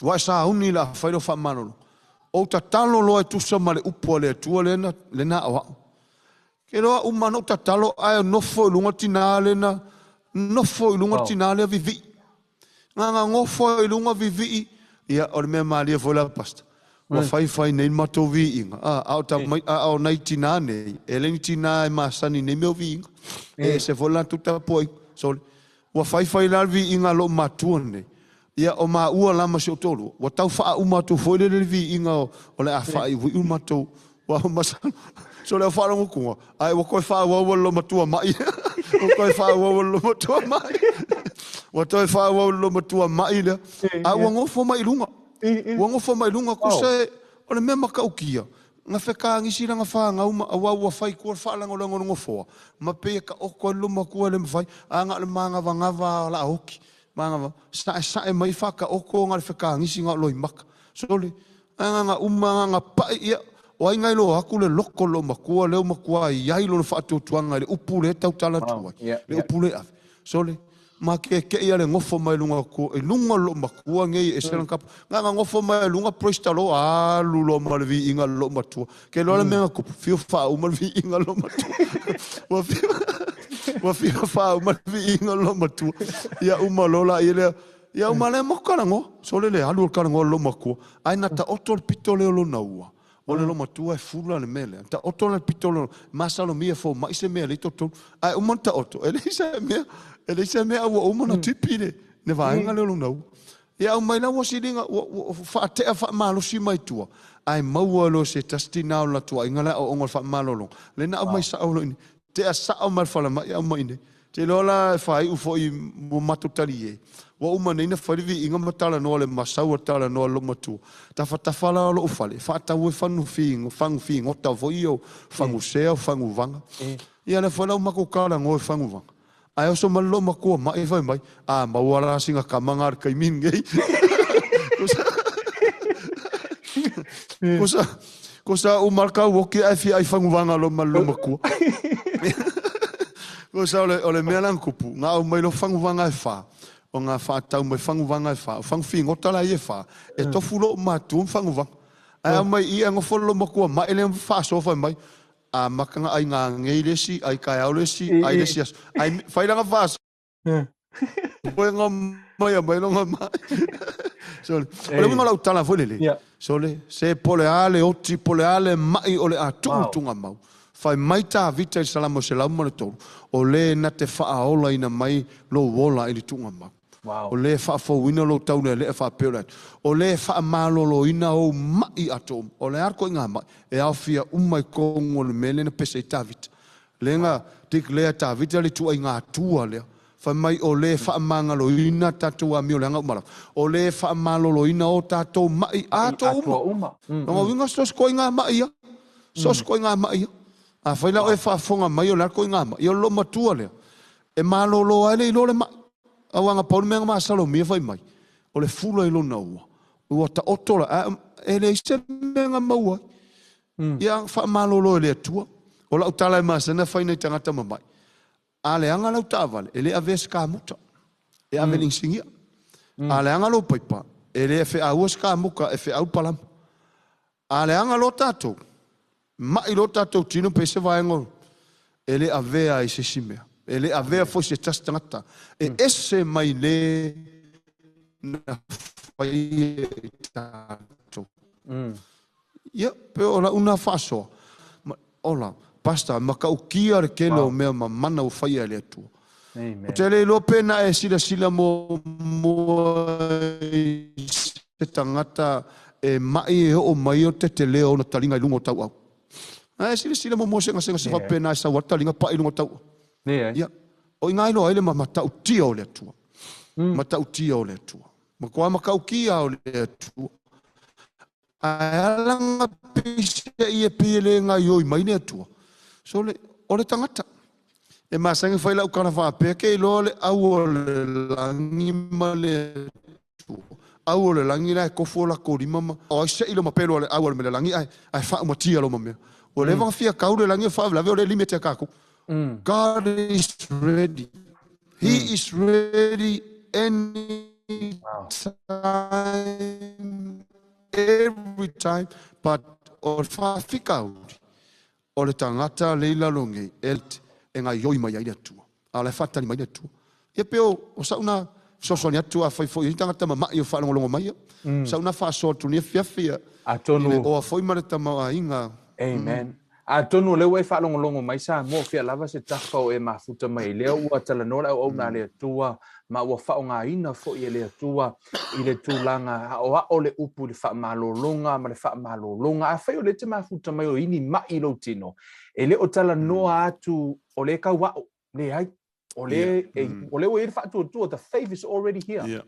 wa sa uni la fai lo fa manolo. O ta talo lo e tusa ma le upo le atua le na awa. Ke loa umano ta talo ai nofo i lunga tina le na, nofo i lunga tina le vivi. Nga ngofo i lunga vivi ia o me malia fola pasta wa fai nei mato vi inga au ta mai au nei tina nei ele tina e masani nei meu vi inga e se fola tuta poi sol wa fai la vi inga lo matuone ia o ma ua la ma se tolu wa tau fa u matu foi le vi inga o le fa i u matu wa masana so le fa lo ku ai wa ko fa wa lo matua mai o ko fa wa lo matua mai wa toi fa wa lo matua mai le a wa ngofo mai lunga wa ngofo mai lunga ko se o le mema ka ukia nga feka ngi sira nga fa nga uma wa fai ko fa la ngolo ngofo ma pe ka o ko lo ma ko le mfai anga le manga va nga va la hoki manga sa e mai fa ka o ko nga feka ngi singa lo mak so le anga uma nga pa ia o ai ngai lo aku le loko lo makua leo makua iai lo fa tu tuanga le upule tau tala tu le upule so le ma ke ia le ngofo mai lunga ko e lunga lo makua ngai e selan kap nga ngofo mai lunga prestalo a lulo malvi inga lo matua ke lo le menga ko fiu fa o malvi inga lo matua Wa fia fa uma vi inga lo matu. Ia uma lola ile. Ia uma le mokarango. So le alu karango lo mako. Ai na ta oto pito le lo naua. O le lo matu ai fula le mele. Ta oto le pito lo masalo mia fo mai se mea le toto. Ai uma ta oto. Ele se mea wa uma na tipile. Ne va inga le lo naua. Ia uma ina wa silinga fa te fa malo si mai tua. Ai maua lo se tastina la tua inga la o ngol fa malo lo. Le na mai sa o ni. Te a sa o mal fala mai o mai ne. Te lola fai u foi mo matutali e. Wa uma nei na farivi inga matala no le masau tala no lo matu. Ta fala lo fale. Fa ta we fanu fing o ta voi o fangu se fangu vanga. Ia le fala uma ko kala ngo fangu vanga. Ai o so malo mako mai vai mai. A mawala singa kamangar kai min gei. Kosa o marka o ke ai fangu vanga lo malo mako. Kosa ole mea lang kupu. Nga o mai lo fangu vanga e fa. O nga fa tau mai fangu vanga e fa. Fangu fingo tala e fa. E tofu lo matu fangu vanga. Ai mai ia ngo folo mako mai ele fa so fa mai. A makanga ai nga ngeilesi ai kai aulesi ai lesi ai fai langa fa. Boy nga mai lo nga mai. So ole mo la utala fo lele. So le se poleale oti poleale mai ole a tunga mau. Fai mai ta vita salamo se laumo le tolu. O le na te faa ola ina mai lo wola ili tunga mau. O le faa fo wina lo taune le faa peolat. O le faa malo lo ina o mai atom. O le arko inga mai. E awhia umai kongo le mele na pese i ta vita. Le nga tik lea ta vita le tua inga atua lea. Fai mai o le faa manga lo ina tatua mio le anga umara. O le faa malo lo ina o tatou mai ato uma. Nga winga sos ko inga mai ya. Sos ko inga mai ya. A fai la o e whaafonga mai o larko inga mai. I o lo matua lea. E malo lo aile i lo le mai. A wanga pauni menga maa salo mia fai mai. O le fula i lo na ua. Ua ta otola. E le ise menga maua. Ia wha malo lo e le atua. O la utala e maa sana fai nei tangata mamai. A le anga lau taavale. E le ave ska muta. E ave ningsingia. A le anga lo paipa. E le fe aua ska muka e fe au palam. A le anga lo tatou. Mai lo tatou tino pe se vaengo. Ele avea i se simea. Ele avea foi se tastangata. E ese mai le na fai tatou. Ia, pe ola una faso. Ola, pasta, maka ukia re kele o mea mana o fai ale atua. O te le lo pena e sila mo se tangata e mai e o mai o te leo na talinga i lungo tau au. Ai sila mo se ngase fa pena sa wata linga pa ilungo tau. Ya. O inga ilo ele mata utia o le tua. Mata utia o le tua. Ma ko maka ukia o le tua. Ai langa pise e pele nga yo mai le tua. So le o le tangata. E masangi fai la ukana fa pe ke lo le au le langi male tua. Au le langi la ko fola ko di mama. O se ilo mapelo le au le langi ai fa mo tia lo mama. O le vang fia kau le langi fa la le limite kako. God is ready. He is ready any time, every time. But o fa fika o le tangata leila longe enga yoi mai ai tua. Ala fata ni mai tua. E peo o sa una sosonia tua fai foi tangata mama yo fa longo mai. Sa una fa so tu ni fia. Atonu o foi mare tama inga. Amen. A tonu le we fa longo mai sa mo fia lava se taka o e mafuta mai le ua tala nola o na le tua ma ua fa nga ina fo i le tua i le tulanga o le upu le fa malolonga ma le fa malolonga a fa o le te mafuta mai o ini mai lo tino e le o tala noa atu o le ka wa le ai o le o le we fa tu the faith is already here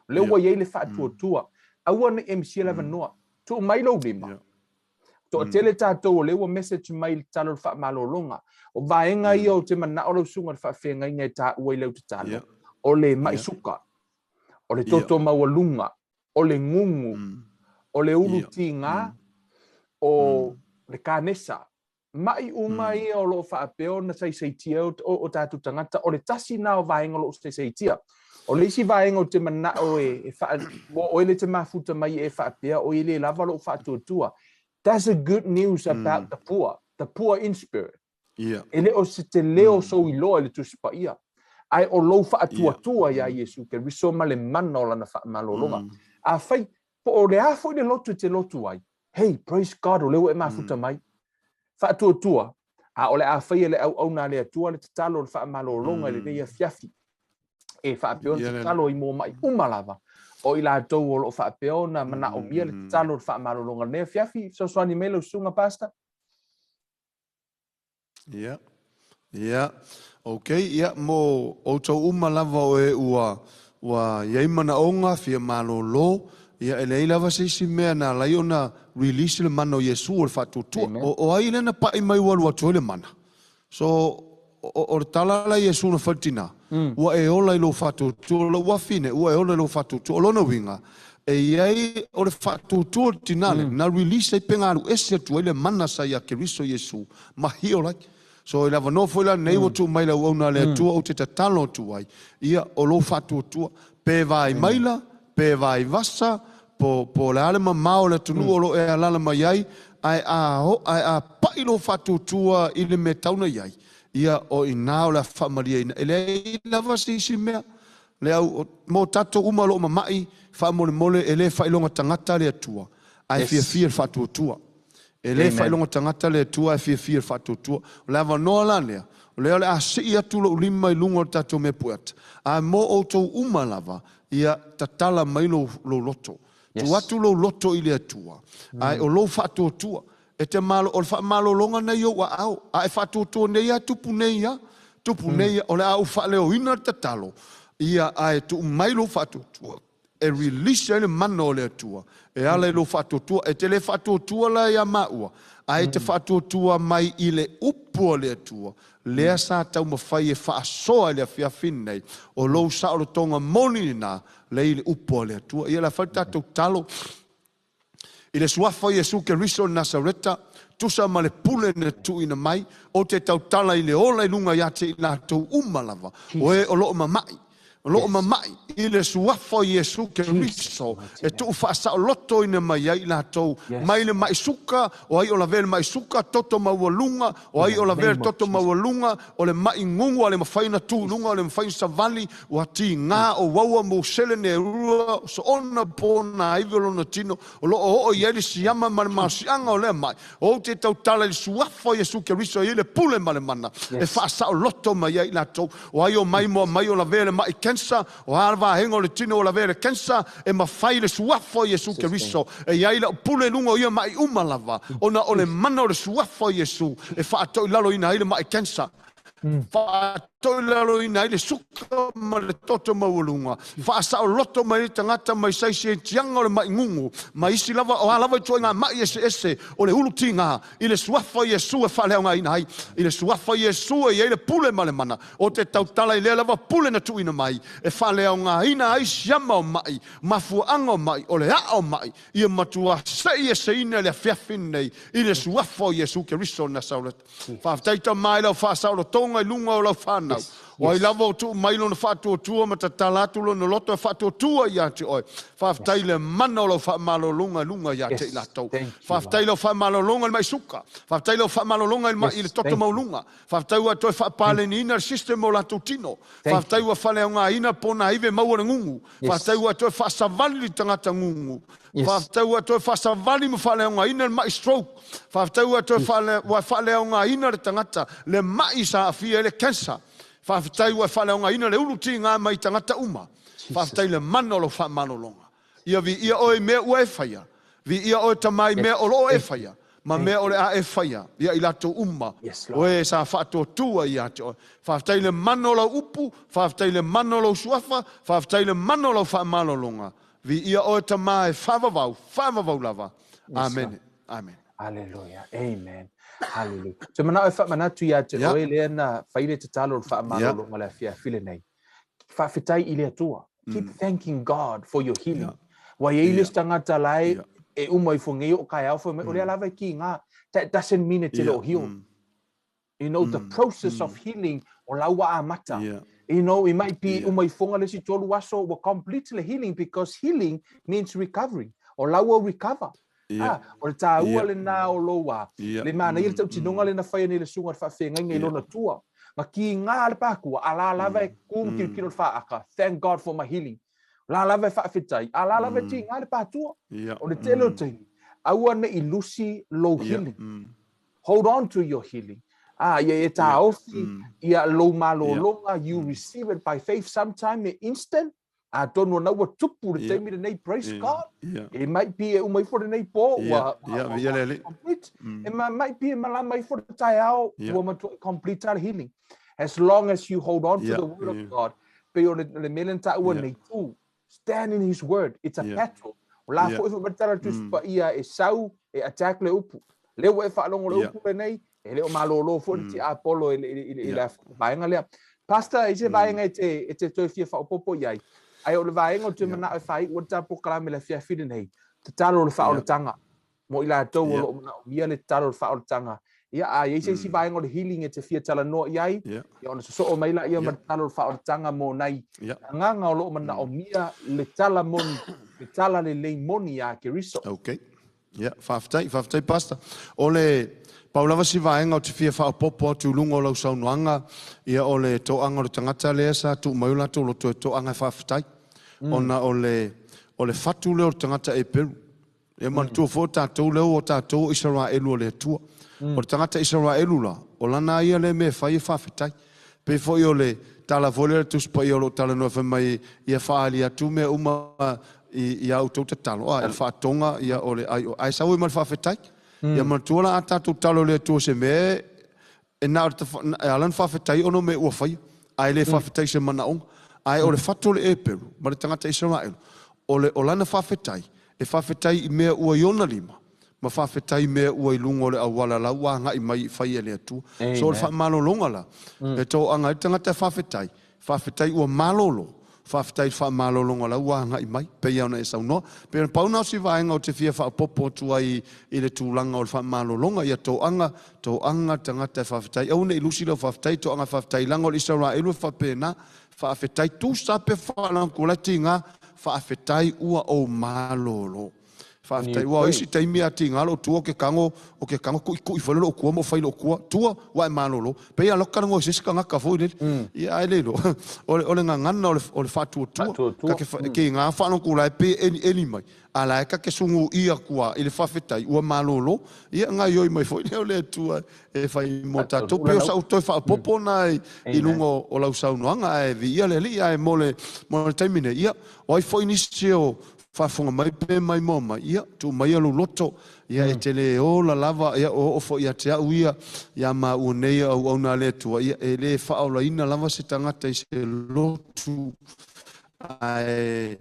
le wa ye le fa tu a wa ne MC lava noa tu mai lo lima to tele tatou le wa message mai talo fa malolonga o vaenga ia o te mana o lo sunga fa fenga ngai ta ua le talo o le mai suka o le toto mawalunga o le ngungu o le ulutinga o le kanesa mai umai o lo fa peo na sai tia o tatu tangata o le tasi na o vaenga lo sai tia o le si vaenga o te mana o e fa o le te mafuta mai e fa pea o ile lava lo fa tutua. That's the good news about the poor in spirit. Ele o se te leo so I loa le tusipa ia. Ai o lo fa atua ia Iesu Keriso ma le mana o lana whaamalolonga. A whai, po o le a fo le lotu te lotu ai. Hey, praise God, o leo e mafuta mai. Fa atua. A o le a whai le au na le atua le te talo le whaamalolonga le reia fiafi. E whaapeon te talo I mō mai umalava. O I la tau o lo whaapeona mana o mia le te talo le whaamalolonga le fiafi. So swani mele sunga pasta. Okay, mo o tau umalava o e ua iei mana onga fia malolo, ele i lava seisi mea na lai ona release le mana o Iesu o le whatutua. O ai lena pai mai walu atu le mana. So, o le tala la Iesu na whatina, ua e ola I lo whatutua, la ua fine, ua e ola I lo whatutua, o lona winga, e iei o le whatutua tinale, na release e pengaru ese atu le mana sa ia Keriso Iesu, mahi o like. So ila vano foi la nei tu mai la ona le tu o te talo tu ai ia o lo fatu tu pe vai maila pe vai vasa po la ale mamao le tunu o lo e ala mai ai a pa ilo fatu tu I le metauna ai ia o ina o la familia ele la vasi simea le au mo tato uma lo mai fa mole ele fa ilonga tangata le tua ai fia fatu tu ele fai longa tangata le tua fia fatu tua lava no la lea le le asi atu lo lima I lunga tato me puat a mo auto uma lava ia tatala mai lo loto tu atu lo loto I le tua ai o lo fatu tua e te malo o fa malo longa na yo wa au ai fatu tua nei atu puneia o le au fa le o ina tatalo ia ai tu mai lo fatu tua e release ele mano le tua e ale lo fatu tua e te le fatu tua la ia maua ai te fatu tua mai I le upo le tua le sa tau mafai e faasoa le fia finnei o lo sa o tonga moni na le upo le tua ia la falta tu talo I le suafa Iesu Keriso Nasareta tusa ma le pule ne tu ina mai o te tau tala I le ola I lunga ia te ina tau umalava o e o lo mamai lo mamai I le suafa Iesu Keriso e tu faasaoloto ina mai ai la tau mai le mai suka o ai o la vele mai suka toto maualunga o ai o la vele toto maualunga o le mai ngungu ale mafaina tu lunga o le mafaina savali o ati nga o waua mo sele ne rua so ona pona ai velo na tino o lo o ieli siama ma masianga o le mai o te tau tala le suafa Iesu Keriso I le pule ma le mana e faasaoloto mai ai la tau o ai o mai mo mai o la vele mai kensa o arva hengo le tino o la vele kensa e mafai le suafo Iesu Keriso e ia ila pule lungo ia mai umalava ona o le mana o le suafo Iesu e whaatoi lalo ina ile mai kensa whaatoi lalo ina ile suka ma le toto maulunga whaasao loto mai tangata mai saisi e tianga o le mai ngungu mai isi lava o halava i ngā mai ese o le uluti ngā i le suafo Iesu e whaleo ngā ina hai i le suafo Iesu e ia ile pule ma le mana o te tautala I le lava pule na tuina mai e whaleo ngā ina ai siama o mai mafuanga o mai o le a o mai ia matua sei e se ina le fiafin nei i le suafo Iesu Keriso Nasareta whaaftaita mai lau whaasao tonga I lunga o lau whanau o ai lava o tu mai lona whaatuatua ma tatalatu lona loto e whaatuatua ia te oi whaaftai le mana o lau whaamalolonga lunga ia te ilatou whaaftai lau whaamalolonga mai suka whaaftai lau whaamalolonga i le toto maulunga whaaftai ua toi whaapale ni ina system o latou tino whaaftai ua whaleo ngā ina pona iwe maua na ngungu whaaftai ua toi whaasavali li tangata ngungu whaaftai ua toi whaasavali ma whaleo ngā ina le mai stroke whaaftai ua toi whaleo ngā ina le tangata le mai sa afia le cancer whaafitai ua whaleonga ina le uluti ngā mai tangata uma. Whaafitai le manolo whaamalolonga. Ia vi ia oe mea ua e whaia. Vi ia oe tamai mea o loo e whaia. Ma mea o le a e whaia. Ia I lato uma. Oe sa whaato tua ia te oe. Whaafitai le manolo upu. Whaafitai le manolo suafa. Whaafitai le manolo whaamalolonga. Vi ia oe tamai whaavavau lava. Amen. Amen. Hallelujah. Amen. Hallelujah. So mana fa manatu ya te oe le na faile te talo fa malo ngala fia file nei. Fa fitai ile tua. Keep thanking God for your healing. Wa ile stangata lai e umoi fungi o kai alfa me ole lava ki nga. That doesn't mean it's healed. You know the process of healing o lawa amata. You know, it might be umoi funga le si tolu waso wa completely healing because healing means recovering or lawa recover. o le tāua le nā o loa. Le mana i le tau tinonga le na whaia ni le sunga le whawhenga ngai lona tua. Ma ki ngā le pākua, a la lava e kum ki kilo whaaka. Thank God for my healing. La lava e whawhetai. A la lava e ti ngā le pātua. O le telo taimi. Aua ne ilusi low healing. Hold on to your healing. Ia e tā ofi, ia lo malo longa, you receive it by faith sometime instant. Don't know what took to the time nei praise God. It might be umai for the nei po complete. It might be malamai for the tayao woman to complete our healing. As long as you hold on to the word of God, pero le melenta ua nei tu. Stand in his word. It's a petrol. La fo if betara tu pa ia e sau e attack le upu. Le wa fa longo le upu nei. Ele o malolo fo ti Apollo ele la vaenga le. Pastor ise vaenga e te fia fa popo iai. Ai o le vaenga o te mana e fai o ta proclame le fia fide nei. Te talo le fa o le tanga. Mo ila to o lo ia le talo le fa o le tanga. Ia ai ise si vaenga o le healing e te fia tala no iai. Ia ona so o mai la ia ma talo le fa o le tanga mo nai. Nganga o lo mana o mia le tala mon le tala le moni a Keriso. Okay. Ja, faftai pastor. Ole Paulava si vaenga o te fia wha popo tu lungo lau saunuanga ia o le toanga o le tangata lea sa tu maula tu lo toanga whawhitai. Ona o le fatu leo o tangata e peru. E man tu fo tātou leo o tātou Israelu o le tua. O le tangata Israelu la, o lana ia le me whai whawhitai. Pe fo i o le tala vole le tuspa i o lo tala noa whamai ia whaali atu me uma i au tau te talo. E whaatonga ia o le ai sau i mal whawhitai. Ia mantua ata tu talo le tu se me e na alan whawhetai ono me ua whai ai le whawhetai se mana on ai o le whatu le e peru ma le tangata Israel o le olana whawhetai e whawhetai i mea ua iona lima ma whawhetai mea ua i lungo le awala la ua ngai mai whai e le atu so le whamalo longa la e tau anga i tangata whawhetai ua malolo whawhetai whamalolonga la ua ngai mai pe iau na e saunoa pe pauna si vaenga o te fia whapopo tua i le tūlanga o le whamalolonga ia tau anga tangata whawhetai au ne ilusi lau whawhetai tau anga whawhetai langa o le Israel whapena whawhetai tu sape whalankulati ngā whawhetai ua o malolo whawhetai ua isi taimi ati ngā lo tua o ke kango kui whalelo o kua mo whailo o kua tua wa e malolo pe ia lokana ngoi sisika ngaka fo ile ia ai lelo ole ngā ngana o le whatu o tua ke ngā whanokula e pe eni mai ala e ka ke sungu ia kua i le whawhetai ua malolo ia ngā ioi mai fo ile o le tua e whai mo tatou pe o sa utoi whapopo nai i lungo o lau saunoanga e vi ia le li ia e mole taimine ia o ai fo inisi o whafunga mai pe mai moma ia tu mai alu loto ia e tele o la lava ia o fo ia te au ia ma u nei au na le tua ia e le whaola ina lava se tangata i se lotu ai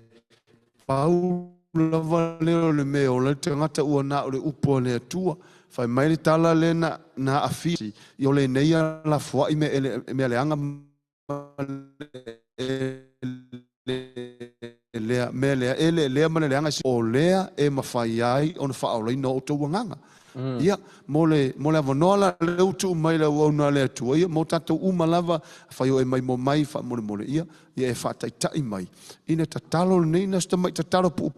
pau lava leo le meo le tangata ua na o le upo le tua fai mai le tala le na afisi i o le nei la fua i me le anga lea mana leanga o lea e mawhai ai o na whaolai no o tau wanganga. Ia, mo le avanoa la leu tu mai la wauna lea tua ia, mo tatou umalava whai o e mai mo mai wha mole ia e whatai tai mai. Ine tatalo le neina sta mai tatalo pu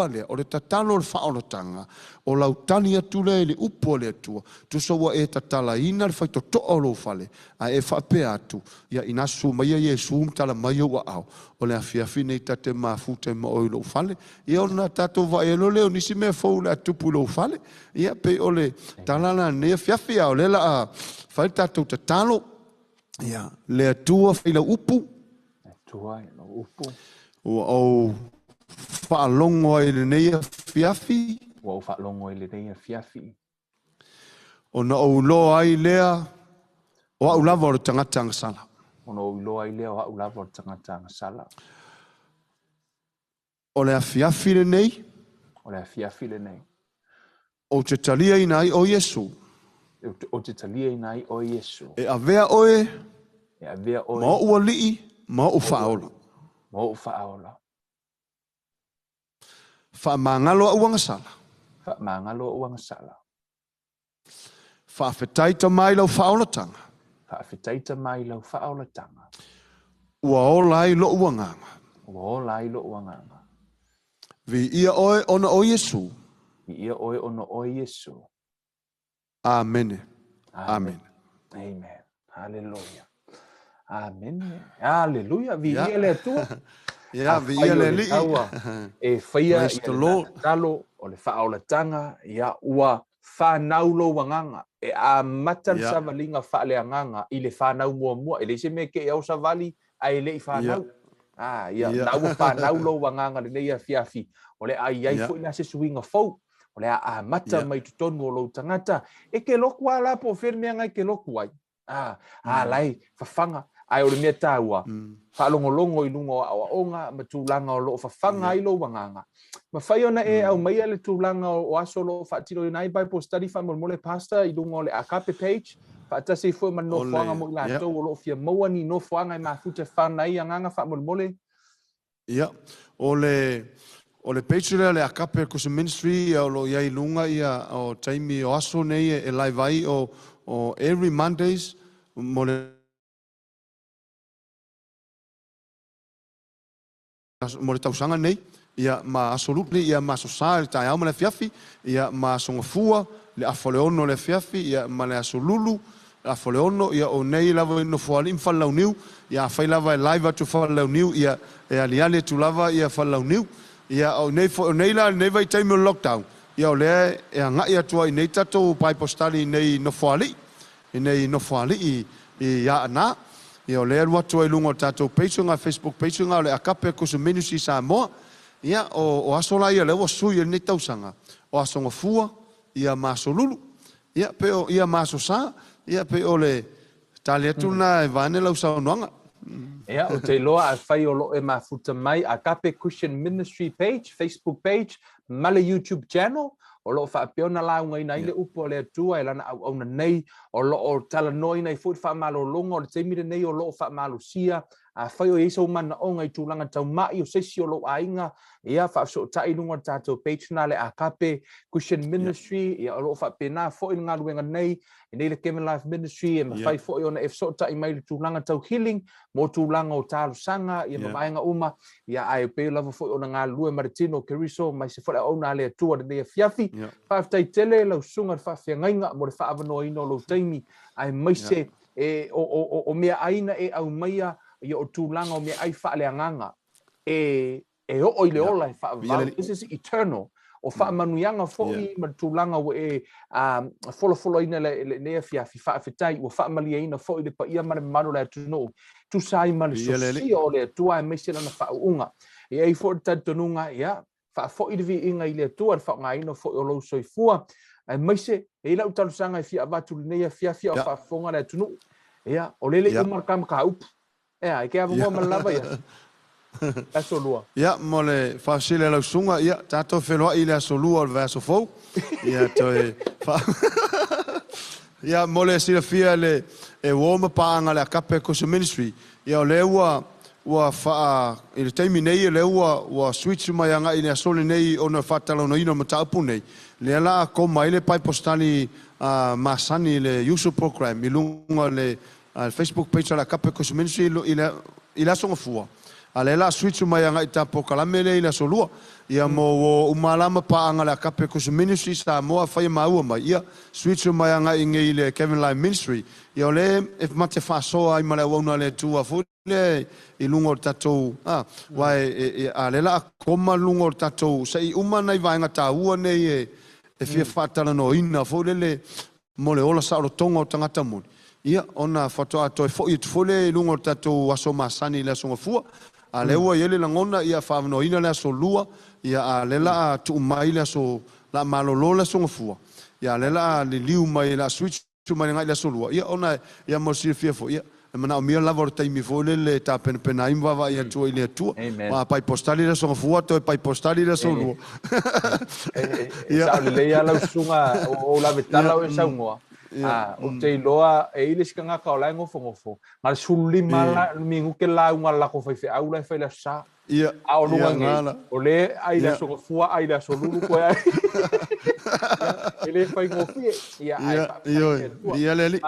lea, o le tatalo le whaolotanga, o lau tani atu lea le upo lea tua, tu sawa e tatala ina le whai to o lo fale, a e whape atu, ia inasu mai e Iesu tala mai o au, o le awhiawhi nei tate mawhute ma o lo fale, ia o na tatou vai e lo leo nisi mea fau le atupu lo fale, ia pe o le talana ne fiafi au le la a whai tatou tatalo, ia le atua whai la upu, o whaalongo ai le nei fiafi. O whaalongo ai le nei fiafi. O na o lo ai lea, o au lava o le tangata ngasala. O na o lo ai lea o au lava o le tangata ngasala. O le fiafi le nei. O le fiafi le nei. O te talia ina ai o Iesu. O te talia ina ai o Iesu. E avea oe. E avea oe. Ma ua lii. Ma o whaola. Ma o whaola. Whaamangalo a uangasala. Whaamangalo a uangasala. Whaafetaita mai lau whaolatanga. Whaafetaita mai lau whaolatanga. Ua o lai lo uanganga. Ua o lai lo uanganga. Vi ia oe ona o Iesu. ia oe ono o Iesu. Amen. Amen. Amen. Hallelujah. Amen. Hallelujah. Vi Yeah. ia le atua. Yeah, vi ia le li. E whaia Praise ia the le Lord. talo o le whaolatanga ia ua whanaulo wanganga e a matan Yeah. savalinga whaaleanganga i le whanau mua. E le se me ke e au savali a e le i whanau. Ia na ua whanaulo wanganga le neia fiafi. O le ai ai fo ina se suinga fau. O le a mata mai tutonu o lo tangata. E ke loku ala po whenmea ngai ke loku ai. Lai, whawhanga. Ai o le mea tāua. Whaalongolongo i lungo a onga, ma tūlanga o loo whawhanga i lo wanganga. Ma whai ona e au maia le tūlanga o aso lo whaatiro i nai Bible study whamolmole pastor i lungo le akape page. Whaatase i fwe man no whanga mo i la tau o loo fia maua ni no whanga i mawhute whanai anganga whamolmole. Ia, o le page le akape kusa ministry o lo iai lunga ia o taimi o aso nei e live ai o every Mondays mo le tausanga nei, ia ma absolutely, ia ma sosa le tai au ma le fiafi, ia ma songofua, le afoleono le fiafi, ia ma le asolulu, afoleono, ia o nei lava no fuali mfalau niu, ia fai lava live atu falau niu, ia e aliale tu lava ia falau niu, ia o nei la nei vai time lockdown, ia o le e ngai atua i nei tato pai postali nei no fuali, nei no fuali i ia ana. Ia o lea rua toa i lunga o tātou peitunga, Facebook peitunga, o le akape kusa minusi sa moa. Ia o asola ia lewa sui ni tausanga. O asonga fua, ia maso lulu. Ia pe o ia maso sa, ia pe o le tali atuna e vane lau sa onoanga. Ia o te loa a whai o lo e mafuta mai akape Christian Ministry page, Facebook page, male YouTube channel. O lo fa peona la unga ina ile upo le tua e lana au na nei o lo o tala noi nei fut fa malo longo o te mire nei o lo fa malo sia a fai o iso mana onga i tūlanga tau mai o sesi o lo ainga ia fa so tai lunga tato page na le akape Christian Ministry ia o lo fa pena fo i ngā ruenga nei i nei le Kevin Life Ministry e ma fai fo i ona e so tai mai le tūlanga tau healing mo tūlanga o tālu sanga ia ma vaenga uma ia ai pe lava fo i ona ngā lue Iesu Keriso mai se fo ona le tua de nei fiafi whaafitai tele lau sunga whawhiangainga mo le whaavanoina o lau taimi ai maise o mea aina e au maia i o tūlanga o mea ai whaaleanganga e o i le ola e whaavau. This is eternal. O whaamanuianga fōi ma tūlanga o e wholofolo ina le nea fiafi whaafitai o whaamaliaina fōi le pa ia mare manu le atuno. Tu sai ma le sosia o le atua e maise lana whaaunga. E ei fōi tatonunga ia fo i vi inga i le tua fa nga ino fo o lo soifua ai maise e lau talusanga i fia batu nei fia o fa fonga le tunu ia o lele o markam ka up ia ke avo mo lava ia aso lua ia mo le fa sile lau sunga ia tato felo i le so lua o verso fo ia to fa ia mo le sile fia le e woma pa nga le akape ko ministry ia o le wa fa il taimi nei le wa switch mai anga i le sole nei ona fatalo no ino matapu nei le la ko mai le pai postali masani le Iesu program i lunga le Facebook page la kape ko ministry i la songa fua ale la switch mai anga i tapo kalame le la solua ia mo umalama pa anga la kape ko ministry sa mo fa mau mai ia switch mai anga i ngai le Kevin Life Ministry ia le if mate fa so ai mala wona le tua fu le i lungo tatou wai ale la koma lungo tatou sei uma nei vai ngata ua nei e fia fatala no ina fo le mo le ola sa o tonga o tangata mo ia ona foto ato e fo i fole lungo tatou aso masani le songa fua ale ua yele la ngona ia fa no ina le so lua ia ale la tu mai le so la malolo le songa fua ia ale la le liu mai la switch tu mai ngai le so lua ia ona ia mo si fia fo ia mana o mia lava o taimi fo le ta pena im va ia tu ile tu ma pai postali le songa fua to pai postali le so lua ia le ia la sunga o la vetala o sa ngoa o te loa e ile ska nga ka la ngofo ngal sulli mala mingu ke la unga la ko fai au la fai la sa ia a o lunga ngala o le ai la songa fua ai la so lulu ko ai ele fai ngofi ia ia le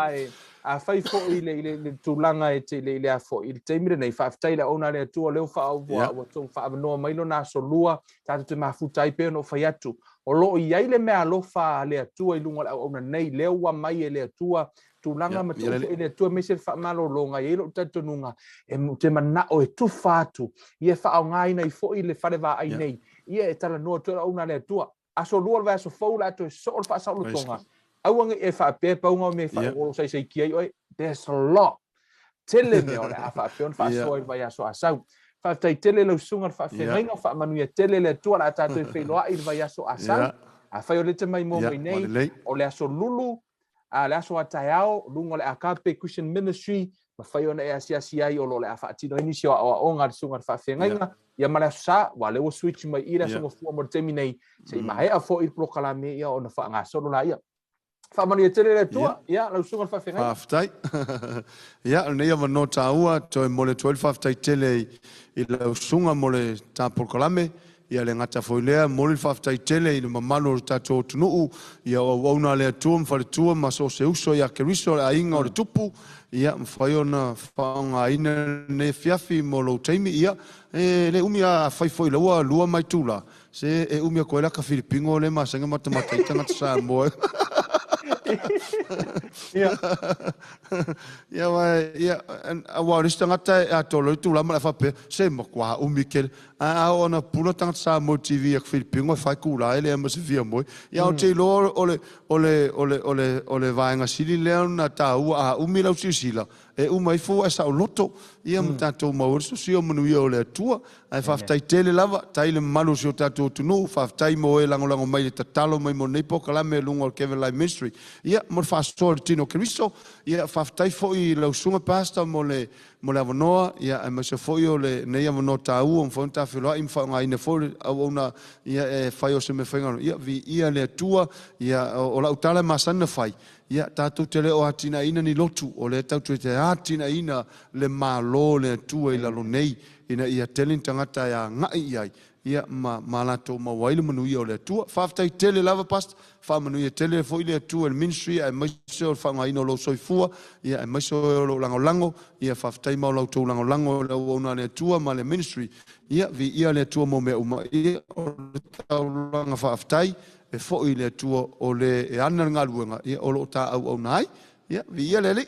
a fai fo ile tulanga e te le a fo il te mire nei fa taila ona le tu le fa o to fa no mai no na so lua ta te mafutai pe no fai atu o lo iai le mea alofa le atua i lunga le au nei leo wa mai le atua tulanga ma tu le atua me se fa malo longa i lo tatonunga e te mana o e tufa atu i e fa au ngai nei fo i le fale va ai nei i e tala no to una le atua aso lua va so fo la to so fa sa lo tonga au ngai e fa pe pa unga me fa o sai sai ki ai there's a lot tele me ole a fa pion fa so i vai aso asau fa tai tele lo sunga fa fenga fa manu e tele le tua la tato e fe loa i vai aso asau a fa o le te mai mo mai nei o le aso lulu a le aso ataiao lunga le akape Christian ministry ma fa ona e asia ai o lo le a fa tino ini sio o onga sunga fa fenga ia mala sa wa le o switch mai ira so fu mo terminate sei mai a fo i proclame ia ona fa nga solo la ia fa manu e tele le tua ia lo sunga fa fenga Faftai. Ia, nei ama no taua, toi mole 12 faftai tele i lau sunga mole ta porkolame, ia le ngata foilea, mole faftai tele i le mamalo tato tunuu, ia o wauna le atua, mfale tua, maso se uso, ia Keriso, a inga o le tupu, ia mfaiona whaonga ina ne fiafi mo lo teimi, ia, le umia faifoi laua, lua mai tula, se e umia koe laka Filipingo le masanga matamata i tangata sa moe. Ia wa rista ngata a tolo tu la ma fa pe se mo kwa o mikel a ona pula tang sa mo TV ak Filipingo fa kula ele ma se via mo ia o te lo ole va nga sili le na ta u mi la sila e u mai fu esa o loto ia mta to mo so si o manu ia ole tua ai fa tai tele lava tai le malu so ta to no fa tai mo e lango mai te talo mai mo nei po kala me lungo Kevin Live Ministry ia mo fa sto tino Keriso ia fa tai fo i lo sunga pasta mo le avonoa ia ma se fo io le nei avono ta u on fonta filo im fa ngai ne fo ona ia e fa io se me fenga ia vi ia le tua ia o la utala masana fai ia tatu tele o atina ina ni lotu o le tatu te atina ina le malo le tua i la lo nei ina ia telling tangata ia ngai ia ia malato ma waile manu ia o le tua faftai tele lava past fa manu ia tele fo ile tua el ministry ai mai so fa ngai no lo soifua ia ai mai so lo lango ia faftai ma lo to lango le ona le tua ma le ministry ia vi ia le tua mo me uma ia o langa faftai e fo ile tua o le e ana ngaluanga ia o lo ta au nai ia vi ia le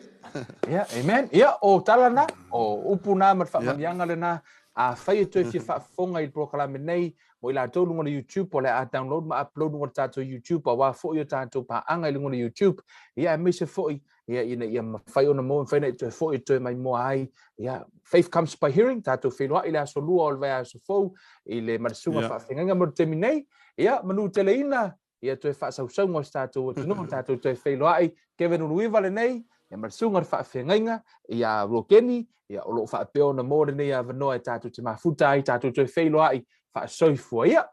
ia amen ia o talana o upuna ma fa manianga le na a fai to fi fa fonga i proclame nei mo ila to lungo YouTube o le a download ma upload ngo tato YouTube wa fo yo tato pa anga lungo YouTube ia me se fo ia ia ma fai ona mo fai nei to fo to mai mo ai ia faith comes by hearing tato filo ila so lu o va so fo ile marsunga fa finga mo terminei ia manu teleina ia to fa sa so ngo tato no tato to filo ai Kevin Uluiva le nei ia marsunga fa finga ia Rokeni ia o lo fa peo na mo nei a vanoa tato te mafuta ai tato to filo ai fa soifua ia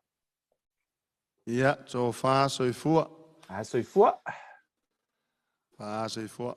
ia so fa soifua a soifua fa soifua